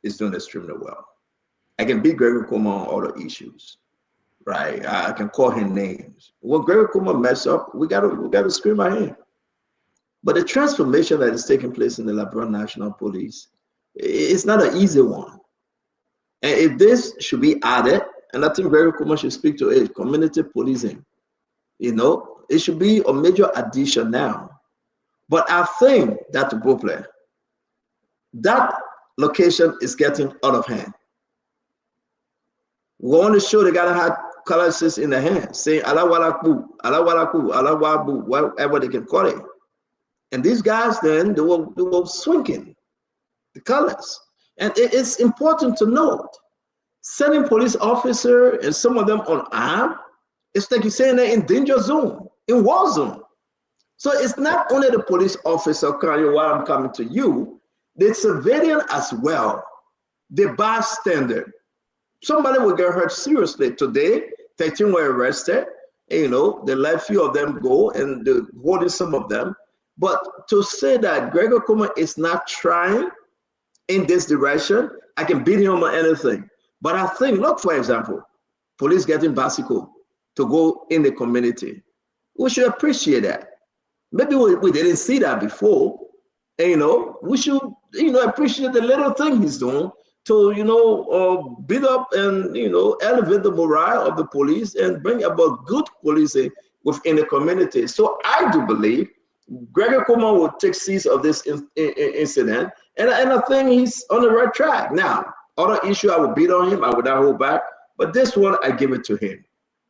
M: is doing extremely well. I can beat Gregory Kumo on other issues, right? I can call him names. When Gregory Kumo mess up, we gotta scream at him. But the transformation that is taking place in the Liberia National Police, it's not an easy one. And if this should be added, and I think Gregory Kumo should speak to it, community policing, it should be a major addition now. But I think that that location is getting out of hand. We want to show they gotta have colors in the hand, saying Alawalaku, Alawalaku, Alawabu, whatever they can call it. And these guys then they were swinging the colors. And it's important to note, sending police officer and some of them unarmed, it's like you're saying they're in danger zone, in war zone. So it's not only the police officer, while I'm coming to you, the civilian as well, the bystander. Somebody will get hurt seriously. Today, 13 were arrested. They let few of them go and they're holding some of them. But to say that Gregory Kumo is not trying in this direction, I can beat him on anything. But I think, look, for example, police getting bicycle to go in the community. We should appreciate that. Maybe we didn't see that before. And, we should, appreciate the little thing he's doing to, build up and, elevate the morale of the police and bring about good policing within the community. So I do believe Gregory Kumo will take seize of this incident, and I think he's on the right track. Now, other issue I would beat on him, I would not hold back, but this one I give it to him.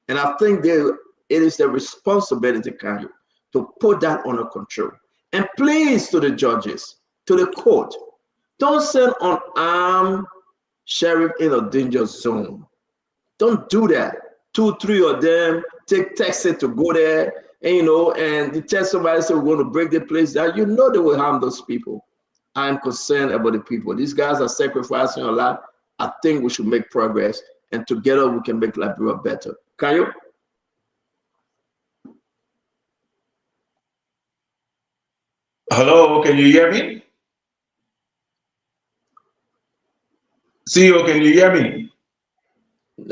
M: And I think it is the responsibility, Kanyo, to put that under control. And please, to the judges, to the court, don't send unarmed sheriff in a danger zone. Don't do that. 2, 3 of them take taxi to go there. And you tell somebody, say, we're going to break the place down, they will harm those people. I'm concerned about the people. These guys are sacrificing a lot. I think we should make progress, and together we can make Liberia better. Can you?
Q: Hello, can you hear me? CEO, can you hear me?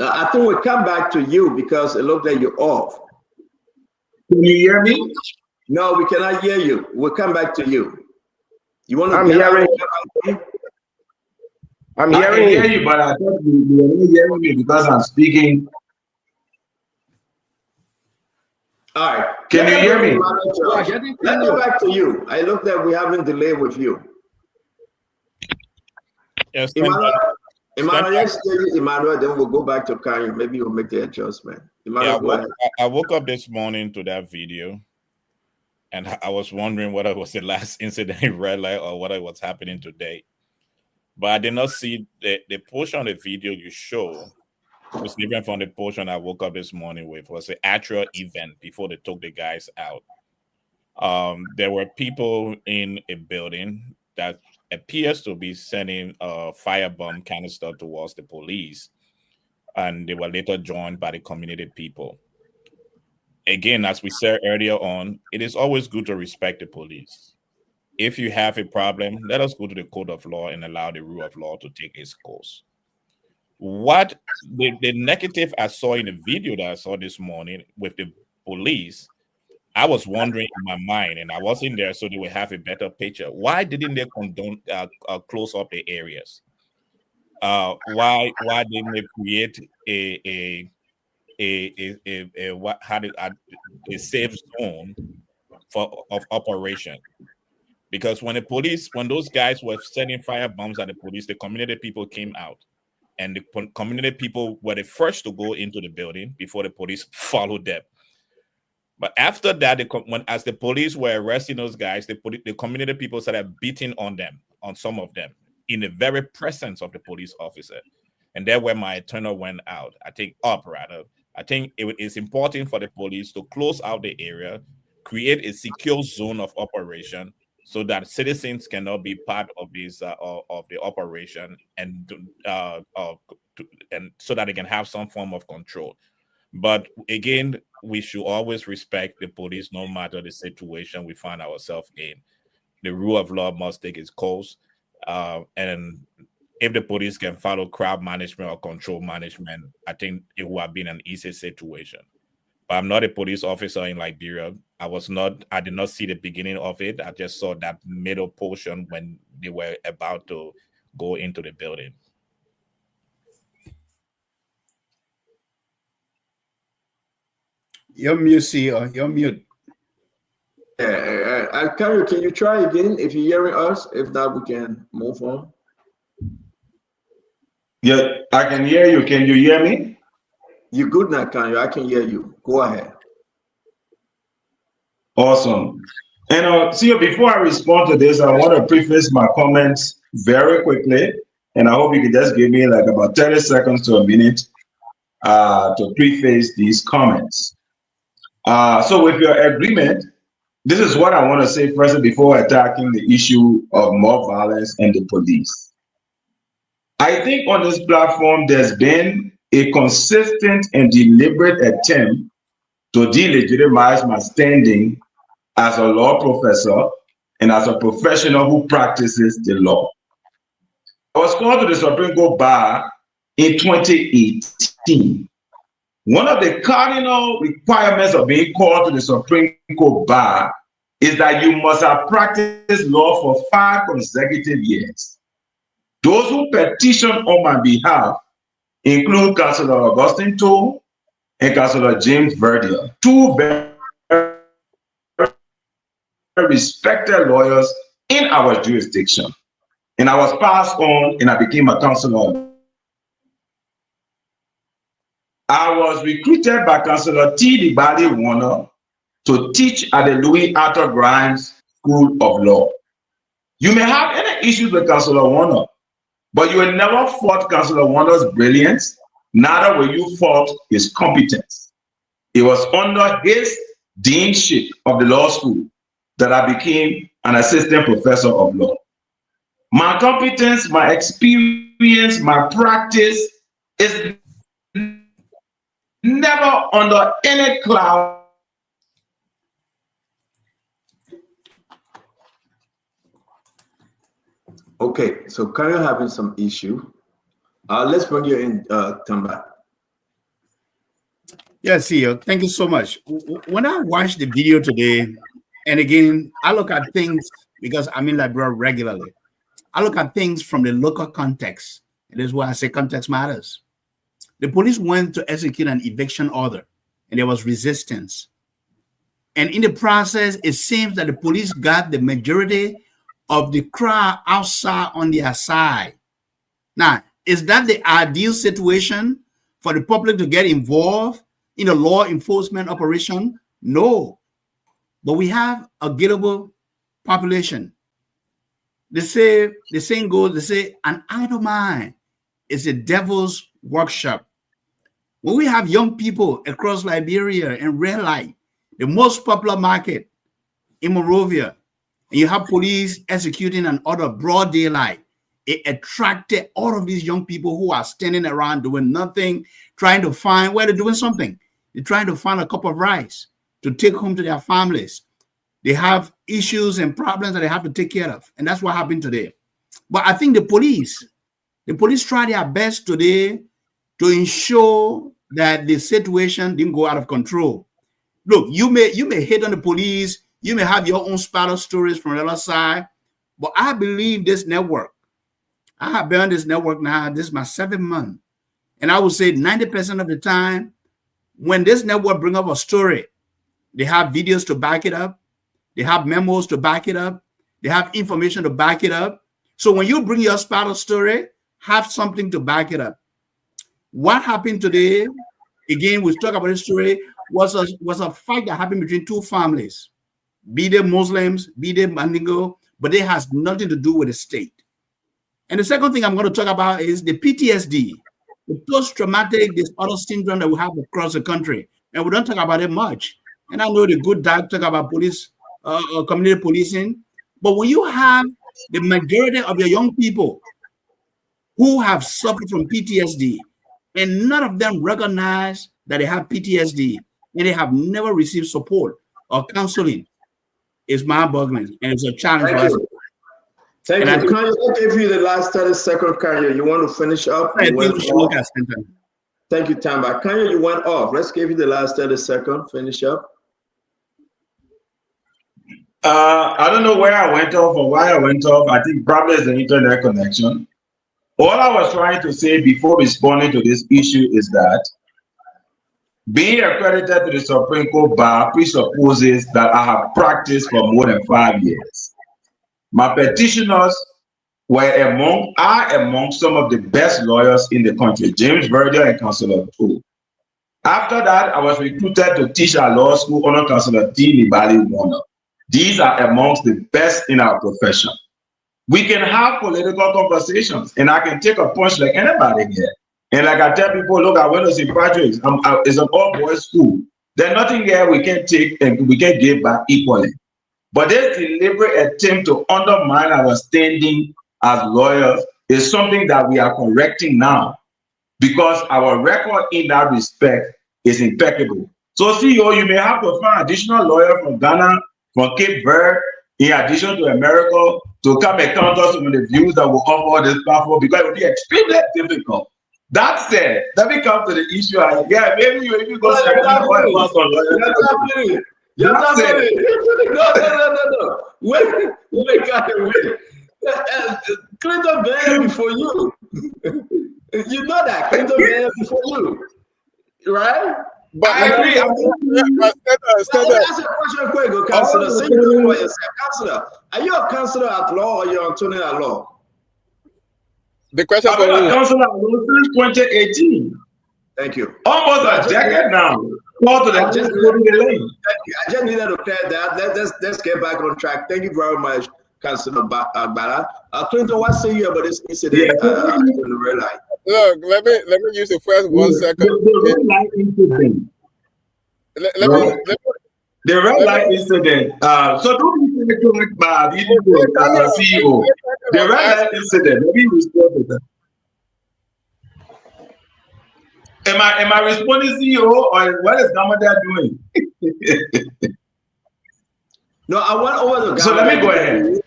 M: I think we'll come back to you because it looks like you're off.
Q: Can you hear me?
M: No, we cannot hear you. We'll come back to you. You want to?
R: I'm hearing. I'm
Q: I
R: hearing
Q: can hear you, but I thought you were not hearing me because I'm speaking.
M: All right.
Q: Can you hear me?
M: Let's go back to you. I look that we haven't delayed with you.
T: Yes,
M: Emmanuel, let's tell you, Emmanuel, then we'll go back to Kanye. Maybe we'll make the adjustment. Emmanuel, go ahead.
T: I woke up this morning to that video, and I was wondering whether it was the last incident in Red Light or what was happening today. But I did not see the portion of the video you show was different from the portion I woke up this morning with. It was an actual event before they took the guys out. There were people in a building that appears to be sending a firebomb canister towards the police, and they were later joined by the community people. Again, as we said earlier on, it is always good to respect the police. If you have a problem, let us go to the code of law and allow the rule of law to take its course. What the negative I saw in the video that I saw this morning with the police, I was wondering in my mind, and I wasn't there, so they would have a better picture. Why didn't they close up the areas? Why didn't they create a safe zone of operation? Because when those guys were sending fire bombs at the police, the community people came out, and the community people were the first to go into the building before the police followed them. But after that, as the police were arresting those guys, the community people started beating on some of them, in the very presence of the police officer. And that's where my turner went out. I think it is important for the police to close out the area, create a secure zone of operation, so that citizens cannot be part of this of the operation, and so that they can have some form of control. But again, we should always respect the police, no matter the situation we find ourselves in. The rule of law must take its course, and if the police can follow crowd management or control management, I think it would have been an easy situation. But I'm not a police officer in Liberia. I did not see the beginning of it. I just saw that middle portion when they were about to go into the building.
P: You're mute, CEO. You're mute.
M: Carrie, can you try again if you're hearing us? If not, we can move on.
Q: Yeah, I can hear you. Can you hear me?
M: You're good now, Kanye. I can hear you. Go ahead.
Q: Awesome. And CEO, before I respond to this, I want to preface my comments very quickly. And I hope you can just give me like about 30 seconds to a minute to preface these comments. So with your agreement, this is what I want to say first before attacking the issue of mob violence and the police. I think on this platform, there's been a consistent and deliberate attempt to delegitimize my standing as a law professor and as a professional who practices the law. I was called to the Supreme Court Bar in 2018. One of the cardinal requirements of being called to the Supreme Court Bar is that you must have practiced law for 5 consecutive years. Those who petition on my behalf include Councillor Augustine Toole and Councillor James Verdier, 2 very respected lawyers in our jurisdiction. And I was passed on and I became a councillor. I was recruited by Councillor T. Dibali Warner to teach at the Louis Arthur Grimes School of Law. You may have any issues with Councillor Warner, but you will never fault Councillor Warner's brilliance, neither will you fault his competence. It was under his deanship of the law school that I became an assistant professor of law. My competence, my experience experience, my practice is never under any cloud.
M: Okay, so Kanye having some issue. Let's bring you in, Tamba.
P: Yes, CEO. Thank you so much. When I watched the video today, and again, I look at things because I'm in Liberia regularly. I look at things from the local context. It is why I say context matters. The police went to execute an eviction order, and there was resistance. And in the process, it seems that the police got the majority of the crowd outside on their side. Now, is that the ideal situation for the public to get involved in a law enforcement operation? No. But we have a gettable population. They say, the saying goes, they say, an idle mind is a devil's workshop. When we have young people across Liberia and Red Light, the most popular market in Monrovia, and you have police executing an order broad daylight, it attracted all of these young people who are standing around doing nothing, trying to find where they're doing something. They're trying to find a cup of rice to take home to their families. They have issues and problems that they have to take care of. And that's what happened today. But I think the police tried their best today to ensure that the situation didn't go out of control. Look, you may hate on the police, you may have your own spider stories from the other side, but I believe this network, I have been on this network now, this is my 7th month. And I would say 90% of the time, when this network bring up a story, they have videos to back it up, they have memos to back it up, they have information to back it up. So when you bring your spider story, have something to back it up. What happened today, again, we talk about this story, was a fight that happened between two families, be they Muslims, be they Mandingo, but it has nothing to do with the state. And the second thing I'm going to talk about is the PTSD, the post-traumatic disorder syndrome that we have across the country. And we don't talk about it much. And I know the good doc talk about police, community policing, but when you have the majority of your young people who have suffered from PTSD, and none of them recognize that they have PTSD, and they have never received support or counseling, it's mind-boggling, and it's a challenge for us.
M: Thank you. Kanye, I gave you the last 30 seconds, Kanye. You want to finish up? Thank you, Tamba. Kanye, you went off. Let's give you the last 30 seconds. Finish up.
Q: I don't know where I went off or why I went off. I think probably it's an internet connection. All I was trying to say before responding to this issue is that being accredited to the Supreme Court bar presupposes that I have practiced for more than 5 years. My petitioners are among some of the best lawyers in the country, James Verdier and Councillor Toole. After that, I was recruited to teach at law school under Councillor T. Libali Warner. These are amongst the best in our profession. We can have political conversations, and I can take a punch like anybody here. And like I tell people, look, I went to St. Patrick's. It's an all-boys school. There's nothing here we can take and we can give back equally. But this deliberate attempt to undermine our standing as lawyers is something that we are correcting now, because our record in that respect is impeccable. So CEO, you may have to find additional lawyer from Ghana, from Cape Verde, in addition to America, to come and counter some of the views that will offer this platform, because it will be extremely difficult. That said, let me come to the issue. Yeah, maybe you go straight to
M: You're not ready. No. Wait. Clinton Bear before you. You know that Clinton Bear before you, right?
U: But
M: I agree. Let me ask you a question quick, Councillor. Say you know what yourself, Councillor. Are you a councillor at law or you're an attorney at law?
U: The question
Q: for you. Councillor at law since 2018.
M: Thank you.
Q: Almost a decade now.
M: I just needed to clear that. Let's get back on track. Thank you very much, Councillor Bala. Clinton, what say you about this incident in the red light?
U: Look, let me use the first 1 second.
Q: The red light incident. The red light incident. So don't be correct by the CEO. The red light incident. Let me respond to that. Am I responding to you, or what is Gamada doing?
M: No, I went over the.
Q: So let me go ahead.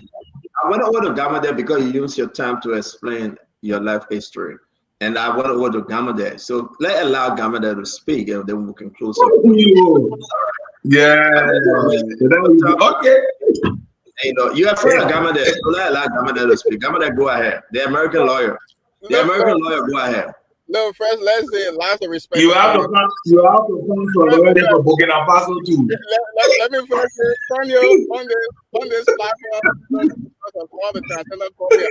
M: I went over to Gamada because you used your time to explain your life history, and I went over to Gamada. So allow Gamada to speak, and then we can close it.
Q: Yeah. Okay.
M: You know, you're afraid of Gamada, so allow Gamada to speak. Gamada, go ahead. The American lawyer. The American lawyer, go ahead.
U: No, first let's say lots of respect.
Q: You have to come for Burkina Faso too.
U: Let me first say, Tonyo, on this platform, all the time, and every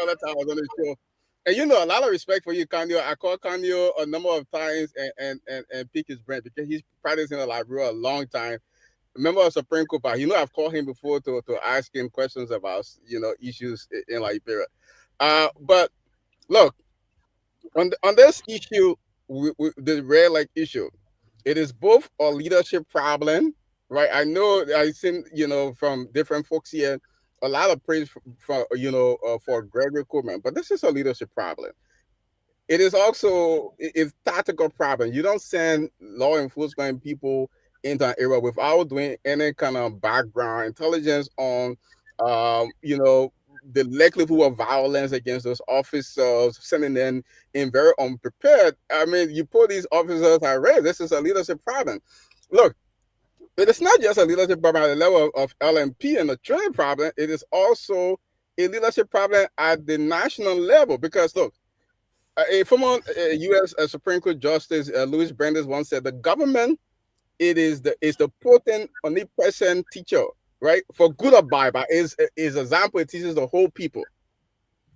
U: other time I was on the show. And you know, a lot of respect for you, Kanyo. I called Kanyo a number of times and pick his brain because he's practicing in Liberia a long time. Member of Supreme Court, but you know, I've called him before to ask him questions about, you know, issues in Liberia. But look, on this issue, the Red Lake issue, it is both a leadership problem, right? I know I've seen, you know, from different folks here, a lot of praise for you know, for Gregory Coleman, but this is a leadership problem. It is also it's tactical problem. You don't send law enforcement people into an area without doing any kind of background intelligence on, you know, the likelihood of violence against those officers, sending them in very unprepared. I mean, you put these officers at risk. This is a leadership problem. Look, but it's not just a leadership problem at the level of LMP and the training problem. It is also a leadership problem at the national level. Because look, a former U.S. Supreme Court Justice Louis Brandeis once said, "The government is the potent omnipresent teacher, right? For good or bad, but is example. It teaches the whole people."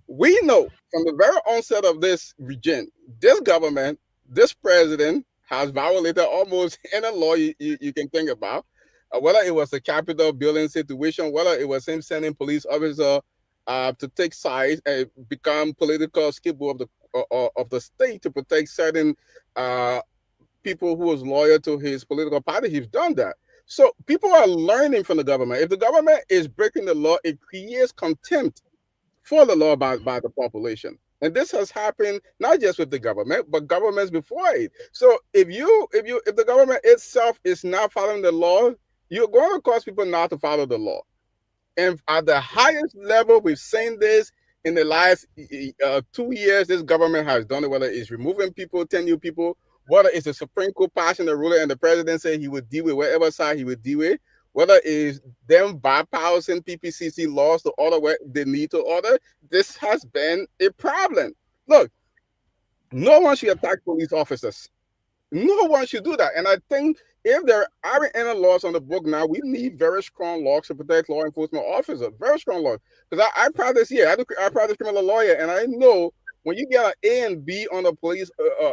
U: We know from the very onset of this regime, this government, this president has violated almost any law you can think about, whether it was the Capitol building situation, whether it was him sending police officers to take sides and become political scapegoat of the state to protect certain people who was loyal to his political party. He's done that. So people are learning from the government. If the government is breaking the law, it creates contempt for the law by the population. And this has happened not just with the government, but governments before it. So if the government itself is not following the law, you're going to cause people not to follow the law. And at the highest level, we've seen this in the last 2 years. This government has done it, whether it's removing people, 10 new people, whether it's the Supreme Court passing the ruler and the president saying he would deal with whatever side he would deal with, whether it's them bypassing PPCC laws to order where they need to order. This has been a problem. Look, no one should attack police officers. No one should do that. And I think if there aren't any laws on the book now, we need very strong laws to protect law enforcement officers. Very strong laws. Because I practice here. I practice criminal lawyer, and I know when you get an A and B on the police,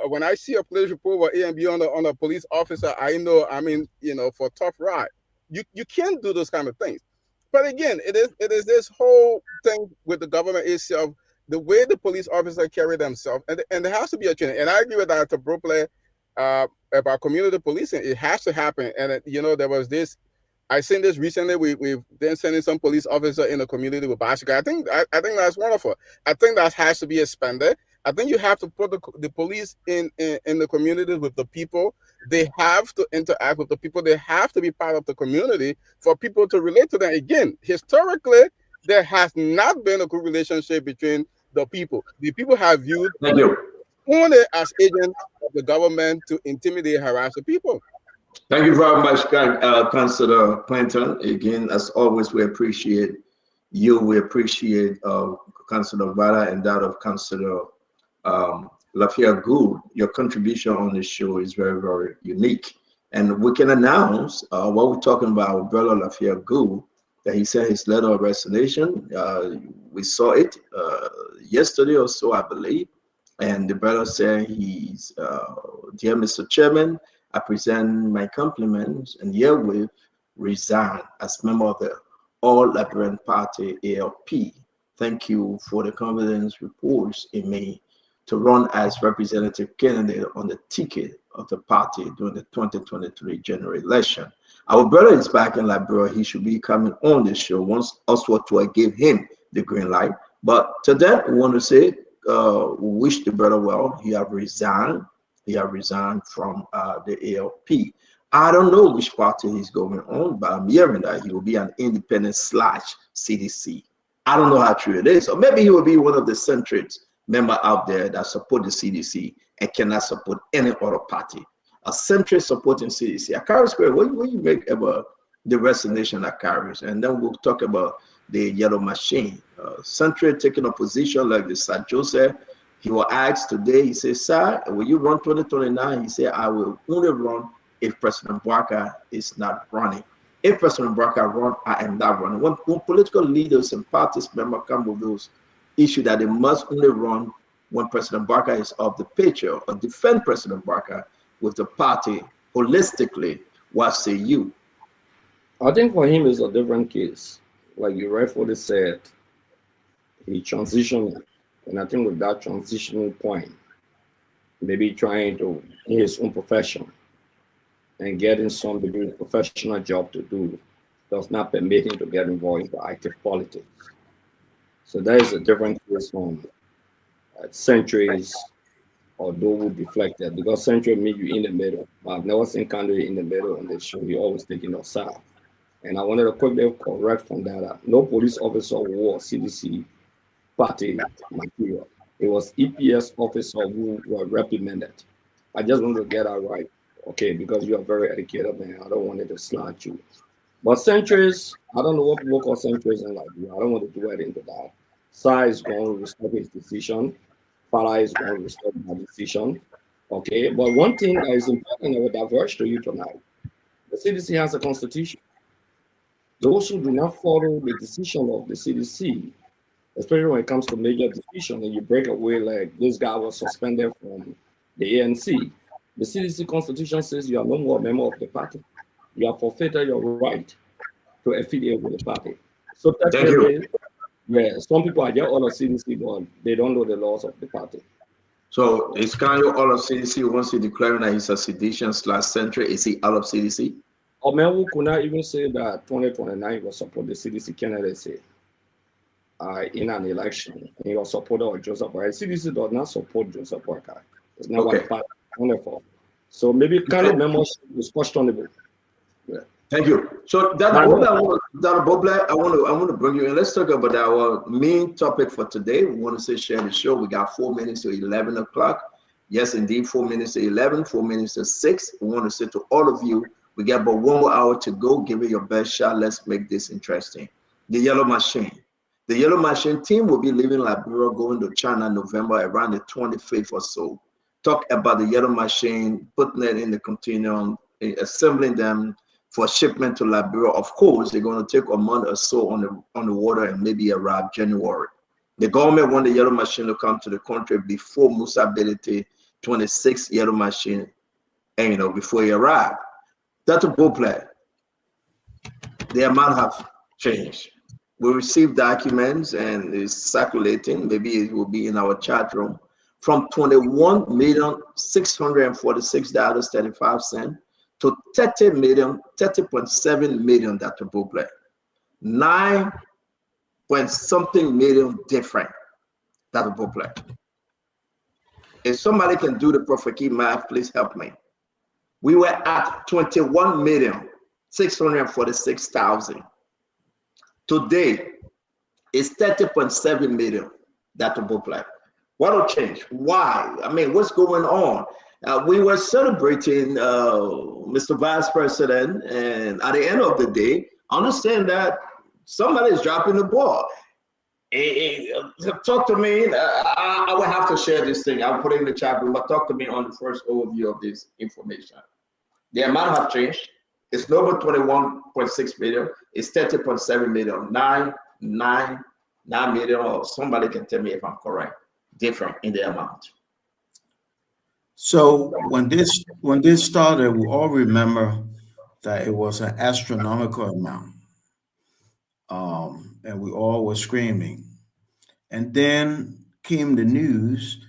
U: when I see a police report with A and B on the police officer, I know, I mean, you know, for tough ride. You can't do those kind of things. But again, it is this whole thing with the government itself, the way the police officers carry themselves, and there has to be a training. And I agree with Dr. Brookplay about community policing. It has to happen. And you know, there was this. I seen this recently. We've been sending some police officer in the community with bicycle. I think that's wonderful. I think that has to be expanded. I think you have to put the police in the community with the people. They have to interact with the people. They have to be part of the community for people to relate to them. Again, historically, there has not been a good relationship between the people. The people have viewed only as agents of the government to intimidate, harass the people.
M: Thank you very much, Councillor Clinton. Again, as always, we appreciate you. We appreciate Councillor Vada and that of Councillor Lafayette Gould. Your contribution on this show is very, very unique. And we can announce what we're talking about with Brother Lafayette Gould, that he sent his letter of resignation. We saw it yesterday or so, I believe. And the brother said he's, dear Mr. Chairman, I present my compliments and herewith resign as member of the All Liberian Party, ALP. Thank you for the confidence reposed in me to run as representative candidate on the ticket of the party during the 2023 general election. Our brother is back in Liberia. He should be coming on this show once Oswald Tuah gave him the green light. But to that, we want to say wish the brother well. He have resigned. He have resigned from the ALP. I don't know which party he's going on, but I'm hearing that he will be an independent / CDC. I don't know how true it is. Or maybe he will be one of the centrists member out there that support the CDC and cannot support any other party. A centrist supporting CDC. At Carrie Square, what do you make about the resignation that carries? And then we'll talk about the yellow machine. Centrist taking a position like the Sir Joseph. He was asked today, he said, sir, will you run 2029? He said, I will only run if President Bouaka is not running. If President Bouaka runs, I am not running. When political leaders and parties members come with those issues that they must only run when President Bouaka is off the picture or defend President Bouaka with the party holistically, what say you?
O: I think for him it's a different case. Like you rightfully said, he transitioned, and I think with that transitioning point, maybe trying to in his own profession and getting some degree of professional job to do does not permit him to get involved in active politics. So that is a different case from centuries, although we deflected, because century meet you in the middle. I've never seen candidate in the middle on the show. He always taking us side. And I wanted to quickly correct from that. No police officer wore CDC party material. It was EPS officer who were reprimanded. I just want to get that right, okay, because you are very educated, man. I don't want it to slant you. But centuries, I don't know what local centuries and like you. I don't want to do it into that. Sai is going to respect his decision. Farah is going to respect my decision. Okay, but one thing that is important I will diverge to you tonight. The CDC has a constitution. Those who do not follow the decision of the CDC, especially when it comes to major decision, and you break away like this guy was suspended from the ANC, the CDC constitution says you are no more a member of the party. You have forfeited your right to affiliate with the party. So technically, yeah, some people are just all of CDC, but they don't know the laws of the party.
M: So is Kanyo all of CDC once he declaring that he's a sedition / centrist? Is he all of CDC?
O: Omewu could not even say that 2029 will support the CDC candidacy in an election. He was supporter of Joseph Boakai. CDC does not support Joseph Boakai. It's not what the party is for. So maybe Kano membership is questionable. Yeah.
M: Thank you. So I want to bring you in. Let's talk about our main topic for today. We want to say share the show. We got 4 minutes to 11 o'clock. Yes, indeed, 4 minutes to 11, 4 minutes to 6. We want to say to all of you, we got about 1 more hour to go. Give it your best shot. Let's make this interesting. The Yellow Machine. The Yellow Machine team will be leaving Liberia, going to China November around the 25th or so. Talk about the Yellow Machine, putting it in the container, assembling them for shipment to Liberia. Of course, they're going to take a month or so on the water and maybe arrive January. The government want the Yellow Machine to come to the country before Musa Belete 26 Yellow Machine, and before he arrived. That's a bull play. The amount have changed. We received documents and it's circulating. Maybe it will be in our chat room from $21,646.35 to $30.7 million. That's a bull play. 9 point something million different. That's a bull play. If somebody can do the perfect key math, please help me. We were at 21,646,000. Today, it's 30.7 million. That's a book play. What will change? Why? I mean, what's going on? We were celebrating Mr. Vice President, and at the end of the day, understand that somebody is dropping the ball. Talk to me. I will have to share this thing. I'll put it in the chat room, but talk to me on the first overview of this information. The amount have changed. It's no more 21.6 million. It's 30.7 million. 9 million, or somebody can tell me if I'm correct. Different in the amount.
S: So when this started, we all remember that it was an astronomical amount. And we all were screaming. And then came the news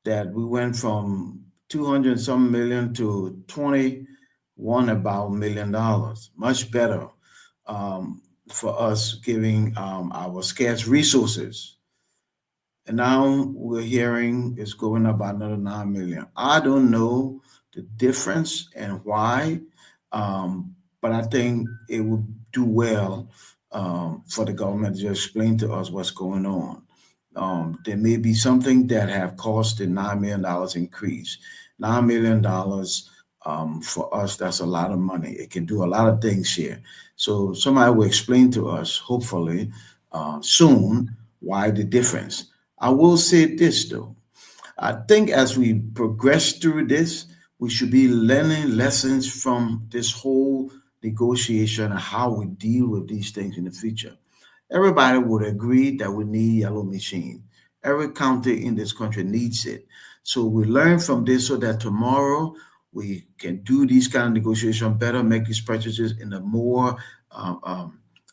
S: that we went from 200 some million to 21 about $1 million. Much better for us, giving our scarce resources. And now we're hearing it's going up by another 9 million. I don't know the difference and why, but I think it would do well for the government to explain to us what's going on. There may be something that have caused the $9 million increase. $9 million for us, that's a lot of money. It can do a lot of things here. So somebody will explain to us, hopefully soon, why the difference. I will say this though. I think as we progress through this, we should be learning lessons from this whole negotiation and how we deal with these things in the future. Everybody would agree that we need yellow machine. Every county in this country needs it. So we learn from this so that tomorrow we can do these kind of negotiations better, make these purchases in a more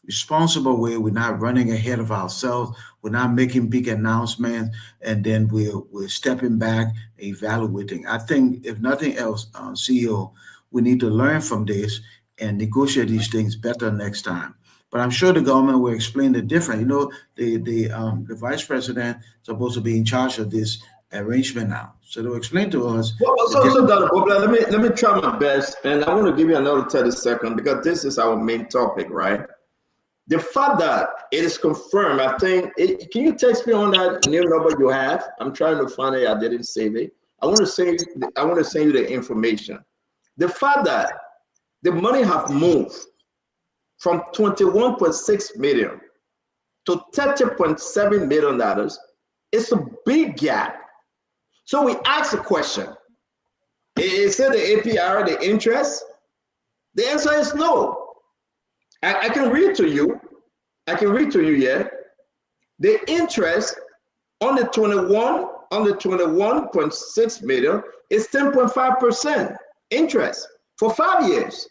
S: responsible way. We're not running ahead of ourselves. We're not making big announcements, and then we're stepping back, evaluating. I think if nothing else, CEO, we need to learn from this and negotiate these things better next time. But I'm sure the government will explain the difference. You know, the vice president is supposed to be in charge of this arrangement now, so they'll explain to us.
M: Well, so Dr. Bobla, let me try my best, and I want to give you another 30 seconds because this is our main topic, right? The fact that it is confirmed, I think, can you text me on that new number you have? I'm trying to find it. I didn't save it. I want to send you the information. The fact that the money have moved from $21.6 million to $30.7 million is a big gap. So we asked a question. Is it the APR, the interest? The answer is no. I can read to you. Yeah. The interest on the 21.6 million is 10.5% interest for 5 years.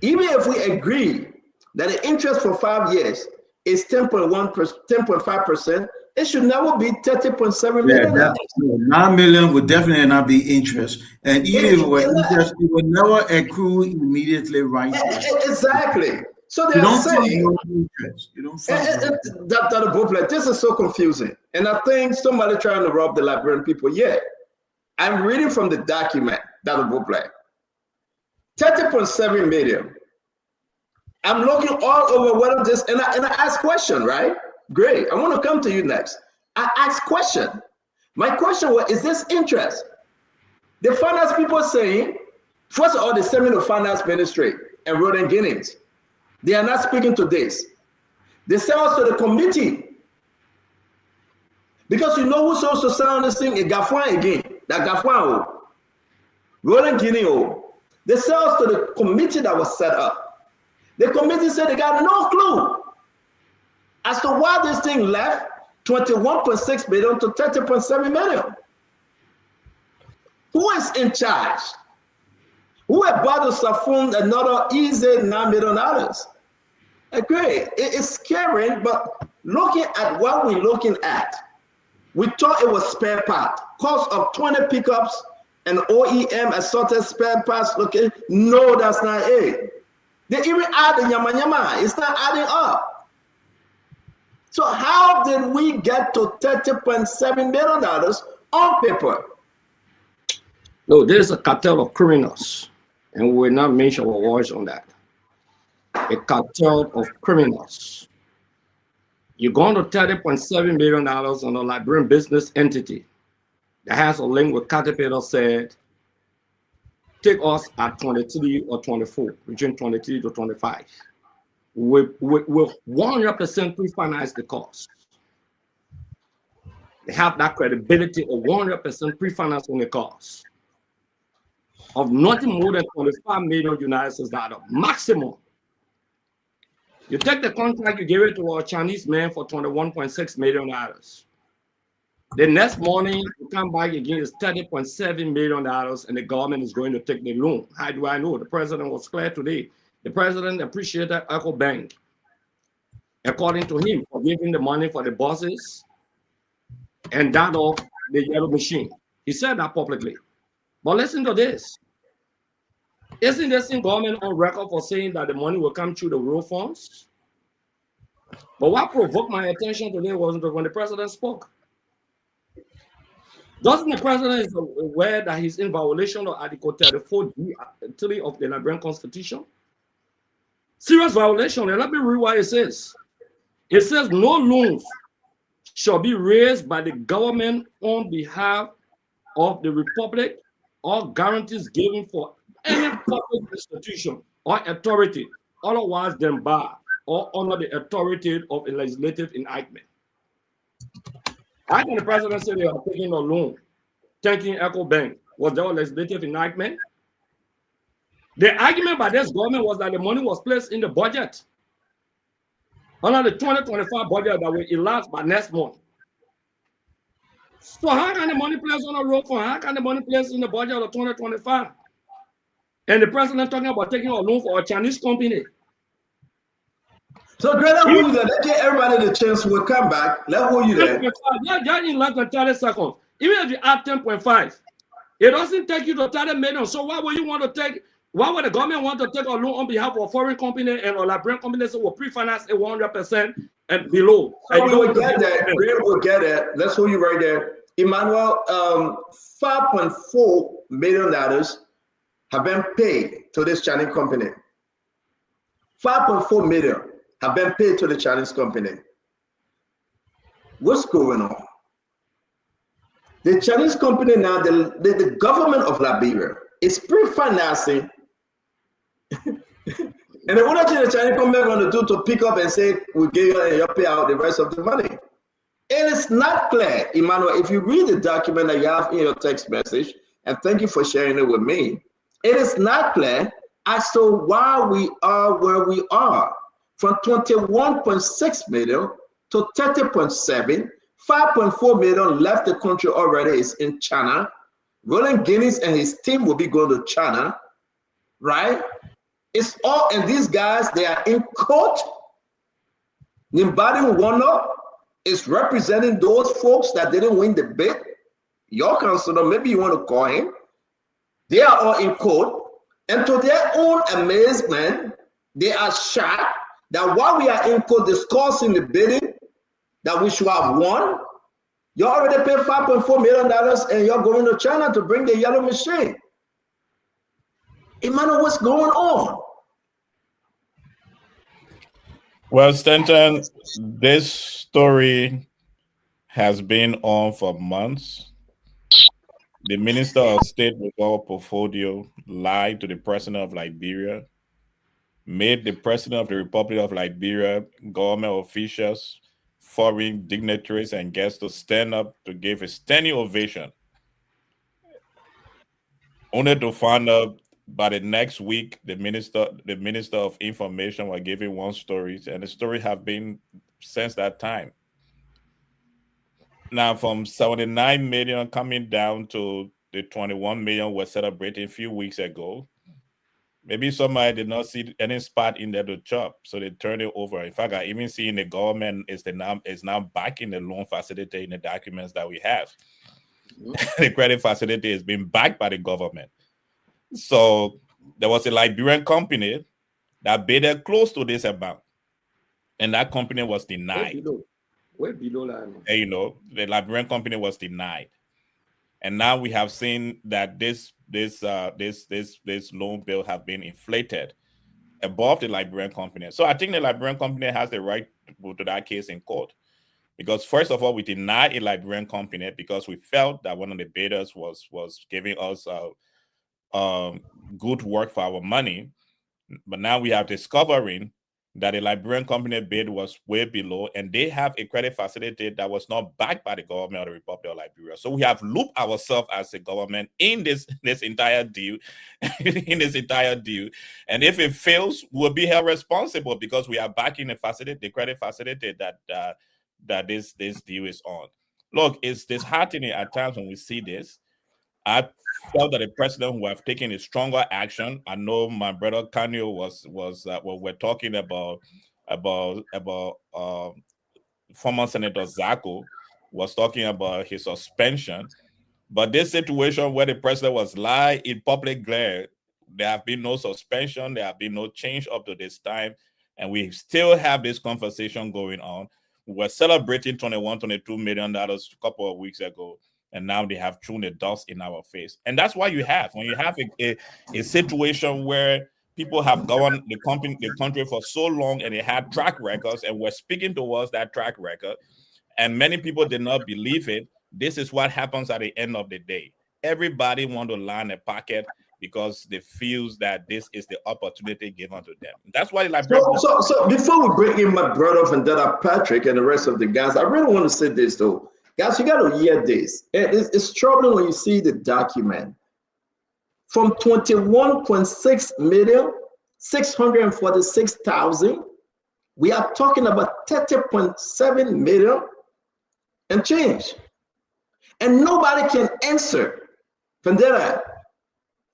M: Even if we agree that the interest for 5 years is 10.5%, it should never be 30.7 million.
S: Yeah, 9 million would definitely not be interest. And even if it were interest, it would never accrue immediately right away.
M: Exactly. So they're saying, Dr. Bobla, this is so confusing. And I think somebody trying to rob the Liberian people. Yeah. I'm reading from the document, Dr. Bobla. 30.7 million. I'm looking all over whether this, and I ask question, right? Great. I want to come to you next. I ask question. My question was, is this interest? The finance people saying, first of all, they send me to finance ministry and Roden Guineas. They are not speaking to this. They send us to the committee. Because you know who's supposed to sound this thing? A Gafwan again. That Gafwan, Roden Guinea. They sent us to the committee that was set up. The committee said they got no clue as to why this thing left 21.6 million to 30.7 million. Who is in charge? Who about to safun another easy $9 million? Great, it's scary, but looking at what we're looking at, we thought it was spare part. Cost of 20 pickups and OEM assorted spare parts. Okay, no, that's not it. They even add the yama yama. It's not adding up. So how did we get to $30.7 million on paper?
O: No, there's a cartel of criminals, and we will not mention our voice on that. A cartel of criminals. You're going to $30.7 million on a Liberian business entity that has a link with Caterpillar said, take us at 23 or 24, between 23 to 25. We'll 100% pre-finance the cost. They have that credibility of 100% pre-financing the cost of nothing more than 25 million United States dollars maximum. You take the contract, you give it to our Chinese man for $21.6 million. The next morning, you come back again, it's $30.7 million, and the government is going to take the loan. How do I know? The president was clear today. The president appreciated EcoBank, according to him, for giving the money for the buses and that of the yellow machine. He said that publicly. But listen to this. Isn't this government on record for saying that the money will come through the rural funds? But what provoked my attention today was when the president spoke. Doesn't the president is aware that he's in violation of Article 34(d)(3) of the Liberian Constitution? Serious violation. And let me read what it says. It says no loans shall be raised by the government on behalf of the Republic or guarantees given for any public institution or authority otherwise than by or under the authority of a legislative enactment. I think the president said they are taking a loan, thanking Echo Bank. Was there a legislative enactment? The argument by this government was that the money was placed in the budget under the 2025 budget that will elapse by next month. So how can the money placed on the road for? How can the money placed in the budget of 2025? And the president talking about taking a loan for a Chinese company.
M: So, Greta, hold you there. Let's give everybody the chance. We'll come back. Let's hold you there.
O: Just in less than 30 seconds. Even if you add 10.5, it doesn't take you to 30 million. So why would you want to take? Why would the government want to take a loan on behalf of a foreign company and a Liberian company that will pre-finance it 100% and below?
M: So we will get that. We'll get that. Let's hold you right there. Emmanuel, $5.4 million have been paid to this Chinese company. 5.4 million have been paid to the Chinese company. What's going on? The Chinese company now, the government of Liberia is pre-financing. And then what are the Chinese company going to do to pick up and say, we give you and you pay out the rest of the money? It is not clear, Emmanuel, if you read the document that you have in your text message, and thank you for sharing it with me, it is not clear as to why we are where we are. From 21.6 million to 30.7, 5.4 million left the country already, is in China. Roland Guinness and his team will be going to China, right? It's all, and these guys, they are in court. Nimbadi Wano is representing those folks that didn't win the bid. Your counselor, maybe you want to call him. They are all in court. And to their own amazement, they are shocked that while we are in court discussing the bidding that we should have won, you already paid $5.4 million and you're going to China to bring the yellow machine. Emmanuel, what's going on?
T: Well, Stanton, this story has been on for months. The Minister of State without portfolio lied to the President of Liberia, made the President of the Republic of Liberia, government officials, foreign dignitaries, and guests to stand up to give a standing ovation, only to find out by the next week the minister of information were giving one story, and the story have been since that time. Now, from 79 million coming down to the 21 million we're celebrating a few weeks ago, maybe somebody did not see any spot in there to chop, so they turned it over. In fact, I even see in the government is now backing the loan facility in the documents that we have. The credit facility is being backed by the government. So there was a Liberian company that bid close to this amount, and that company was denied.
O: Way below that.
T: And, you know, the Liberian company was denied, and now we have seen that this loan bill have been inflated above the Liberian company. So I think the Liberian company has the right to go to that case in court, because first of all, we denied a Liberian company because we felt that one of the bidders was giving us good work for our money. But now we have discovering that a Liberian company bid was way below, and they have a credit facility that was not backed by the government of the Republic of Liberia. So we have looped ourselves as a government in this entire deal, And if it fails, we'll be held responsible because we are backing the facility, the credit facility that this deal is on. Look, it's disheartening at times when we see this. I felt that the president would have taken a stronger action. I know my brother Kanyo was we're talking about former Senator Zako was talking about his suspension. But this situation where the president was lying in public glare, there have been no suspension, there have been no change up to this time. and we still have this conversation going on. We were celebrating $22 million a couple of weeks ago, and now they have thrown the dust in our face. And that's why when you have a situation where people have governed the country for so long, and they had track records, and we're speaking towards that track record, and many people did not believe it. This is what happens at the end of the day. Everybody want to line a pocket because they feel that this is the opportunity given to them. That's why, like,
M: so before we bring in my brother Vendetta Patrick and the rest of the guys, I really want to say this though, guys. You got to hear this. It's troubling when you see the document. From 21.6 million, 646,000, we are talking about 30.7 million and change, and nobody can answer. Vendetta,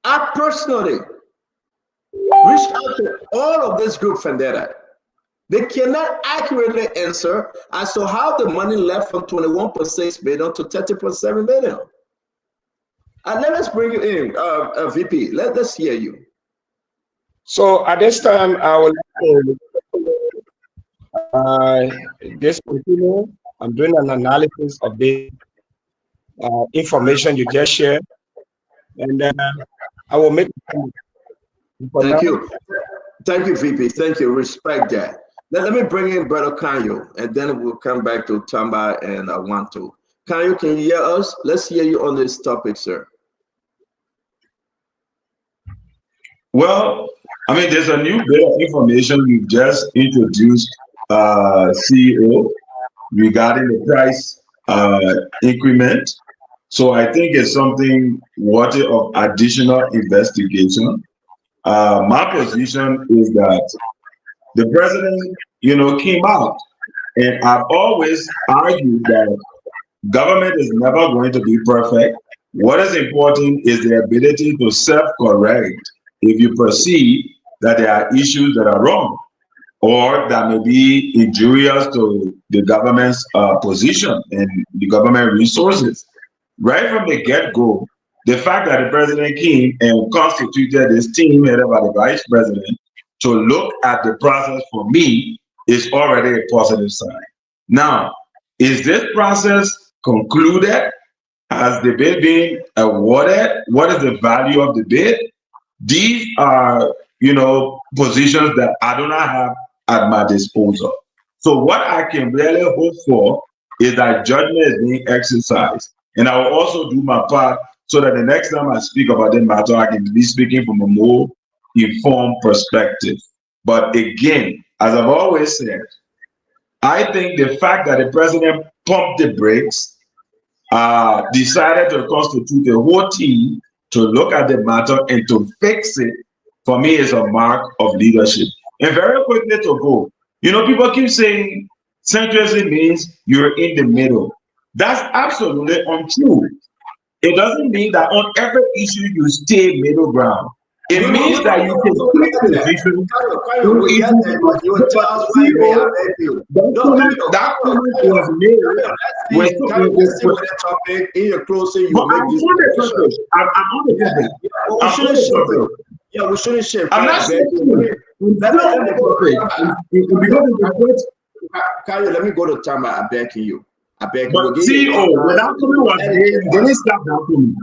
M: I personally reached out to all of this group, Vendetta. They cannot accurately answer as to how the money left from 21.6 million to 30.7 million. And let us bring you in, VP. Let's hear you.
R: So at this time, I will just continue. I'm doing an analysis of the information you just shared, and then I will make.
M: Thank you, VP. Thank you. Respect that. Let me bring in Brother Kanyo, and then we'll come back to Tamba and Awanto. Kanyo, can you hear us? Let's hear you on this topic, sir.
Q: Well, I mean, there's a new bit of information you just introduced, CEO, regarding the price increment. So I think it's something worthy of additional investigation. My position is that the president, came out, and I've always argued that government is never going to be perfect. What is important is the ability to self-correct if you perceive that there are issues that are wrong or that may be injurious to the government's position and the government resources. Right from the get-go, the fact that the president came and constituted this team headed by the vice president to look at the process, for me, is already a positive sign. Now, is this process concluded? Has the bid been awarded? What is the value of the bid? These are, positions that I do not have at my disposal. So what I can really hope for is that judgment is being exercised. And I will also do my part so that the next time I speak about the matter, I can be speaking from a more informed perspective. But again, as I've always said, I think the fact that the president pumped the brakes, decided to constitute a whole team to look at the matter and to fix it, for me, is a mark of leadership. And very quickly to go, people keep saying centrism means you're in the middle. That's absolutely untrue. It doesn't mean that on every issue you stay middle ground. It means that you can take position. That comment was made.
M: In your closing, you make this.
Q: I'm on the topic.
M: Yeah, we shouldn't shift.
Q: I'm not shifting.
M: Kayo, let me go to Tama. I beg you.
Q: But CEO, when I'm coming was there, you didn't stop that for me.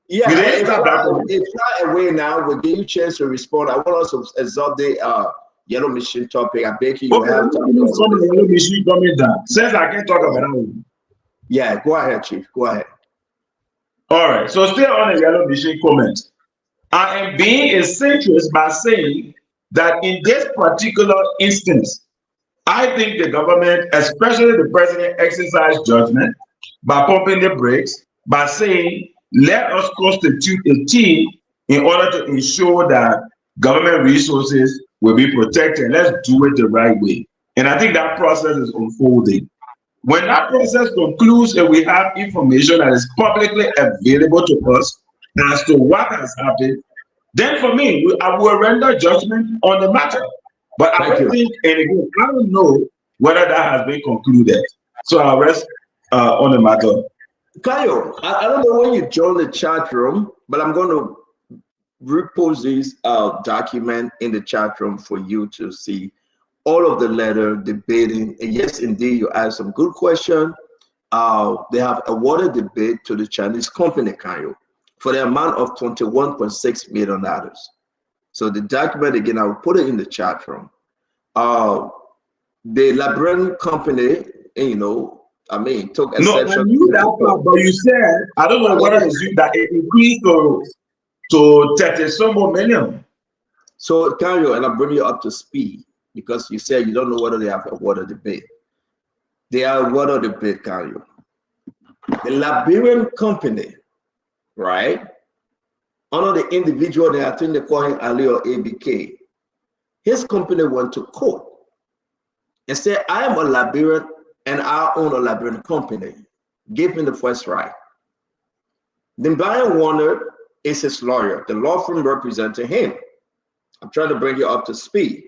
M: Yeah, it's not away now. We'll give you a chance to respond. I want us to absorb the yellow machine topic. I beg you.
Q: Okay, have time. Yellow machine coming down. Since I can't talk about that one.
M: Yeah, go ahead, Chief. Go ahead.
Q: All right. So still on the yellow machine comment. I am being a centrist by saying that in this particular instance, I think the government, especially the president, exercised judgment by pumping the brakes, by saying, let us constitute a team in order to ensure that government resources will be protected. Let's do it the right way. And I think that process is unfolding. When that process concludes and we have information that is publicly available to us as to what has happened, then for me, I will render judgment on the matter. But I don't think, and again, I don't know whether that has been concluded. So I'll rest on the matter.
M: Kayo, I don't know when you joined the chat room, but I'm going to repost this document in the chat room for you to see. all of the letter debating. And yes, indeed, you asked some good question. They have awarded the bid to the Chinese company, Kanyo, for the amount of $21.6 million. So the document, again, I will put it in the chat room. The Liberian company, you know, I mean, took exception.
Q: No, I knew that part, but you said, I don't know whether it's you that it increased to 30 million.
M: So, Kanyo, and I'll bring you up to speed because you said you don't know whether they have awarded the bid. They are awarded the bid, Kanyo. The Liberian company, right? Under the individual, I think they call him Ali or ABK. His company went to court and said, I am a Liberian and I own a Liberian company. Give me the first right. Then Brian Warner is his lawyer, the law firm representing him. I'm trying to bring you up to speed.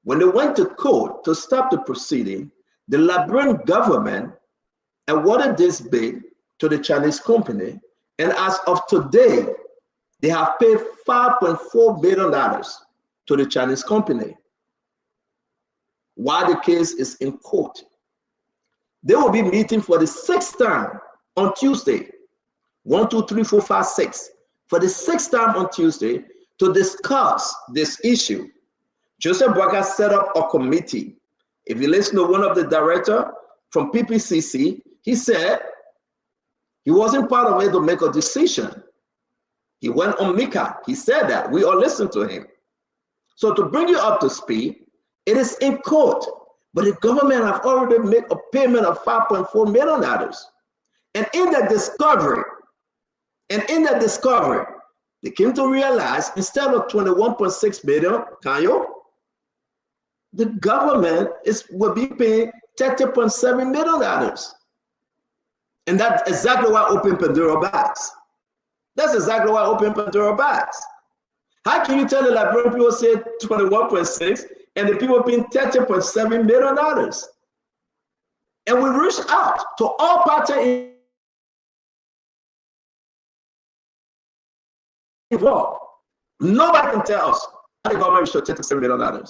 M: When they went to court to stop the proceeding, the Liberian government awarded this bid to the Chinese company. And as of today, they have paid $5.4 billion to the Chinese company while the case is in court. They will be meeting for the 6th time on Tuesday. 1, 2, 3, 4, 5, 6. For the 6th time on Tuesday to discuss this issue. Joseph Boakai set up a committee. If you listen to one of the directors from PPCC, he said he wasn't part of it to make a decision. He went on Mika. He said that. We all listened to him. So to bring you up to speed, it is in court, but the government have already made a payment of $5.4 million. And in that discovery, they came to realize instead of 21.6 billion, Kanyo, the government will be paying $30.7 million. And that's exactly why open Pandora bags. That's exactly why open Pandora bags. How can you tell the Liberian people say 21.6 and the people paying $30.7 million? And we reached out to all parties involved. Nobody can tell us how the government should $37 million.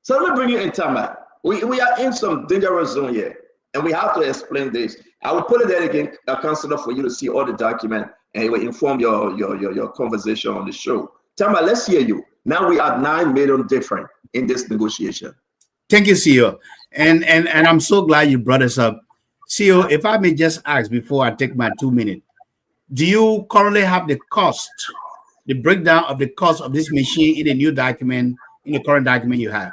M: So let me bring you in time. We are in some dangerous zone here, and we have to explain this. I will put it there again, Councilor, for you to see all the document, and it will inform your conversation on the show. Tama, let's hear you. Now we are 9 million different in this negotiation.
P: Thank you, CEO. And I'm so glad you brought us up. CEO, if I may just ask before I take my 2 minutes, do you currently have the cost, the breakdown of the cost of this machine in the new document, in the current document you have?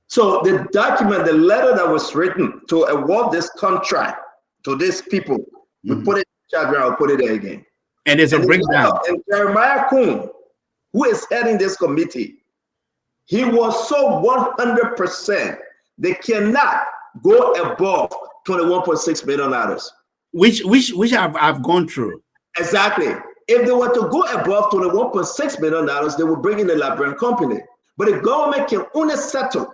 M: So the document, the letter that was written to award this contract to these people, we put it in the chat, I'll put it there again.
P: And there's a breakdown.
M: And Jeremiah Kuhn, who is heading this committee, he was so 100%, they cannot go above $21.6 million.
P: Which I've gone through.
M: Exactly. If they were to go above $21.6 million, they would bring in the Liberian company. But the government can only settle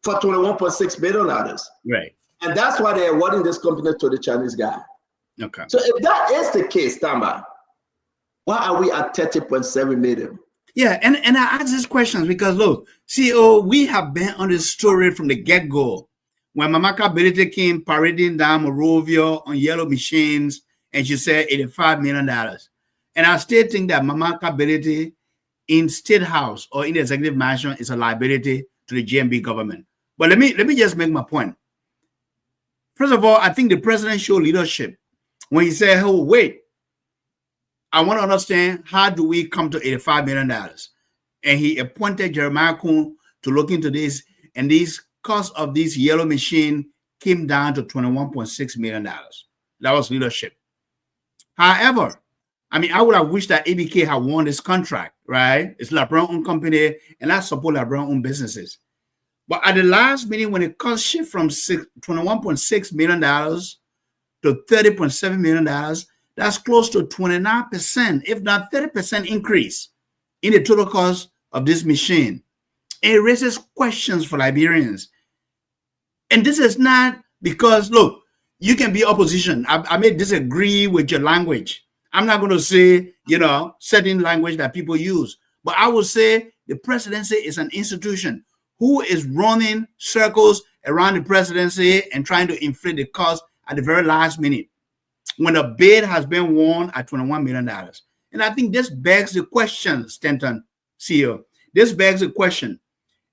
M: for $21.6 million.
P: Right.
M: And that's why they're awarding this company to the Chinese guy.
P: Okay.
M: So if that is the case, Tamba, why are we at 30.7 million?
P: Yeah, and I ask these questions because look, CEO, we have been on this story from the get-go. When Mamaka Belite came parading down Morovia on yellow machines, and she said $85 million. And I still think that Mamaka Belite in State House or in the Executive Mansion is a liability to the GMB government. But let me just make my point. First of all, I think the president showed leadership when he said, oh, wait, I want to understand how do we come to $85 million? And he appointed Jeremiah Kuhn to look into this, and these cost of this yellow machine came down to $21.6 million. That was leadership. However, I mean, I would have wished that ABK had won this contract, right? It's Liberian-owned company, and I support Liberian-owned businesses. But at the last meeting, when it cost shift from $21.6 million to $30.7 million, that's close to 29%, if not 30% increase in the total cost of this machine. It raises questions for Liberians. And this is not because, look, you can be opposition. I may disagree with your language. I'm not going to say, certain language that people use. But I would say the presidency is an institution. Who is running circles around the presidency and trying to inflate the cost at the very last minute when a bid has been won at $21 million? And I think this begs the question, Stanton, CEO. This begs the question.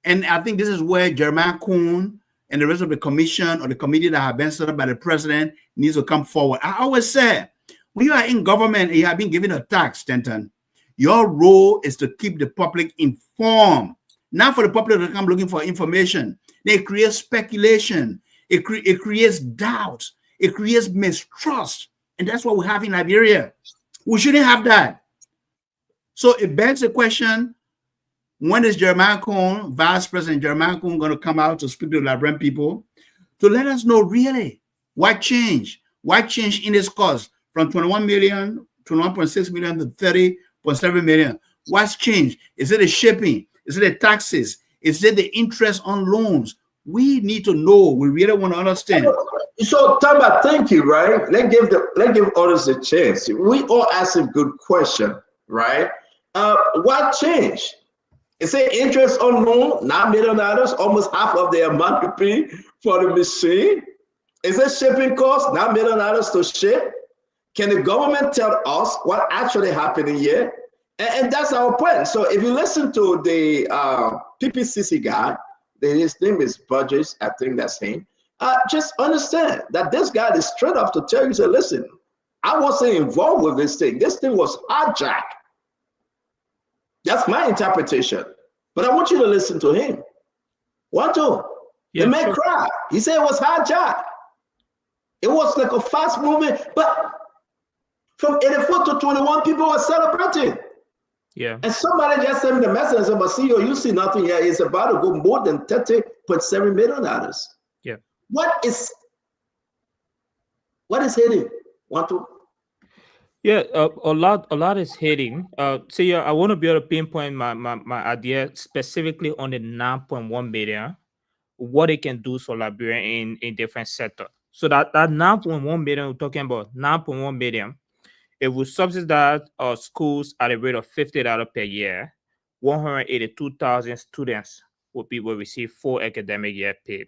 P: And I think this is where Jeremiah Kuhn and the rest of the commission or the committee that have been set up by the president needs to come forward. I always say, when you are in government and you have been given a tax, Stanton, your role is to keep the public informed. Not for the public to come looking for information. They create speculation. It creates doubt. It creates mistrust. And that's what we have in Liberia. We shouldn't have that. So it begs the question, when is Jeremiah Kuhn, Vice President Jeremiah Kuhn, going to come out to speak to the Liberian people to let us know really what changed? What changed in this cost from 21 million to 1.6 million to 30.7 million? What's changed? Is it the shipping? Is it the taxes? Is it the interest on loans? We need to know. We really want to understand.
M: So, Tamba, thank you, right? Let's give others a chance. We all ask a good question, right? What changed? Is it interest on loan, $9 million, almost half of the amount you pay for the machine? Is it shipping costs, $9 million to ship? Can the government tell us what actually happened here? And that's our point. So if you listen to the PPCC guy, his name is Burgess, I think that's him. Just understand that this guy is straight up to tell you, say, listen, I wasn't involved with this thing. This thing was hijacked. That's my interpretation. But I want you to listen to him. What to? The man cried. He said it was hijacked. It was like a fast movement, but from 84 to 21, people were celebrating.
N: Yeah.
M: And somebody just sent me the message and said, but CEO, you see nothing here. It's about to go more than $30.7 million.
N: Yeah.
M: What is hitting? Want to?
N: Yeah, a lot is hitting. See, I want to be able to pinpoint my idea specifically on the 9.1 million, what it can do for Liberia in different sectors. So that 9.1 million we're talking about, 9.1 million, if we subsidize our schools at a rate of $50 per year, 182,000 students will receive full academic year pay.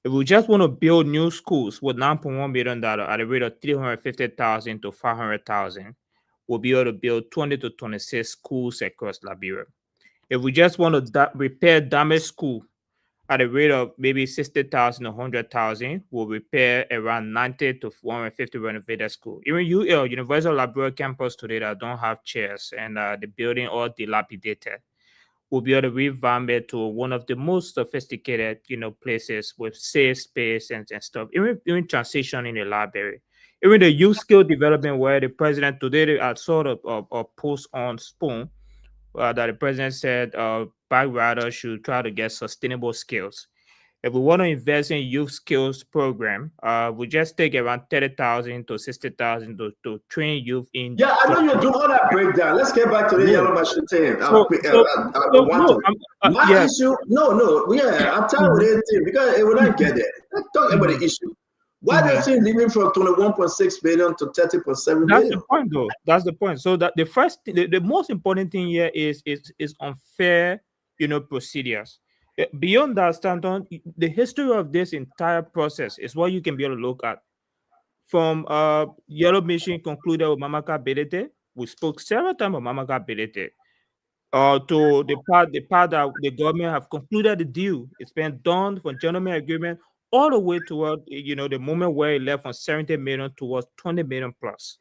N: If we just want to build new schools with $9.1 million at a rate of 350,000 to 500,000, we'll be able to build 20 to 26 schools across Liberia. If we just want to repair damaged school at a rate of maybe 60,000 or 100,000, we'll repair around 90 to 150 renovated schools. Even University of Liberia campus today that don't have chairs and the building all dilapidated, we'll be able to revamp it to one of the most sophisticated, places with safe space and stuff. Even transition in the library. Even the youth skill development where the president today, I saw a post on Spoon that the president said Black riders should try to get sustainable skills. If we want to invest in youth skills program, we just take around 30,000 to 60,000 to train youth in.
M: Yeah, I know you do all that breakdown. Let's get back to the yellow machine thing. I'm tired with anything because it will not get there. Let's talk about the issue. Why does it leaving from 21.6 billion to 30.7 billion?
N: That's the point, though. That's the point. So that the most important thing here is unfair, procedures. Beyond that, Stanton, the history of this entire process is what you can be able to look at. From Yellow Mission concluded with Mamaka Belete, we spoke several times about Mamaka Belete, to the part that the government have concluded the deal. It's been done for gentleman agreement all the way toward the moment where it left from 70 million towards 20 million plus.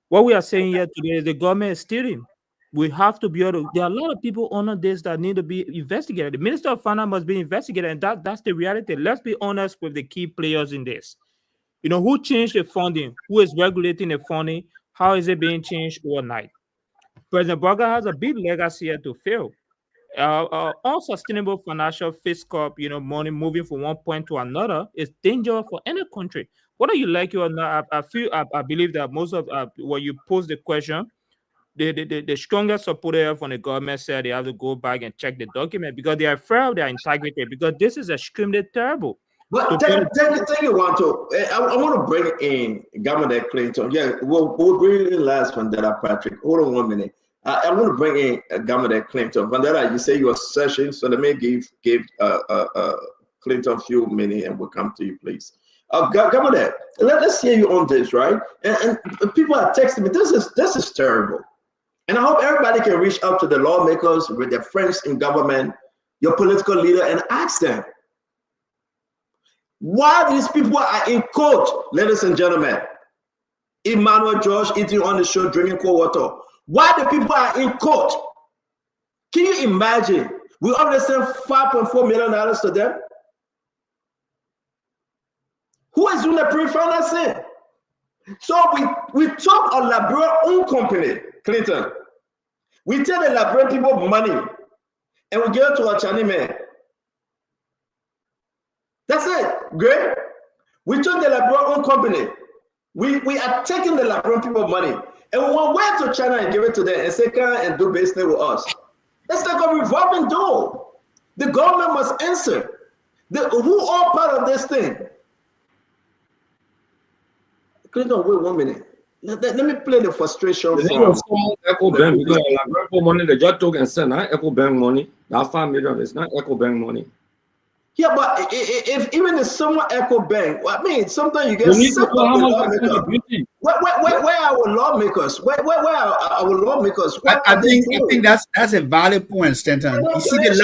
N: What we are saying here today is the government is stealing. We have to be able to, there are a lot of people on this that need to be investigated. The Minister of Finance must be investigated, and that's the reality. Let's be honest with the key players in this. Who changed the funding? Who is regulating the funding? How is it being changed overnight? President Burger has a big legacy here to fail. Unsustainable financial fiscal, money moving from one point to another is dangerous for any country. Whether you like it or not, I believe that most of when you pose the question, the strongest supporter from the government said they have to go back and check the document because they are afraid of their integrity because this is extremely terrible.
M: But thank you, Wanto. I want to bring in Governor Clinton. Yeah, we'll bring in last one, Patrick. Hold on 1 minute. I want to bring in Governor Clinton. Vandera, you say you are searching, so let me give Clinton a few minutes and we'll come to you, please. Governor, let's hear you on this, right? And people are texting me. This is terrible. And I hope everybody can reach out to the lawmakers with their friends in government, your political leader, and ask them why these people are in court, ladies and gentlemen. Emmanuel George eating on the show, drinking cold water. Why the people are in court? Can you imagine? We already sent $5.4 million to them. Who is doing the pre-financing? So we talk on Liberia's own company, Clinton. We tell the Liberian people money, and we give it to our Chinese man. That's it. Great. We took the Liberian own company. We are taking the Liberian people money. And we went to China and give it to them and say, come and do business with us. That's like a revolving door. The government must answer. Who are part of this thing? Clinton, wait 1 minute. Let me play the frustration from
O: Echo Bank, because Liberian money they just took and sent, not Echo Bank money. That $5 million is not Echo Bank money.
M: Yeah, but if even if someone Echo Bank, I mean, sometimes you get sick of the lawmakers. Where are our lawmakers? Where are our lawmakers?
P: I think that's a valid point, Stanton. You see, the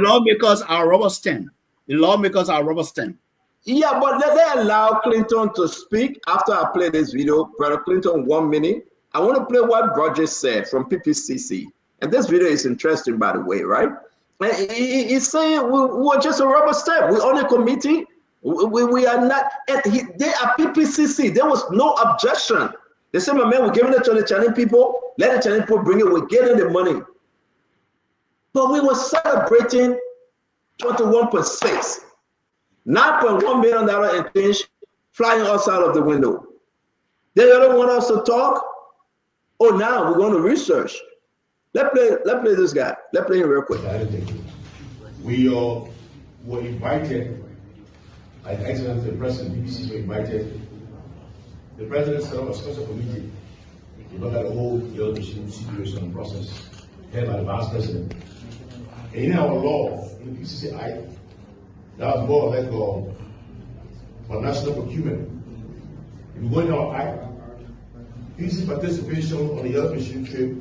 P: lawmakers are rubber stamp. The lawmakers are rubber stamp.
M: Yeah, but they allow Clinton to speak after I play this video. Brother Clinton, 1 minute. I want to play what Roger said from PPCC. And this video is interesting, by the way, right? He's saying we're just a rubber stamp. We're on a committee. We are not. They are PPCC. There was no objection. They said, my man, we're giving it to the Chinese people. Let the Chinese people bring it. We're getting the money. But we were celebrating 21.6. $9.1 million in things flying outside of the window. They don't want us to talk. Oh, now we're going to research. Let's play this guy. Let's play him real quick.
A: We were invited, like Excellency the President, BBC were invited. The President set up a special committee to look at the whole Yellow Machine situation and process, headed by the Vice President. And in our law, in the PCC Act, that was more like for national procurement. If you go in our Act, PCC participation on the Yellow Machine trip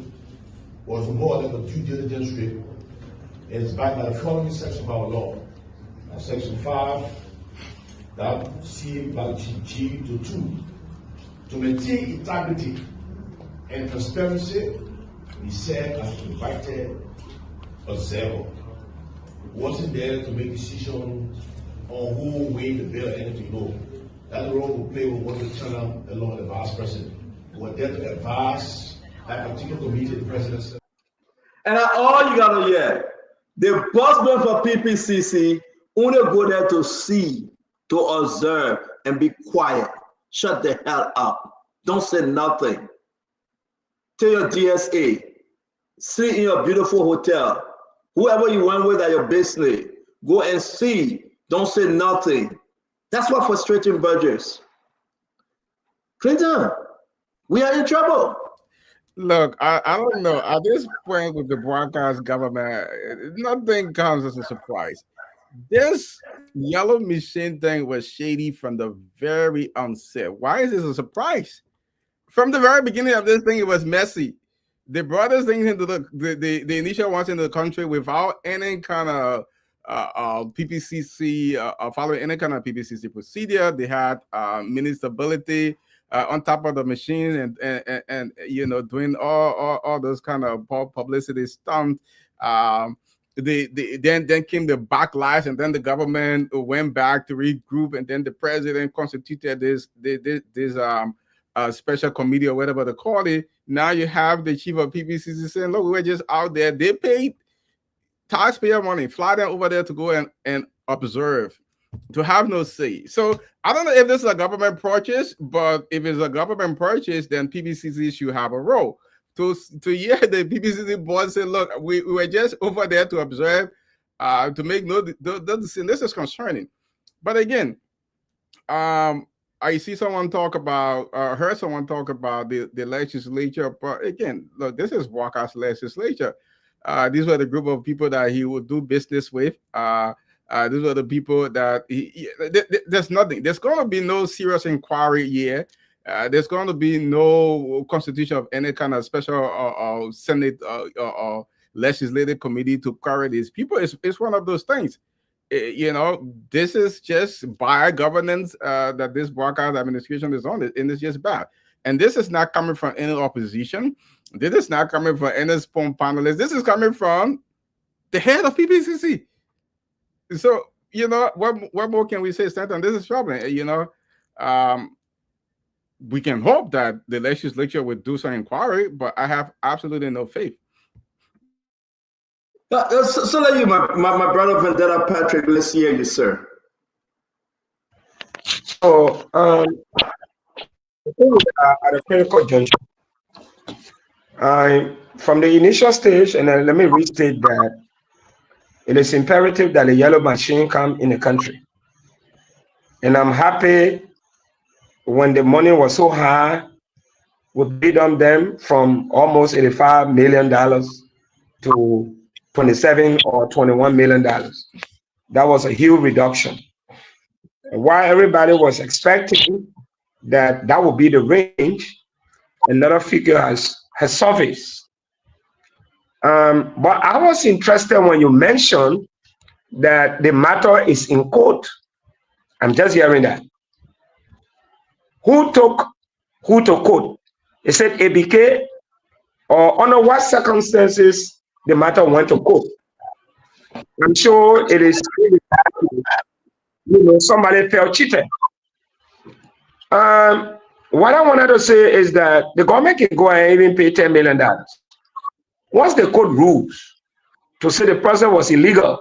A: was more like a due diligence trip, and it's backed by the following section of our law. Section 5, that C, G to 2. To maintain integrity and transparency, we serve as an invited observer. We wasn't there to make decisions on who will win the bill or anything, no. That role we play with what the channel along the Vice President. We were there to advise that particular committee, the President said.
M: And all you gotta hear, the bossman for PPCC only go there to see, to observe, and be quiet. Shut the hell up. Don't say nothing. Tell your DSA, sit in your beautiful hotel. Whoever you went with at your business, go and see. Don't say nothing. That's what frustrating Burgess. Clinton, we are in trouble.
U: Look, I don't know. At this point with the broadcast government, nothing comes as a surprise. This Yellow Machine thing was shady from the very onset. Why is this a surprise? From the very beginning of this thing, it was messy. They brought this thing into the initial ones into the country without any kind of PPCC, following any kind of PPCC procedure. They had ministability on top of the machine and you know, doing all those kind of publicity stunts. Then came the backlash, and then the government went back to regroup, and then the president constituted this special committee or whatever they call it. Now you have the chief of PPCC saying, look, we were just out there. They paid taxpayer money, fly them over there to go and observe, to have no say. So I don't know if this is a government purchase, but if it's a government purchase, then PPCC should have a role. To hear the PPCC board say, look, we were just over there to observe, to make no decision. This is concerning. But again, I see someone talk about, heard someone talk about the legislature, but again, look, this is Walker's legislature. These were the group of people that he would do business with. These were the people that there's nothing. There's going to be no serious inquiry here. There's going to be no constitution of any kind of special Senate or legislative committee to carry these people. It's one of those things. This is just bad governance that this Walker's administration is on, and it's just bad. And this is not coming from any opposition. This is not coming from any spawn panelists. This is coming from the head of PPCC. So, what more can we say, Stanton? This is troubling. We can hope that the legislature will do some inquiry, but I have absolutely no faith.
M: So let you, my brother Vendetta Patrick, let's hear you, sir.
R: So, I think at a critical juncture, from the initial stage, and then let me restate that it is imperative that the yellow machine come in the country. And I'm happy when the money was so high, we bid on them from almost $85 million to $27 or $21 million. That was a huge reduction. And while everybody was expecting that would be the range, another figure has surfaced. But I was interested when you mentioned that the matter is in court. I'm just hearing that. Who took who to court? Is it ABK, or under what circumstances the matter went to court? I'm sure it is, somebody felt cheated. What I wanted to say is that the government can go and even pay $10 million. Once the court rules to say the person was illegal,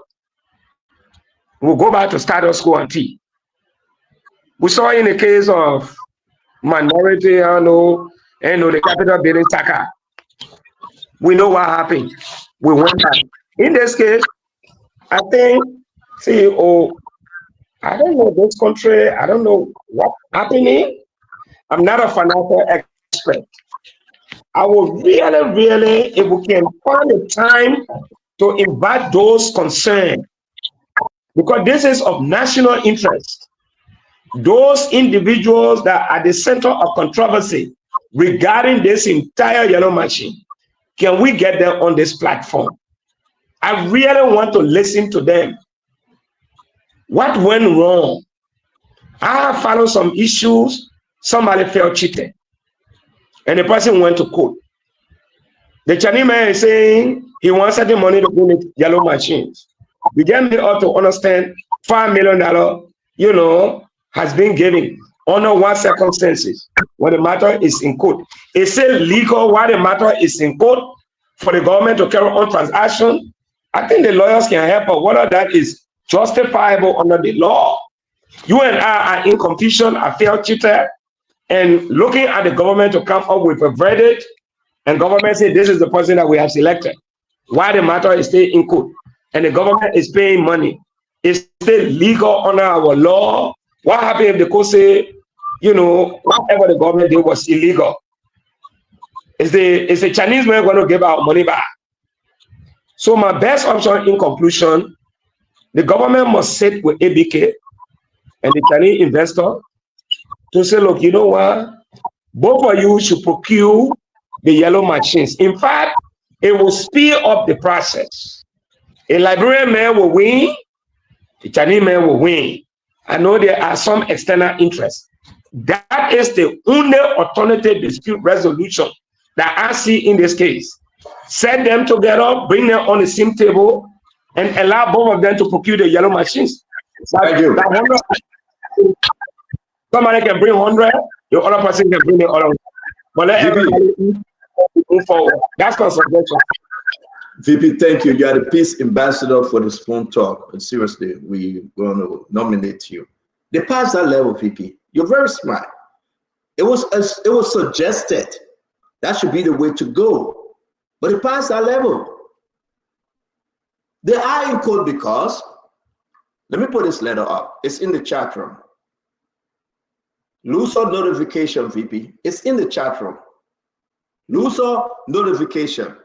R: we'll go back to status quo ante. We saw in the case of minority, the Capitol building Taka. We know what happened. We went back. In this case, I think, CEO, I don't know this country, I don't know what's happening. I'm not a financial expert. I would really, if we can find the time to invite those concerned, because this is of national interest. Those individuals that are at the center of controversy regarding this entire yellow machine, can we get them on this platform? I really want to listen to them. What went wrong? I followed some issues. Somebody felt cheated, and the person went to court. The Chinese man is saying he wants the money to go with yellow machines. We get me ought to understand $5 million, has been given under what circumstances when the matter is in court. Is it legal while the matter is in court for the government to carry on transaction? I think the lawyers can help, but whether that is justifiable under the law. You and I are in confusion, I feel cheated, and looking at the government to come up with a verdict, and government say this is the person that we have selected. Why the matter is still in court, and the government is paying money. Is still legal under our law? What happened if the court say, whatever the government did was illegal? Is the Chinese man going to give our money back? So my best option in conclusion, the government must sit with ABK and the Chinese investor to say, look, you know what? Both of you should procure the yellow machines. In fact, it will speed up the process. A Liberian man will win, the Chinese man will win. I know there are some external interests. That is the only alternative dispute resolution that I see in this case. Set them together, bring them on the same table, and allow both of them to procure the yellow machines. Thank you. Somebody can bring 100, the other person can bring the other 100. But let everybody move forward. That's consultation.
M: VP, thank you. You are the peace ambassador for this phone talk. And seriously, we're going to nominate you. They passed that level, VP. You're very smart. It was suggested that should be the way to go, but it passed that level. They are in court because, let me put this letter up. It's in the chat room. Luso notification, VP. It's in the chat room. Luso notification.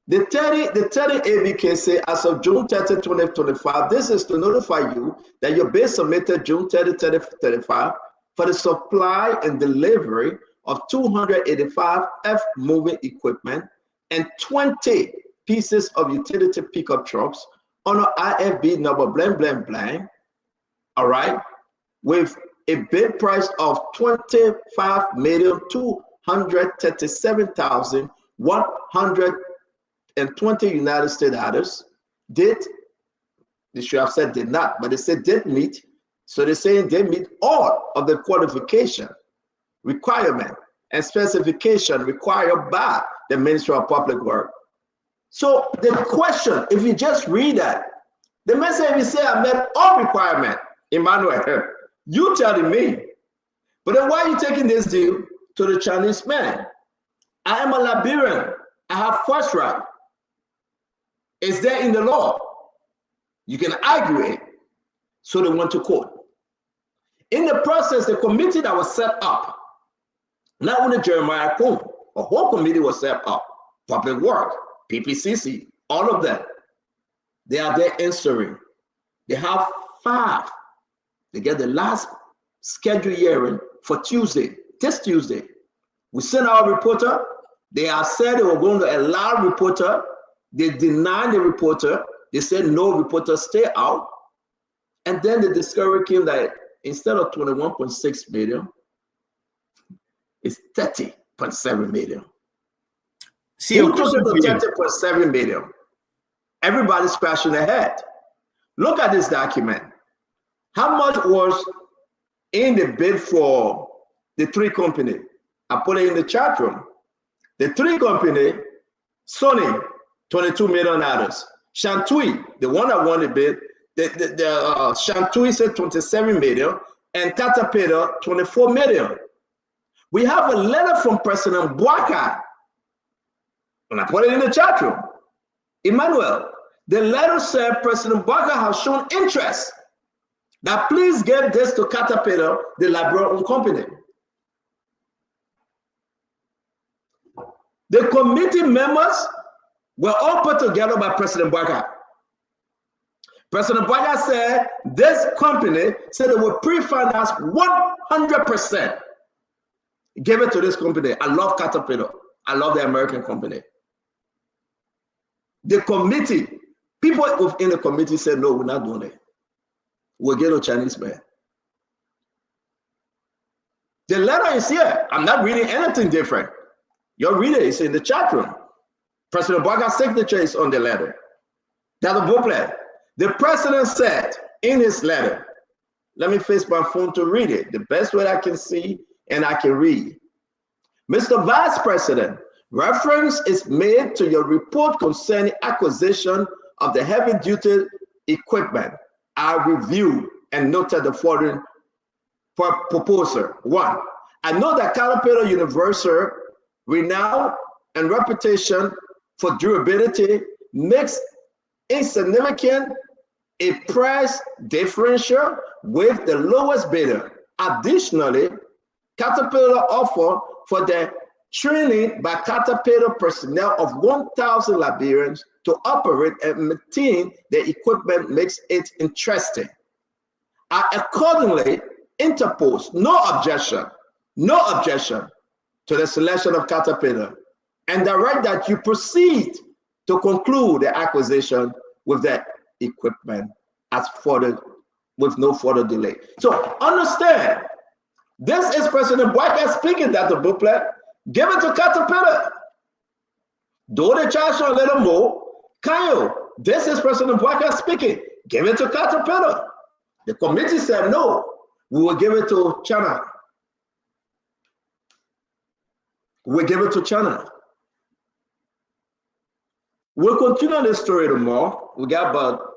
M: The 30 ABK say as of June 30, 2025, this is to notify you that your bid submitted June 30, 2025 for the supply and delivery of 285 F moving equipment and 20 pieces of utility pickup trucks on an IFB number blank blank blank, all right, with a bid price of 25,237,120 United States dollars. They should have said did not, but they said did meet. So they're saying they meet all of the qualification, requirement, and specification required by the Ministry of Public Works. So the question, if you just read that, the message will say I met all requirement, Emmanuel. You telling me. But then why are you taking this deal to the Chinese man? I am a Liberian. I have first right. It's there in the law. You can argue it. So they went to court. In the process, the committee that was set up, not only Jeremiah Kuhn, a whole committee was set up, Public Works, PPCC, all of them. They are there answering. They have 5. They get the last scheduled hearing for Tuesday, this Tuesday. We sent our reporter. They have said they were going to allow reporter. They denied the reporter. They said no, reporter, stay out. And then the discovery came that instead of 21.6 million, it's 30.7 million.
P: See,
M: who took it to 30.7 million? Everybody's scratching their head. Look at this document. How much was in the bid for the 3 company? I put it in the chat room. The 3 company, Sony, $22 million. Shantui, the one that won the bid, Shantui said 27 million, and Caterpillar 24 million. We have a letter from President Bouaka, and I put it in the chat room. Emmanuel, the letter said President Bouaka has shown interest that please give this to Caterpillar, the Liberian company. The committee members were all put together by President Bouaka. President Bouaka said this company said they will pre-finance 100%. Give it to this company. I love Caterpillar. I love the American company. The committee, people within the committee said, no, we're not doing it. We'll get a Chinese man. The letter is here. I'm not reading anything different. Your reader is in the chat room. President Bouaka's signature is on the letter. That's a booklet. The president said in his letter, let me face my phone to read it, the best way I can see and I can read. Mr. Vice President, reference is made to your report concerning acquisition of the heavy-duty equipment. I reviewed and noted the following proposal. 1, I know that Caterpillar Universal renown and reputation for durability makes insignificant a price differential with the lowest bidder. Additionally, Caterpillar offer for the training by Caterpillar personnel of 1,000 Liberians to operate and maintain the equipment makes it interesting. I accordingly interpose no objection to the selection of Caterpillar and direct that you proceed to conclude the acquisition with the equipment as further, with no further delay. So understand, this is President Bouaka speaking that the booklet. Give it to Caterpillar. Do the charge a little more. Kyle, this is President Bouaka speaking. Give it to Caterpillar. The committee said no, we will give it to China. We'll give it to China. We'll continue this story tomorrow. We got about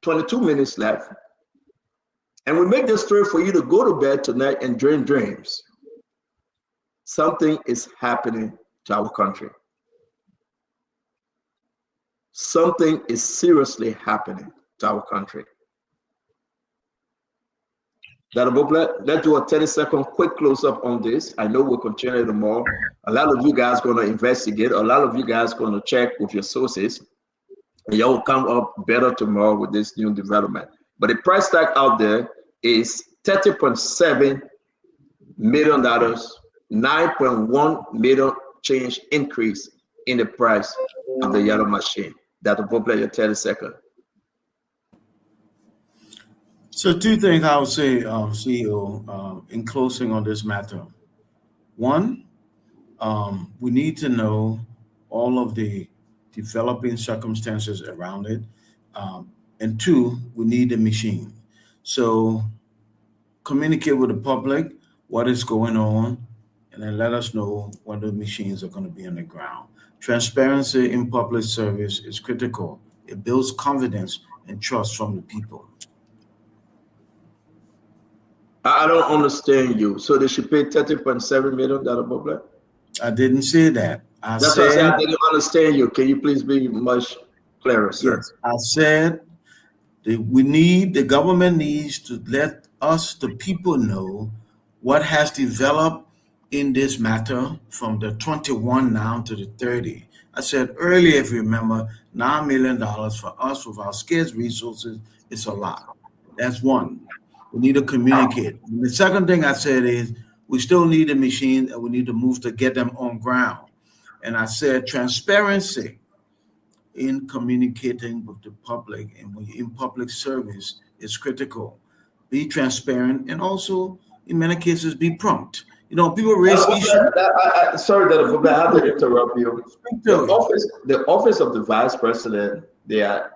M: 22 minutes left. And we make this story for you to go to bed tonight and dream dreams. Something is happening to our country. Something is seriously happening to our country. Let's do a 30-second quick close-up on this. I know we'll continue tomorrow. A lot of you guys going to investigate. A lot of you guys going to check with your sources. And y'all will come up better tomorrow with this new development. But the price tag out there is $30.7 million, 9.1 million change increase in the price of the yellow machine. Dr. Bobler, your 30-second.
S: So two things I would say, CEO, in closing on this matter. One, we need to know all of the developing circumstances around it. And two, we need the machine. So communicate with the public what is going on, and then let us know when the machines are going to be on the ground. Transparency in public service is critical. It builds confidence and trust from the people.
M: I don't understand you. So they should pay $30.7 million, Dr. Bobler?
S: I didn't say that.
M: That's why I said I didn't understand you. Can you please be much clearer, sir?
S: Yes, I said that the government needs to let us, the people, know what has developed in this matter from the 21 now to the 30. I said earlier, if you remember, $9 million for us with our scarce resources is a lot. That's one. We need to communicate. And the second thing I said is we still need a machine and we need to move to get them on ground. And I said transparency in communicating with the public and when you're in public service is critical. Be transparent and also, in many cases, be prompt. You know, people raise issues.
M: Sorry, Dr. Bobler, I have to interrupt you. The office of the vice president, they are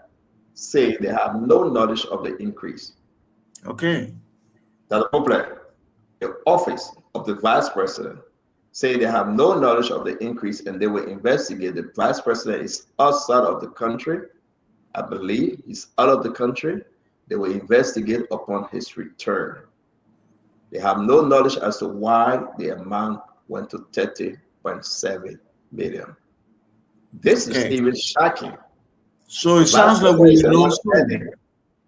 M: saying they have no knowledge of the increase.
S: Okay.
M: Dr. Bobler, the office of the vice president say they have no knowledge of the increase and they will investigate. The vice president is outside of the country. I believe he's out of the country. They will investigate upon his return. They have no knowledge as to why the amount went to 30.7 million. This is even shocking.
S: So it sounds like we will know soon.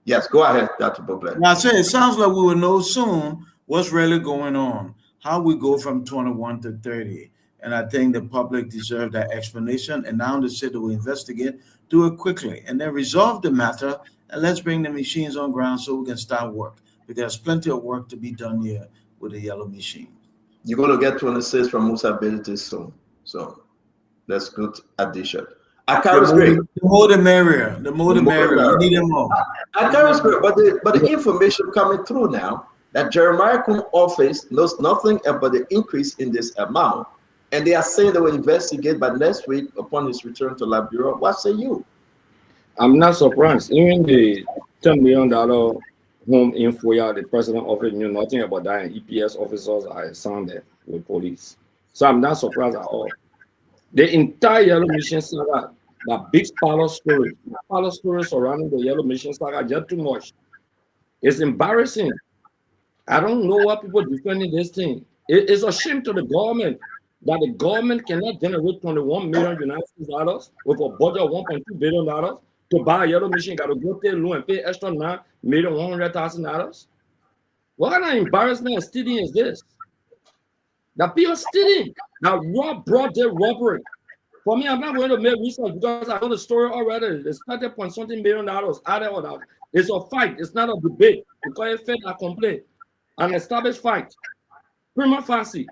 M: Yes, go ahead, Dr. Bobler.
S: Now, I say it sounds like we will know soon what's really going on, how we go from 21 to 30. And I think the public deserve that explanation. And now the city will investigate, do it quickly, and then resolve the matter. And let's bring the machines on ground so we can start work. Because there's plenty of work to be done here with the yellow machine.
M: You're going to get 26 from Musa abilities soon. So that's good addition.
S: The more the merrier. The more the merrier. We need them all.
M: But the information coming through now that Jeremiah Kuhn's office knows nothing about the increase in this amount. And they are saying they will investigate by next week upon his return to Liberia. What say you?
O: I'm not surprised. Even the $10 million home info, the president office knew nothing about that, and EPS officers are assigned there with police. So I'm not surprised at all. The entire yellow mission saga, the big palace story surrounding the yellow mission saga, just too much. It's embarrassing. I don't know why people defending this thing. It's a shame to the government that the government cannot generate $21 million United States dollars with a budget of $1.2 billion to buy a yellow machine. Got to go take a loan and pay extra $9,100,000. What kind of embarrassment and stealing is this? The people stealing. Now, broad day robbery. For me, I'm not going to make research because I know the story already. It's $30.something million out there or that. It's a fight. It's not a debate. Because it failed a complaint. An established fight. Prima facie.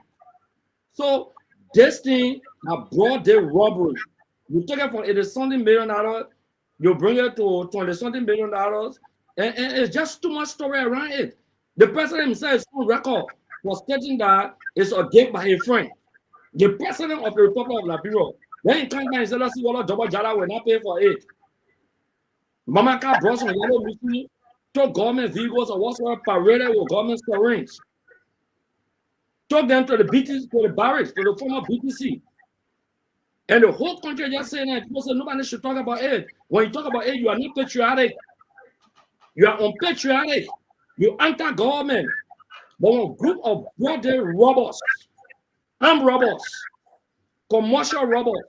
O: So, this thing, a broad day robbery. You take it from $80-something million, you bring it to $20-something million, and it's just too much story around it. The president himself is on record for stating that it's a gift by a friend. The president of the Republic of Liberia, then he comes back and says, let's see what Double Jala will not pay for it. Mamaka brought some yellow machine, took government vehicles or whatsoever, paraded with government syringes. Took them to the BTC, to the barracks, to the former BTC. And the whole country just saying that people say nobody should talk about it. When you talk about it, you are not patriotic. You are unpatriotic. You anti-government. But a group of broad-day robbers, armed robbers, commercial robbers,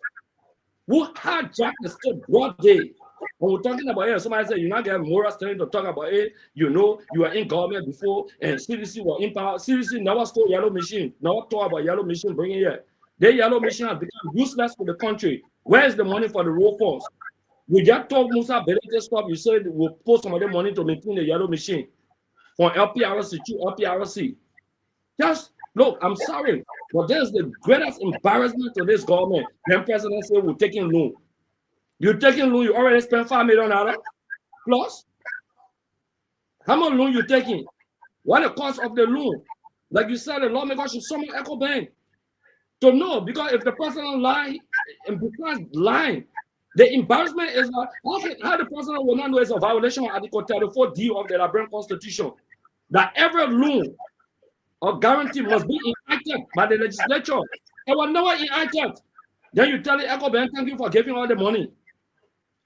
O: who hijacked the state broad day
D: When we're talking about it, somebody said, you're not getting moral standing to talk about it. You know, you were in government before, and CDC were in power. CDC never stole yellow machine. Never talk about yellow machine bringing here. The yellow machine has become useless for the country. Where is the money for the road force? We just told Musa Belete stop. You said we'll post some of the money to maintain the yellow machine from LPRC to LPRC. Just look, I'm sorry, but there's the greatest embarrassment to this government. Then president said we're taking loan. You're taking loan, you already spent $5 million plus. How much loan you taking? What the cost of the loan? Like you said, the lawmaker should summon EcoBank to know, because if the president lie, and because lying, the embarrassment is how the president will not know it's a violation of Article 34D of the Liberian Constitution, that every loan or guarantee must be enacted by the legislature. It was never enacted. Then you tell the EcoBank, thank you for giving all the money.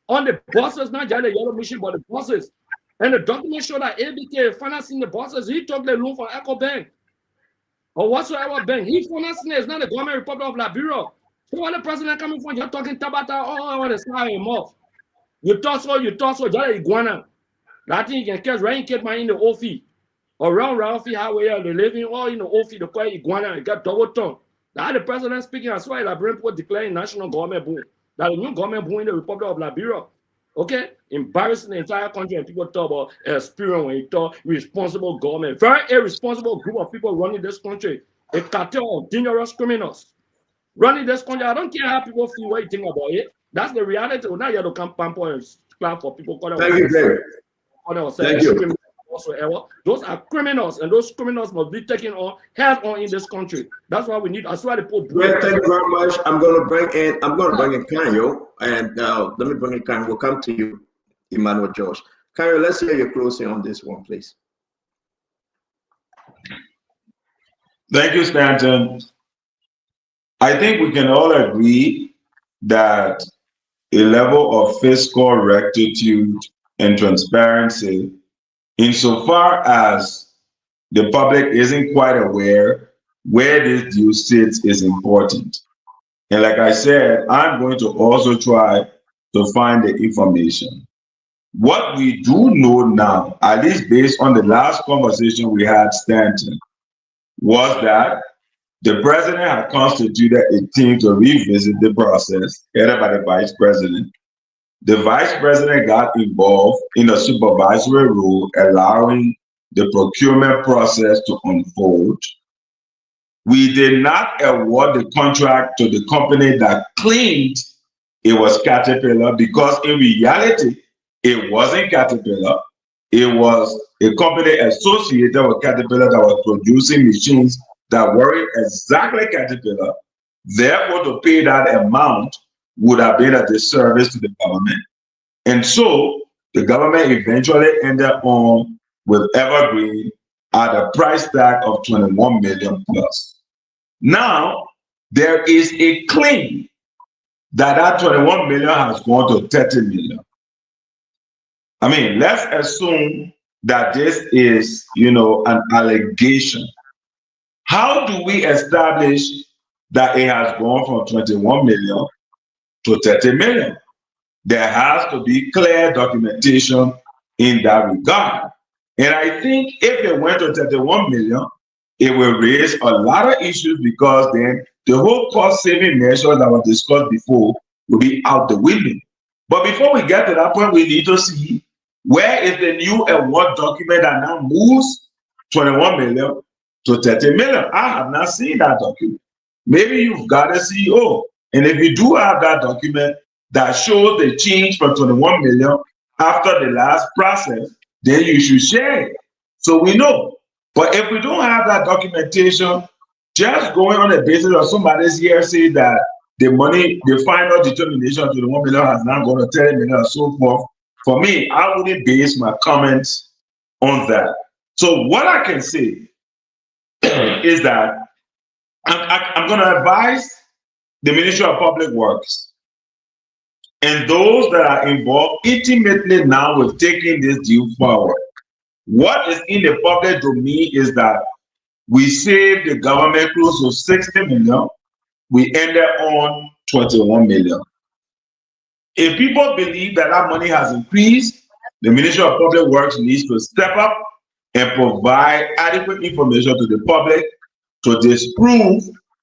D: On the buses, not just the yellow machine, but the buses. And the document show that ABK financing the buses. He took the loan from EcoBank or whatsoever bank. He financing it. It's not the government Republic of Liberia. So when the president coming from, you're talking Tabata, oh, I want to slide him off. You toss so, just iguana. That thing you can catch right in Cape in the Ofi. Around Ralphie Highway, they're living all in the Ofi, the quiet iguana, and got double tongue. That the president speaking as well, Liberian people declaring national government boom. That the new government boom in the Republic of Liberia. Okay? Embarrassing the entire country, and people talk about experience when you talk responsible government. Very irresponsible group of people running this country. A cartel of dangerous criminals running this country. I don't care how people feel what you think about it. That's the reality. Now you have to come pamper and clap for people.
M: Thank you, Greg. Thank you.
D: Whatsoever. Those are criminals, and those criminals must be taken on head on in this country. That's why we need. That's why the Pope.
M: Well, thank you very much. I'm going to bring in Kanyo, and let me bring in Kanyo. We'll come to you, Emmanuel George. Kanyo, let's hear your closing on this one, please.
Q: Thank you, Stanton. I think we can all agree that a level of fiscal rectitude and transparency, insofar as the public isn't quite aware where this due sits, is important. And like I said, I'm going to also try to find the information. What we do know now, at least based on the last conversation we had, Stanton, was that the president had constituted a team to revisit the process headed by the vice president. The vice president got involved in a supervisory role, allowing the procurement process to unfold. We did not award the contract to the company that claimed it was Caterpillar, because in reality, it wasn't Caterpillar. It was a company associated with Caterpillar that was producing machines that weren't exactly Caterpillar. Therefore, to pay that amount would have been a disservice to the government. And so the government eventually ended on with Evergreen at a price tag of 21 million plus. Now, there is a claim that 21 million has gone to 30 million. I mean, let's assume that this is, an allegation. How do we establish that it has gone from 21 million to 30 million? There has to be clear documentation in that regard. And I think if it went to 31 million, it will raise a lot of issues, because then the whole cost-saving measures that were discussed before will be out the window. But before we get to that point, we need to see where is the new award document that now moves 21 million to 30 million. I have not seen that document. Maybe you've got a CEO. And if you do have that document that shows the change from 21 million after the last process, then you should share it so we know. But if we don't have that documentation, just going on the basis of somebody's hearsay that the money, the final determination to the 1 million has not gone to 30 million and so forth, for me, I wouldn't base my comments on that. So what I can say is that I'm going to advise the Ministry of Public Works and those that are involved intimately now with taking this deal forward. What is in the public domain is that we saved the government close to 60 million. We ended on 21 million. If people believe that that money has increased, the Ministry of Public Works needs to step up and provide adequate information to the public to disprove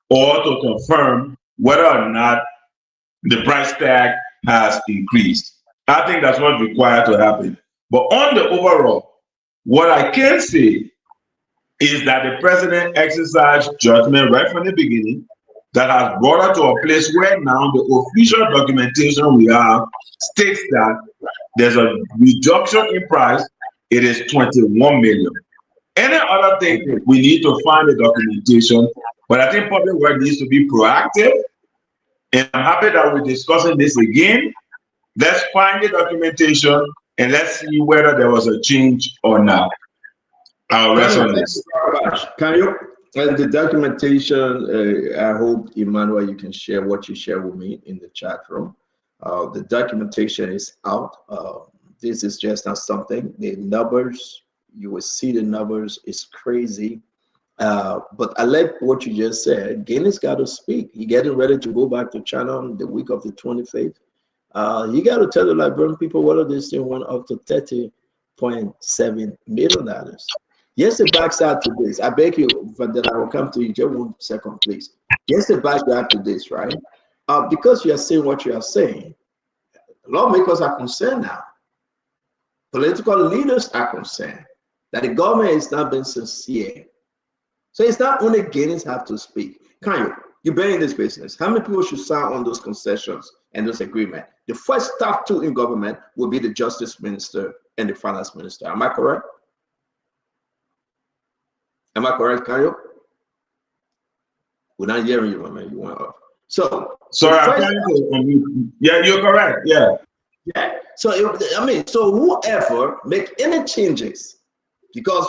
Q: or to confirm whether or not the price tag has increased. I think that's what's required to happen. But on the overall, what I can say is that the president exercised judgment right from the beginning that has brought us to a place where now the official documentation we have states that there's a reduction in price. It is 21 million. Any other thing, we need to find the documentation, but I think public work needs to be proactive. And I'm happy that we're discussing this again. Let's find the documentation and let's see whether there was a change or not. I'll rest on this.
M: Can you, the documentation, I hope, Emmanuel, you can share what you share with me in the chat room. The documentation is out. This is just not something. The numbers, you will see the numbers, it's crazy. But I like what you just said. Guinness got to speak. He getting ready to go back to China on the week of the 25th. You got to tell the Liberian people whether this thing went up to $30.7 million. Yes, it backs out to this. I beg you, but then I will come to you. Just 1 second, please. Yes, it backs out to this, right? Because you are saying what you are saying, lawmakers are concerned now. Political leaders are concerned that the government is not being sincere. So it's not only Guineans have to speak. You've been in this business. How many people should sign on those concessions and those agreements? The first top two in government will be the Justice Minister and the Finance Minister. Am I correct? Am I correct, Kanyo? We're not hearing you, my man. You went off. So,
Q: sorry, yeah, you're correct. Yeah.
M: Yeah. So, so whoever make any changes, because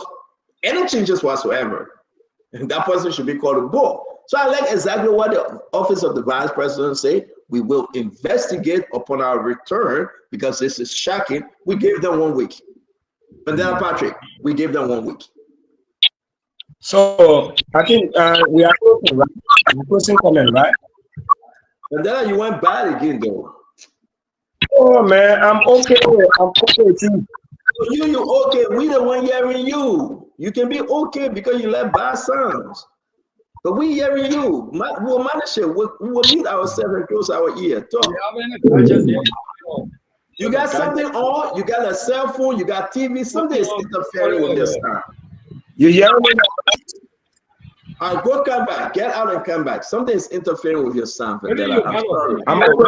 M: any changes whatsoever, that person should be called a bull. So I like exactly what the office of the vice president say. We will investigate upon our return because this is shocking. We gave them 1 week. But then, Patrick, we gave them 1 week.
R: So I think we are closing, right? We're closing comment, right?
M: And then you went bad again, though.
R: Oh man, I'm okay. I'm okay too.
M: You okay? We the one hearing you. You can be okay because you let bad sounds. But we hearing you. We'll manage it. We will mute ourselves and close our ear. Talk. You got something on? You got a cell phone? You got TV? Something is interfering with this sound.
R: You yelling?
M: Go come back. Get out and come back. Something is interfering with your sound. I'm sorry.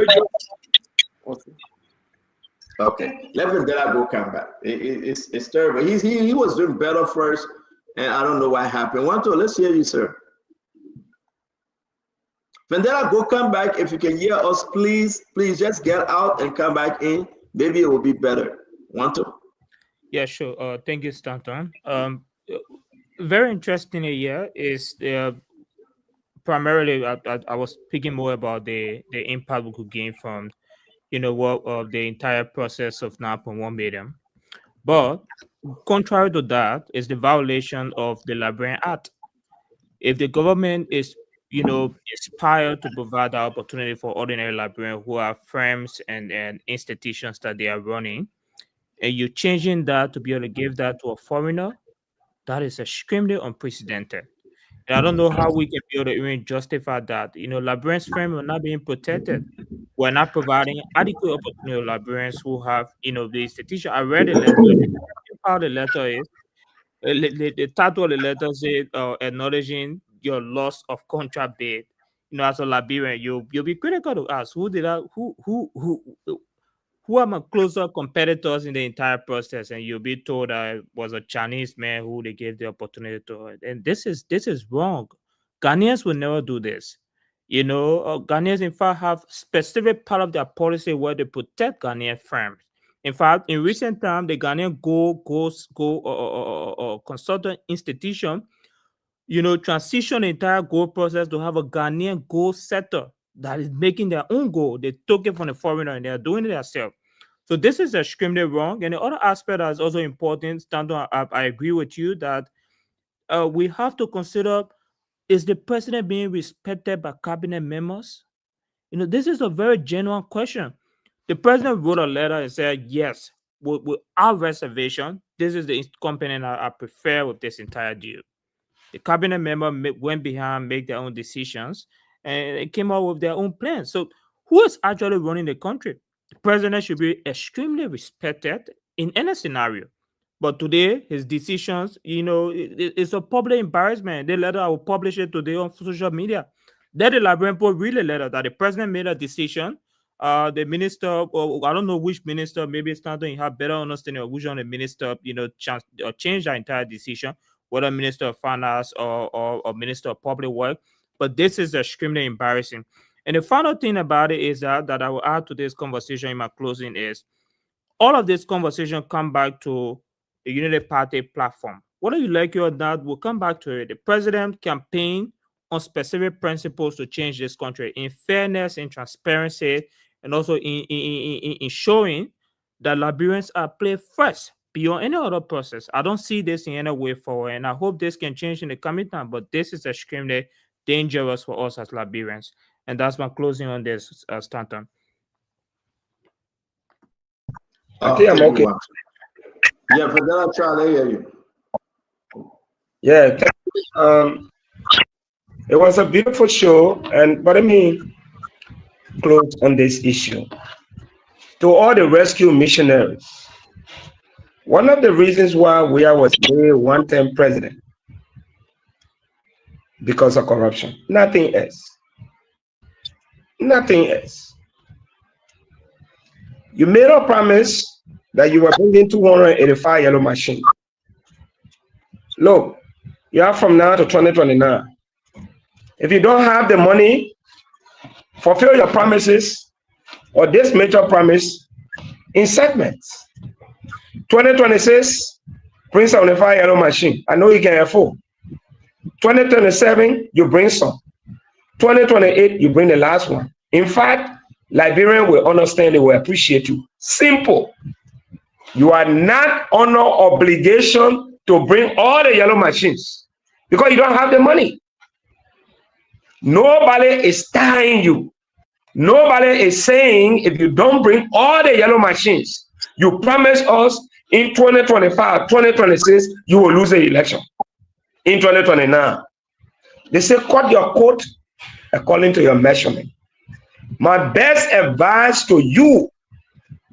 M: Okay, let Vendetta go come back. It's terrible. He was doing better first, and I don't know what happened. Let's hear you, sir. Vendetta, go come back. If you can hear us, please just get out and come back in. Maybe it will be better.
N: Yeah, sure. Thank you, Stanton. Very interesting here is primarily I was speaking more about the impact we could gain from what the entire process of 9.1 million. But contrary to that is the violation of the Liberian Act. If the government is inspired to provide the opportunity for ordinary Liberians who have firms and institutions that they are running, and you're changing that to be able to give that to a foreigner, that is extremely unprecedented. And I don't know how we can be able to even justify that. Liberians' firms are not being protected. We're not providing adequate opportunity to Liberians who have, the institution. I read the letter. How the letter is, the title of the letter said, acknowledging your loss of contract bid. As a Liberian, you'll be critical to ask who are my closer competitors in the entire process, and you'll be told that it was a Chinese man who they gave the opportunity to. And this is wrong. Ghanaians will never do this. Ghanaians, in fact, have specific part of their policy where they protect Ghanaian firms. In fact, in recent times, the Ghanaian gold consultant institution, transition the entire gold process to have a Ghanaian gold setter that is making their own gold. They took it from the foreigner and they're doing it themselves. So this is extremely wrong. And the other aspect that is also important, Stanton, I agree with you that we have to consider, is the president being respected by cabinet members? This is a very genuine question. The president wrote a letter and said, yes, without reservation, this is the company I prefer with this entire deal. The cabinet member went behind, make their own decisions, and they came up with their own plan. So who is actually running the country? The president should be extremely respected in any scenario. But today, his decisions, it's a public embarrassment. The letter, I will publish it today on social media. That the Liberian Post really letter that the president made a decision. The minister, or I don't know which minister, maybe it's not doing have better understanding of which one the minister, change the entire decision, whether Minister of Finance or Minister of Public Work. But this is extremely embarrassing. And the final thing about it is that I will add to this conversation in my closing is all of this conversation come back to the Unity Party platform. Whether you like it or not, we'll come back to it. The president campaigned on specific principles to change this country in fairness, in transparency, and also in showing that Liberians are played first beyond any other process. I don't see this in any way forward, and I hope this can change in the coming time, but this is extremely dangerous for us as Liberians. And that's my closing on this, Stanton.
R: I think I'm okay.
M: Yeah, but then I'll try to hear you.
R: Yeah, it was a beautiful show, but let me close on this issue. To all the rescue missionaries, one of the reasons why we was a one-term president, because of corruption, nothing else. Nothing else. You made a promise that you were bringing 285 yellow machines. Look, you have from now to 2029. If you don't have the money, fulfill your promises or this major promise in segments. 2026, bring 75 yellow machine. I know you can afford. 2027, you bring some. 2028, you bring the last one. In fact, Liberians will understand, they will appreciate you. Simple. You are not under obligation to bring all the yellow machines because you don't have the money. Nobody is tying you. Nobody is saying if you don't bring all the yellow machines, you promise us in 2025, 2026, you will lose the election. In 2029. They say cut your coat according to your measurement. My best advice to you,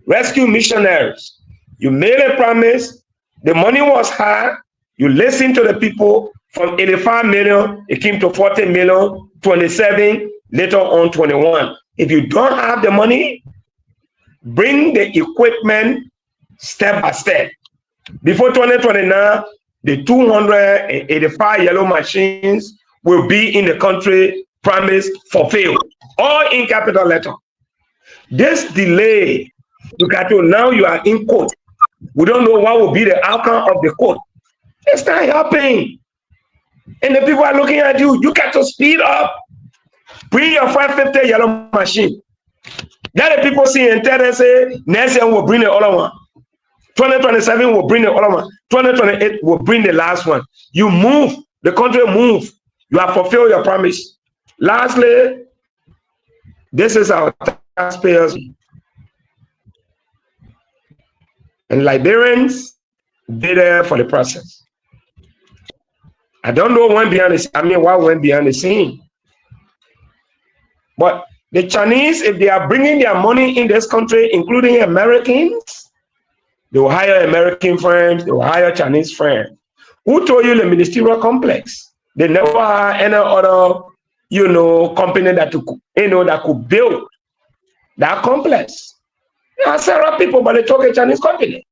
R: rescue missionaries, you made a promise, the money was high, you listened to the people, from 85 million, it came to 40 million, 27, later on 21. If you don't have the money, bring the equipment step by step. Before 2029, the 285 yellow machines will be in the country, promise fulfilled, all in capital letter. This delay, now you are in court. We don't know what will be the outcome of the court. It's not helping. And the people are looking at you. You got to speed up. Bring your 550 yellow machine. Let the people see and tell them, say, next year we'll bring the other one. 2027 will bring the other one. 2028 will bring the last one. You move. The country move. You have fulfilled your promise. Lastly, this is our taxpayers. And Liberians be there for the process. I don't know what went behind the scene. But the Chinese, if they are bringing their money in this country, including Americans, they will hire American firms, they will hire Chinese firms. Who told you the ministerial complex? They never hire any other, company that could build that complex. There are several people, but they talk a Chinese company.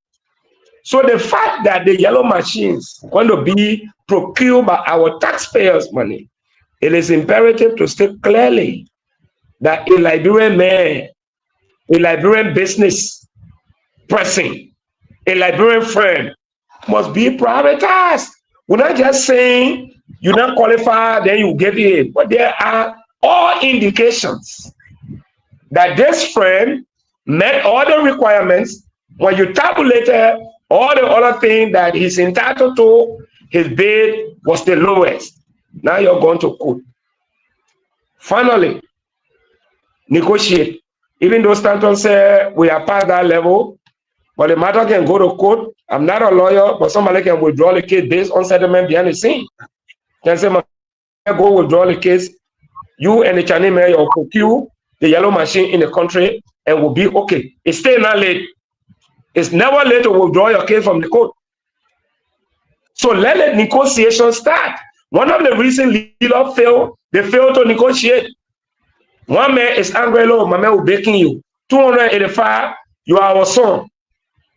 R: So the fact that the yellow machines are going to be procured by our taxpayers' money, it is imperative to state clearly that a Liberian man, a Liberian business person, a Liberian firm must be prioritized. We're not just saying you're not qualified, then you get it. But there are all indications that this firm met all the requirements. When you tabulated all the other things that he's entitled to, his bid was the lowest. Now you're going to court. Finally, negotiate. Even though Stanton said we are past that level, but the matter can go to court. I'm not a lawyer, but somebody can withdraw the case based on settlement behind the scene. Can say, go withdraw the case. You and the Chinese mayor will procure the yellow machine in the country and will be okay. It's still not late. It's never late to withdraw your case from the court. So let the negotiation start. One of the reasons Lila failed, they failed to negotiate. One man is angry, Lord, my man will baking you. 285, you are our son.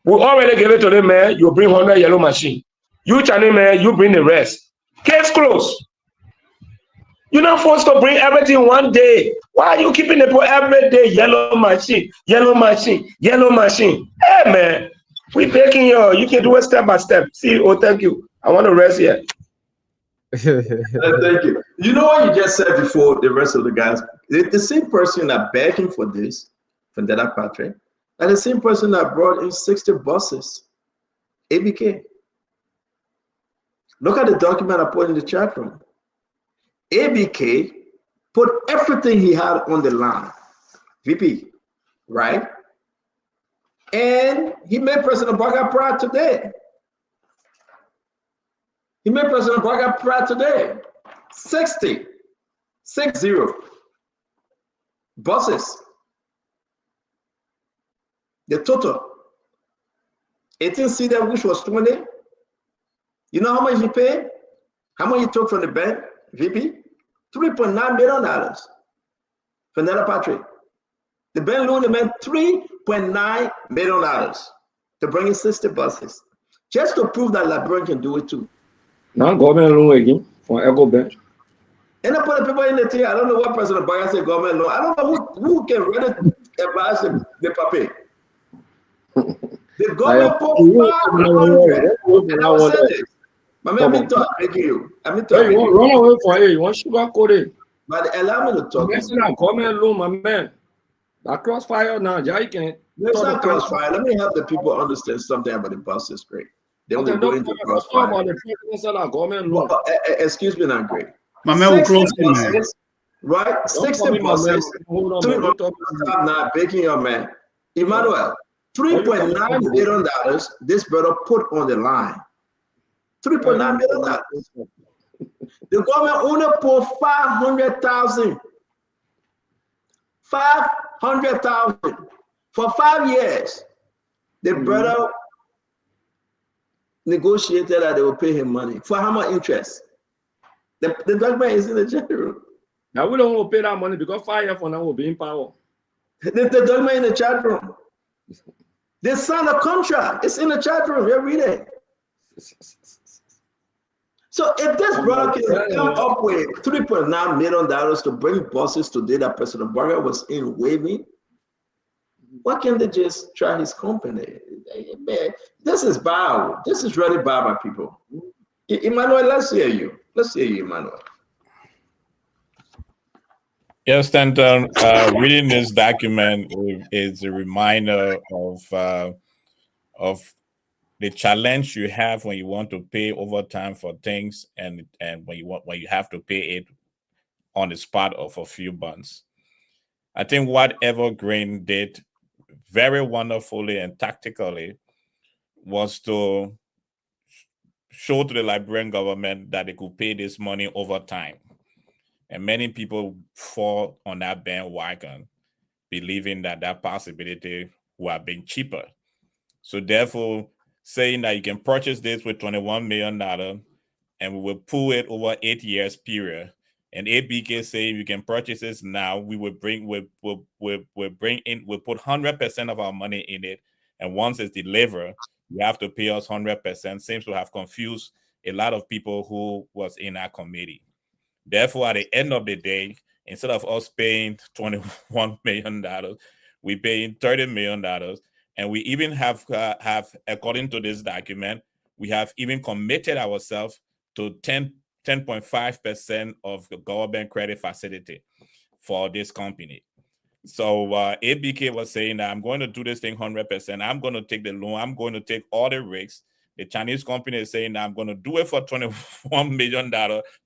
R: We already gave it to the man, you bring 100 yellow machine. You Chinese man, you bring the rest. Case closed. You're not forced to bring everything one day. Why are you keeping the every day? Yellow machine, yellow machine, yellow machine. Hey man, we baking you. You can do it step by step. See, oh, thank you. I want to rest here.
M: Thank you. You know what you just said before the rest of the guys? The same person that begging for this, Vendetta Patrick, and the same person that brought in 60 buses, ABK. Look at the document I put in the chat room. ABK put everything he had on the line, VP, right? And he made President Baga proud today. He made President Baga proud today. 60 buses. The total. 18 seater, which was 20. You know how much he paid? How much he took from the bank, VP? $3.9 million. Vanilla Patrick. The bank loaned the man $3.9 million to bring in 60 buses. Just to prove that Librarian can do it too.
O: Now government loan again for Echo Bank.
M: And I put the people in the team. I don't know what President Baga said government loan. I don't know who can really advise the paper. The government put 500. And I was saying this. My man, I'm begging you.
O: Hey, you want run away for it? You want sugar coated?
M: But allow me to talk.
O: Yes, now government loan, my man. That crossfire now, Jai can.
M: It's not crossfire. Let me help the people understand something about the buses, great. Then we'll go into crossfire.
O: About the president government loan.
M: Excuse me, not great.
P: My man will close in, man.
M: Right? 60 buses. Stop now, begging your man. Emmanuel, $3.9 million this brother put on the line. $3.9 million. The government only put 500,000. 500,000 for 5 years. The brother negotiated that they will pay him money. For how much interest? The document is in the chat room.
O: Now we don't want to pay that money because 5 years from now we'll be in power.
M: The document in the chat room. They signed a contract. It's in the chat room. You read it. So if this brother can come up with $3.9 million to bring buses today that President Baga was in waving, why can't they just try his company? Man, this is bad. This is really bad, my people. Emmanuel, let's hear you. Let's hear you, Emmanuel.
T: Yes, Stanton, reading this document is a reminder of the challenge you have when you want to pay overtime for things and when you have to pay it on the spot of a few months. I think what Evergreen did very wonderfully and tactically was to show to the Liberian government that they could pay this money over time. And many people fall on that bandwagon, believing that that possibility would have been cheaper. So therefore, saying that you can purchase this with $21 million and we will pull it over 8 years period. And ABK saying you can purchase this now, we will we'll put 100% of our money in it. And once it's delivered, you have to pay us 100%. Seems to have confused a lot of people who was in our committee. Therefore, at the end of the day, instead of us paying $21 million, we paying $30 million. And we even have, according to this document, we have even committed ourselves to 10.5% of the government credit facility for this company. So ABK was saying that I'm going to do this thing 100%. I'm going to take the loan. I'm going to take all the risks. The Chinese company is saying that I'm going to do it for $21 million,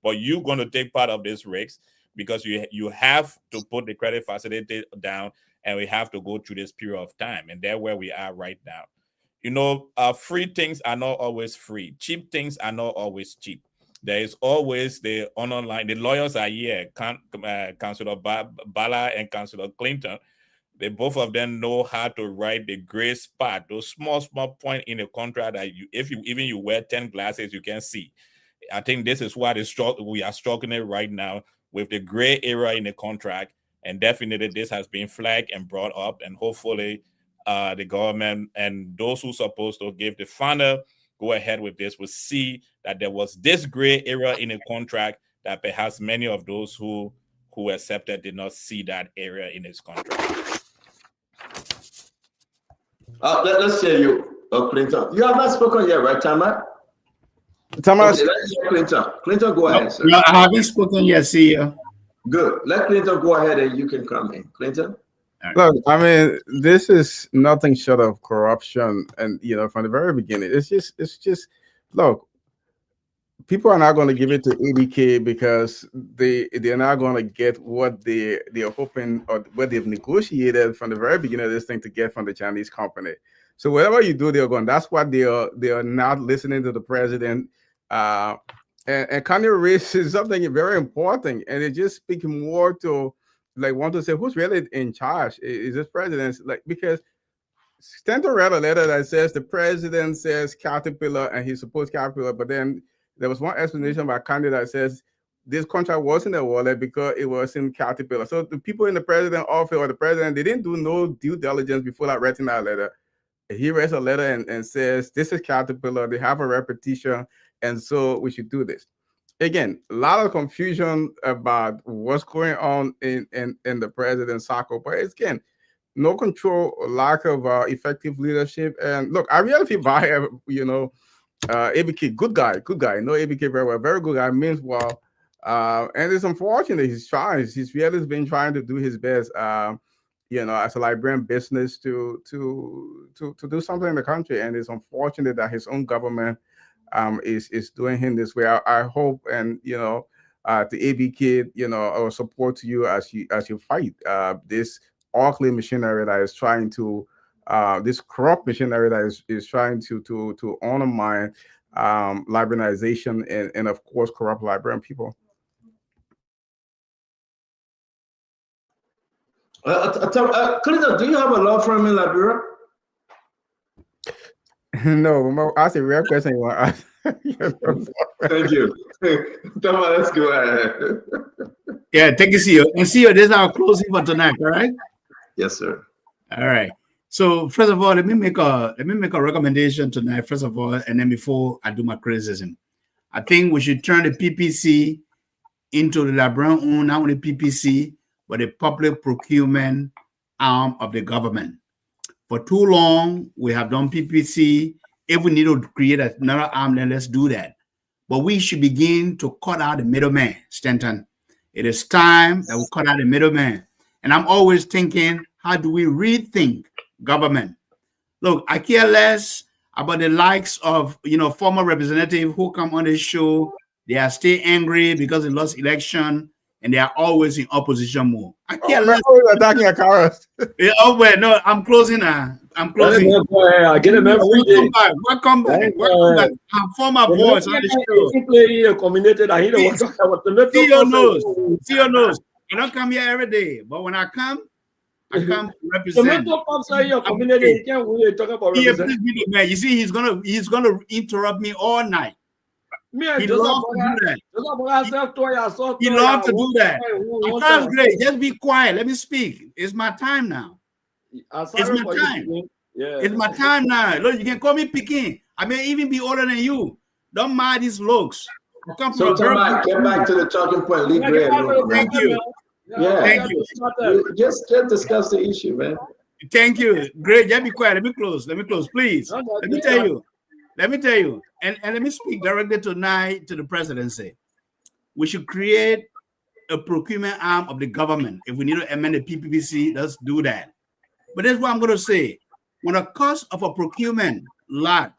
T: but you're going to take part of this risk because you have to put the credit facility down and we have to go through this period of time. And that's where we are right now. Free things are not always free. Cheap things are not always cheap. There is always the online. The lawyers are here. Councilor Bala and Councilor Clinton. They both of them know how to write the gray spot, those small point in the contract that if you wear 10 glasses, you can see. I think this is what we are struggling right now with the gray area in the contract, and definitely this has been flagged and brought up, and hopefully the government and those who are supposed to give the final go ahead with this will see that there was this gray area in the contract that perhaps many of those who accepted did not see that area in his contract.
M: Let's hear you, Clinton. You have not spoken yet, right, Tamar?
U: Thomas,
M: okay, let's hear Clinton. Clinton, go ahead, sir.
P: No, I haven't spoken yet, CEO.
M: Good. Let Clinton go ahead and you can come in. Clinton?
U: Look, I mean, this is nothing short of corruption, and from the very beginning, it's just look, people are not going to give it to ABK because they're not going to get what they're hoping or what they've negotiated from the very beginning of this thing to get from the Chinese company. So whatever you do, they're going. That's why they are not listening to the president. And Kanye raises something very important, and it just speaks more to want to say who's really in charge. Is this president? Because Stanton read a letter that says the president says Caterpillar and he supports Caterpillar, but then there was one explanation by Kanye that says this contract wasn't a wallet because it was in Caterpillar. So the people in the president's office or the president, they didn't do no due diligence before writing that letter. He writes a letter and says this is Caterpillar. They have a repetition, and so we should do this. Again, a lot of confusion about what's going on in the president's circle, but it's, again, no control, lack of effective leadership. And look, I really feel bad, ABK, good guy. No, ABK very well, very good guy, means well. And it's unfortunate he's really been trying to do his best, as a librarian business to do something in the country. And it's unfortunate that his own government is doing him this way. I hope, and the ABK, I will support you as you fight this ugly machinery that is trying to this corrupt machinery that is trying to undermine liberalization and of course corrupt Liberian people.
M: Clinton, do you have a law firm in Liberia?
U: No, ask a real question you want to ask.
M: Thank you. Thomas, let's go ahead.
P: Yeah, thank you, CEO. And CEO, this is our closing for tonight, all right?
M: Yes, sir.
P: All right. So first of all, let me make a recommendation tonight, first of all, and then before I do my criticism. I think we should turn the PPC into the Liberian own, not only PPC, but the public procurement arm of the government. For too long, we have done PPC. If we need to create another arm, then let's do that. But we should begin to cut out the middleman, Stanton. It is time that we cut out the middleman. And I'm always thinking, how do we rethink government? Look, I care less about the likes of former representatives who come on the show. They are still angry because they lost election, and they are always in opposition mode. I care less.
U: Attacking a carrot.
P: Oh wait, no, I'm closing now. I'm closing.
D: I get him every day.
P: Welcome back. I'm former voice on the show. CEO knows. I don't come here every day, but when I come to represent. You see, he's gonna interrupt me all night. He loves to do that. He loves to do that. I'm great. Just be quiet. Let me speak. It's my time now. It's my time. It's my time now. Look, you can call me Peking. I may even be older than you. Don't mind these looks.
M: So get back to the talking point. Leave Greg alone.
P: Thank you.
M: Yeah.
P: Thank you.
M: Just discuss the issue, man.
P: Thank you. Great. Just be quiet. Let me close, please. Let me tell you. And let me speak directly tonight to the presidency. We should create a procurement arm of the government. If we need to amend the PPC, let's do that. But that's what I'm going to say. When the cost of a procurement lot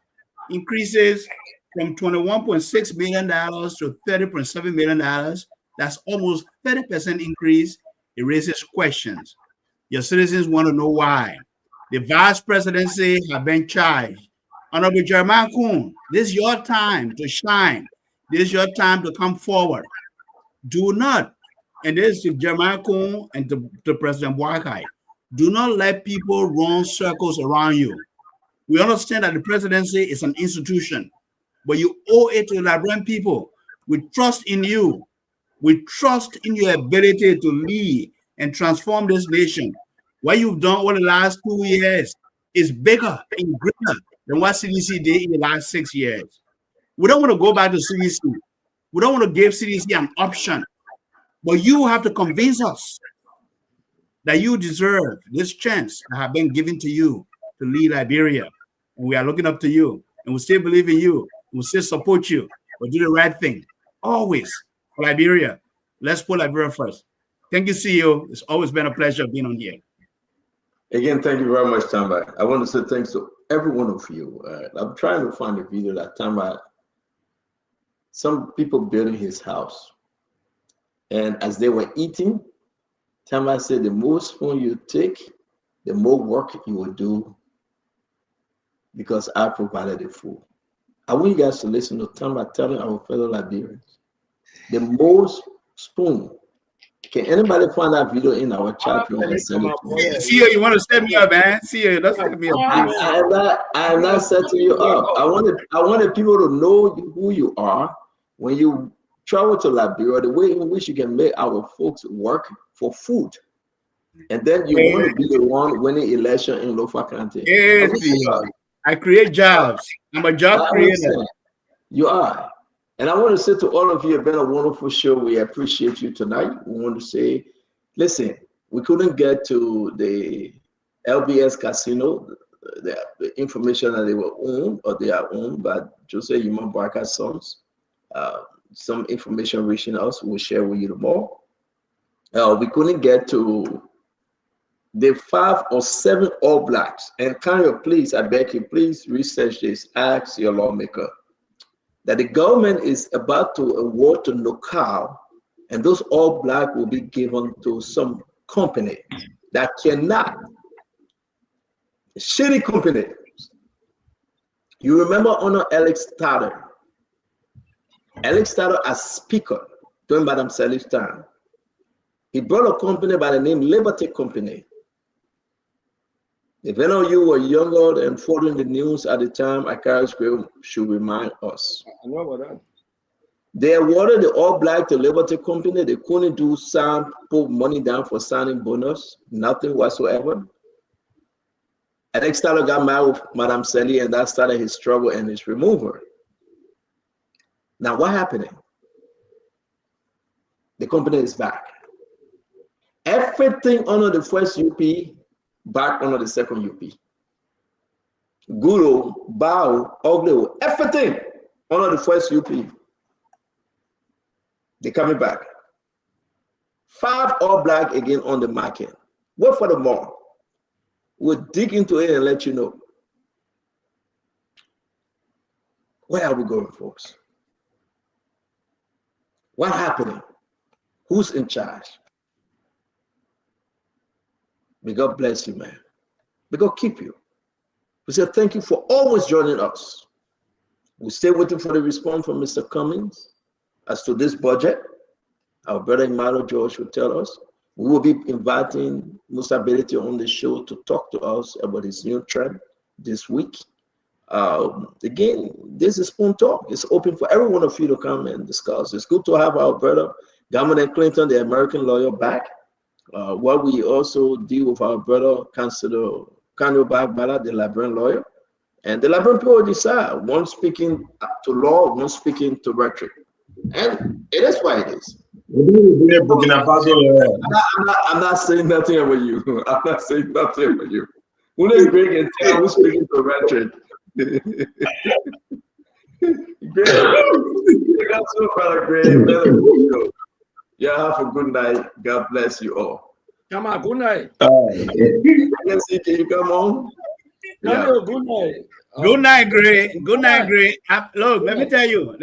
P: increases from $21.6 million to $30.7 million, that's almost 30% increase. It raises questions. Your citizens want to know why. The vice presidency have been charged. Honorable Jeremiah Kuhn, this is your time to shine. This is your time to come forward. Do not, and this is to Jeremiah Kuhn and to President Boakai, do not let people run circles around you. We understand that the presidency is an institution, but you owe it to the Liberian people. We trust in you. We trust in your ability to lead and transform this nation. What you've done over the last 2 years is bigger and greater than what CDC did in the last 6 years. We don't want to go back to CDC. We don't want to give CDC an option. But you have to convince us that you deserve this chance that has been given to you to lead Liberia. And we are looking up to you. And we still believe in you. We still support you. But do the right thing. Always for Liberia. Let's put Liberia first. Thank you, CEO. It's always been a pleasure being on here.
M: Again, thank you very much, Tamba. I want to say thanks to every one of you. I'm trying to find a video that Tamba, some people building his house. And as they were eating, Tamba said, the more spoon you take, the more work you will do because I provided the food. I want you guys to listen to Tamba telling our fellow Liberians, the most spoon. Can anybody find that video in our chat room and send it to me?
P: CEO, you want to set me up, man? CEO, let's set me up.
M: I am not setting you up. I wanted people to know who you are. When you travel to Liberia, the way in which you can make our folks work for food. And then you want to be the one winning election in Lofa County.
P: Yes, I create jobs. I'm a job creator.
M: You are. And I want to say to all of you, it's been a wonderful show. We appreciate you tonight. We want to say, listen, we couldn't get to the LBS Casino, the information that they were owned or they are owned by Jose Yuma Barker's sons. Some information reaching us, we'll share with you tomorrow. We couldn't get to the 5 or 7 All Blacks. And kind of, please, I beg you, please research this. Ask your lawmaker that the government is about to award to NOCAL, and those All Black will be given to some company that cannot, a shitty company. You remember Honor Alex Tatter? Alex Tatter as speaker during Madam Salih's time. He brought a company by the name Liberty Company. If any of you were younger and following the news at the time, Akaris Grave should remind us.
O: I know about that.
M: They awarded the All Black to Liberty Company. They couldn't put money down for signing bonus, nothing whatsoever. Alex Tatter got married with Madam Salih, and that started his struggle and his removal. Now, what happened? The company is back. Everything under the first UP, back under the second UP. Guru, Bao, Oglo, everything under the first UP. They're coming back. 5 All Black again on the market. Wait for the more. We'll dig into it and let you know. Where are we going, folks? What's happening? Who's in charge? May God bless you, man. May God keep you. We say thank you for always joining us. We stay waiting for the response from Mr. Cummings as to this budget. Our brother Emmanuel George will tell us. We will be inviting Musa Belete on the show to talk to us about his new trend this week. Again, this is Spoon Talk. It's open for every one of you to come and discuss. It's good to have our brother Governor Clinton, the American lawyer, back. While we also deal with our brother Councilor Kano Bagbala, the Liberian lawyer. And the Liberian people decide, one speaking to law, one speaking to rhetoric. And it is what it is. I'm not saying nothing about you. I'm not saying nothing about you. Who is Greg and tell who's speaking to rhetoric? Greg, yeah, have a good night. God bless you all.
D: Come on, good night.
M: Yes, can you come on?
D: Yeah. Good night.
P: Good night, Gray. Good night, Gray. Look, let me tell you,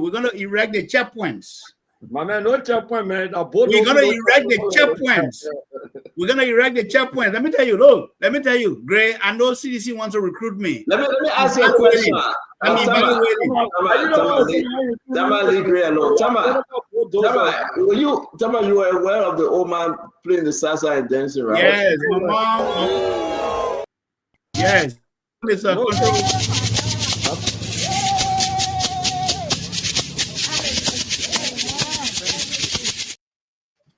P: we're gonna erect the checkpoints.
D: My man, no checkpoint, man.
P: We're gonna erect the checkpoints. We're gonna erect the checkpoint. Let me tell you, look, let me tell you, Gray, I know CDC wants to recruit me.
M: Let me ask you a question.
P: I'm evaluating.
M: Tama, leave Gray alone. Tama, you were aware of the old man playing the salsa and dancing, right?
P: Yes, my mom. Yes. It's a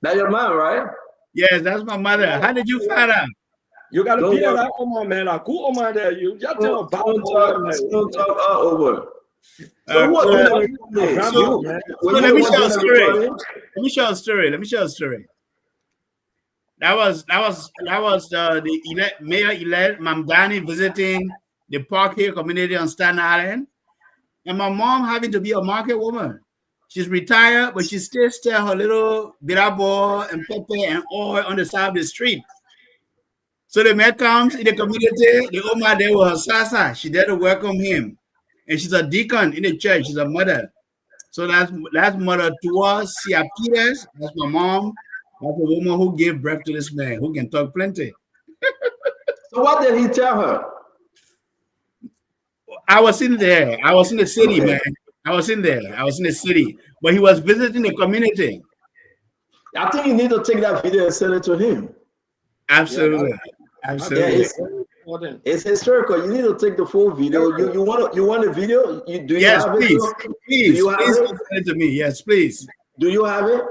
M: That's your mom, right?
P: Yes, that's my mother. How did you find out?
D: You got to be that Omar, man. Like, who Omar there? You just tell about
M: don't talk over.
P: So
M: what?
P: Let me show a story. Let me show a story. That was the Mayor-elect Mamdani visiting the Park Hill community on Staten Island, and my mom having to be a market woman. She's retired, but she still sells her little birabo and pepper and oil on the side of the street. So the man comes in the community, the old man there with her salsa. She there to welcome him. And she's a deacon in the church. She's a mother. So that's Mother Tua Sia Peters. That's my mom. That's a woman who gave birth to this man, who can talk plenty.
M: So what did he tell her?
P: I was in there. I was in the city, man. I was in the city. But he was visiting the community.
M: I think you need to take that video and send it to him.
P: Absolutely. Absolutely.
M: Yeah, it's historical. You need to take the full video. You want a video?
P: Yes, please. Please send it to me. Yes, please.
M: Do you have it?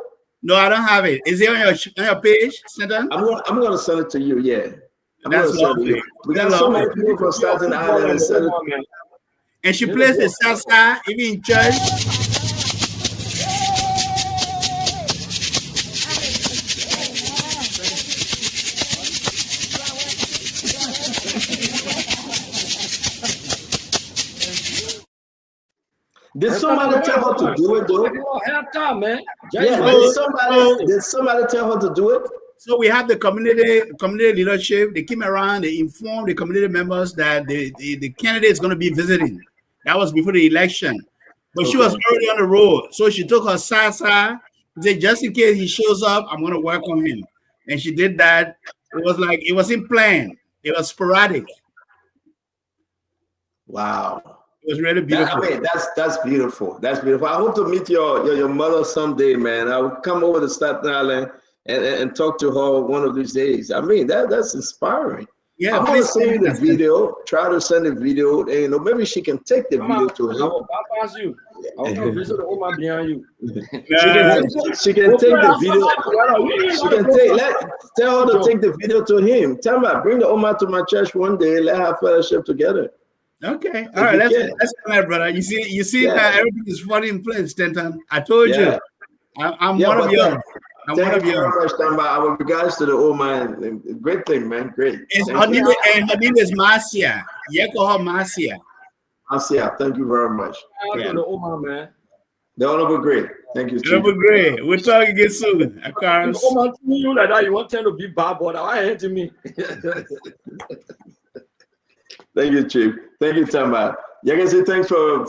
P: No, I don't have it. Is it on your page, Stanton?
M: I'm gonna send it to you. Yeah.
P: That's lovely.
M: We got so many people from Staten Island and send it.
P: And she plays the salsa even in church.
M: Did somebody tell her to do it, though?
D: Man.
M: Did somebody tell her to do it?
P: So we have the community leadership. They came around, they informed the community members that the candidate is going to be visiting. That was before the election. But she was already on the road. So she took her salsa, said, just in case he shows up, I'm going to welcome him. And she did that. It wasn't planned. It was sporadic.
M: Wow.
P: It was really beautiful.
M: That's beautiful. That's beautiful. I hope to meet your mother someday, man. I will come over to Staten Island and talk to her one of these days. I mean, that's inspiring.
P: Yeah,
M: I'm gonna send you the video. Try to send the video, and maybe she can take the video to him.
D: I will bypass you. I will come visit the old man behind you.
M: She can take the video. She can tell her to take the video to him. Tell me, bring the old man to my church one day. Let her fellowship together.
P: Okay, all right, that's fine, brother. You see how everything is falling in place, Stanton. I told you, I'm one of yours. I'm one of yours.
M: With regards to the old man, great thing, man. Great.
P: Her name is Marcia. Yekoha Marcia.
M: Marcia, thank you very much.
D: The old man, man.
M: The Honorable Gray. Thank you, Chief.
P: Honorable Gray. We'll talk again soon.
D: The old man to you like that. You want to be bad, but I hate me.
M: Thank you, Chief. Thank you, Tamba. Yeah, guys, thanks for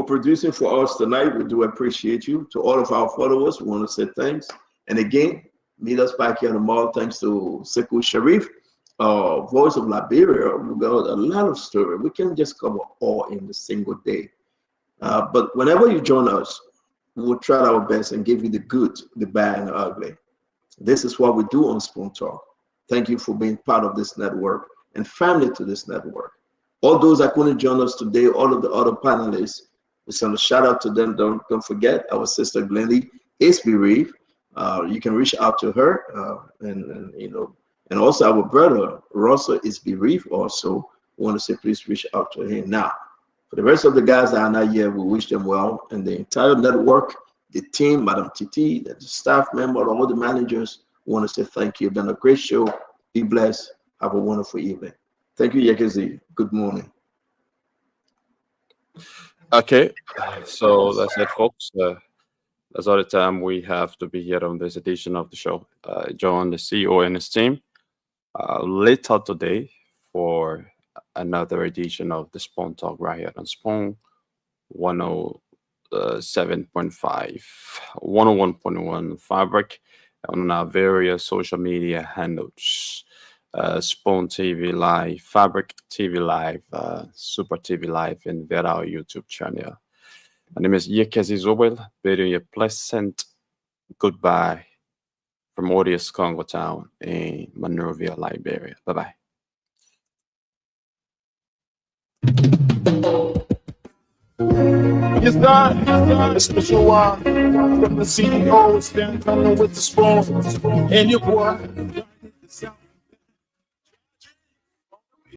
M: producing for us tonight. We do appreciate you. To all of our followers, we want to say thanks. And again, meet us back here on the mall. Thanks to Sekou Sharif, Voice of Liberia. We've got a lot of story. We can't just cover all in a single day. But whenever you join us, we'll try our best and give you the good, the bad, and the ugly. This is what we do on Spoon Talk. Thank you for being part of this network and family to this network. All those that couldn't join us today, all of the other panelists, we send a shout out to them. Don't forget our sister Glendy is bereaved. You can reach out to her, and also our brother Russell is bereaved. Also, we want to say please reach out to him. Now, for the rest of the guys that are not here, we wish them well, and the entire network, the team, Madam Titi, the staff member, all the managers. We want to say thank you. You've done a great show. Be blessed. Have a wonderful evening. Thank you, Yekezi. Good morning.
B: Okay, so that's it, folks. That's all the time we have to be here on this edition of the show. John, the CEO, and his team, later today for another edition of the Spoon Talk right here on Spoon 107.5, 101.1 Fabric, on our various social media handles. Spawn TV Live, Fabric TV Live, Super TV Live, and via our YouTube channel. My name is Yekezi Zobel, bidding you a pleasant goodbye from Odious Congo Town in Monrovia, Liberia. Bye-bye.
F: Yes, God, a special one from the CEO, stand coming with the spoon, and your boy.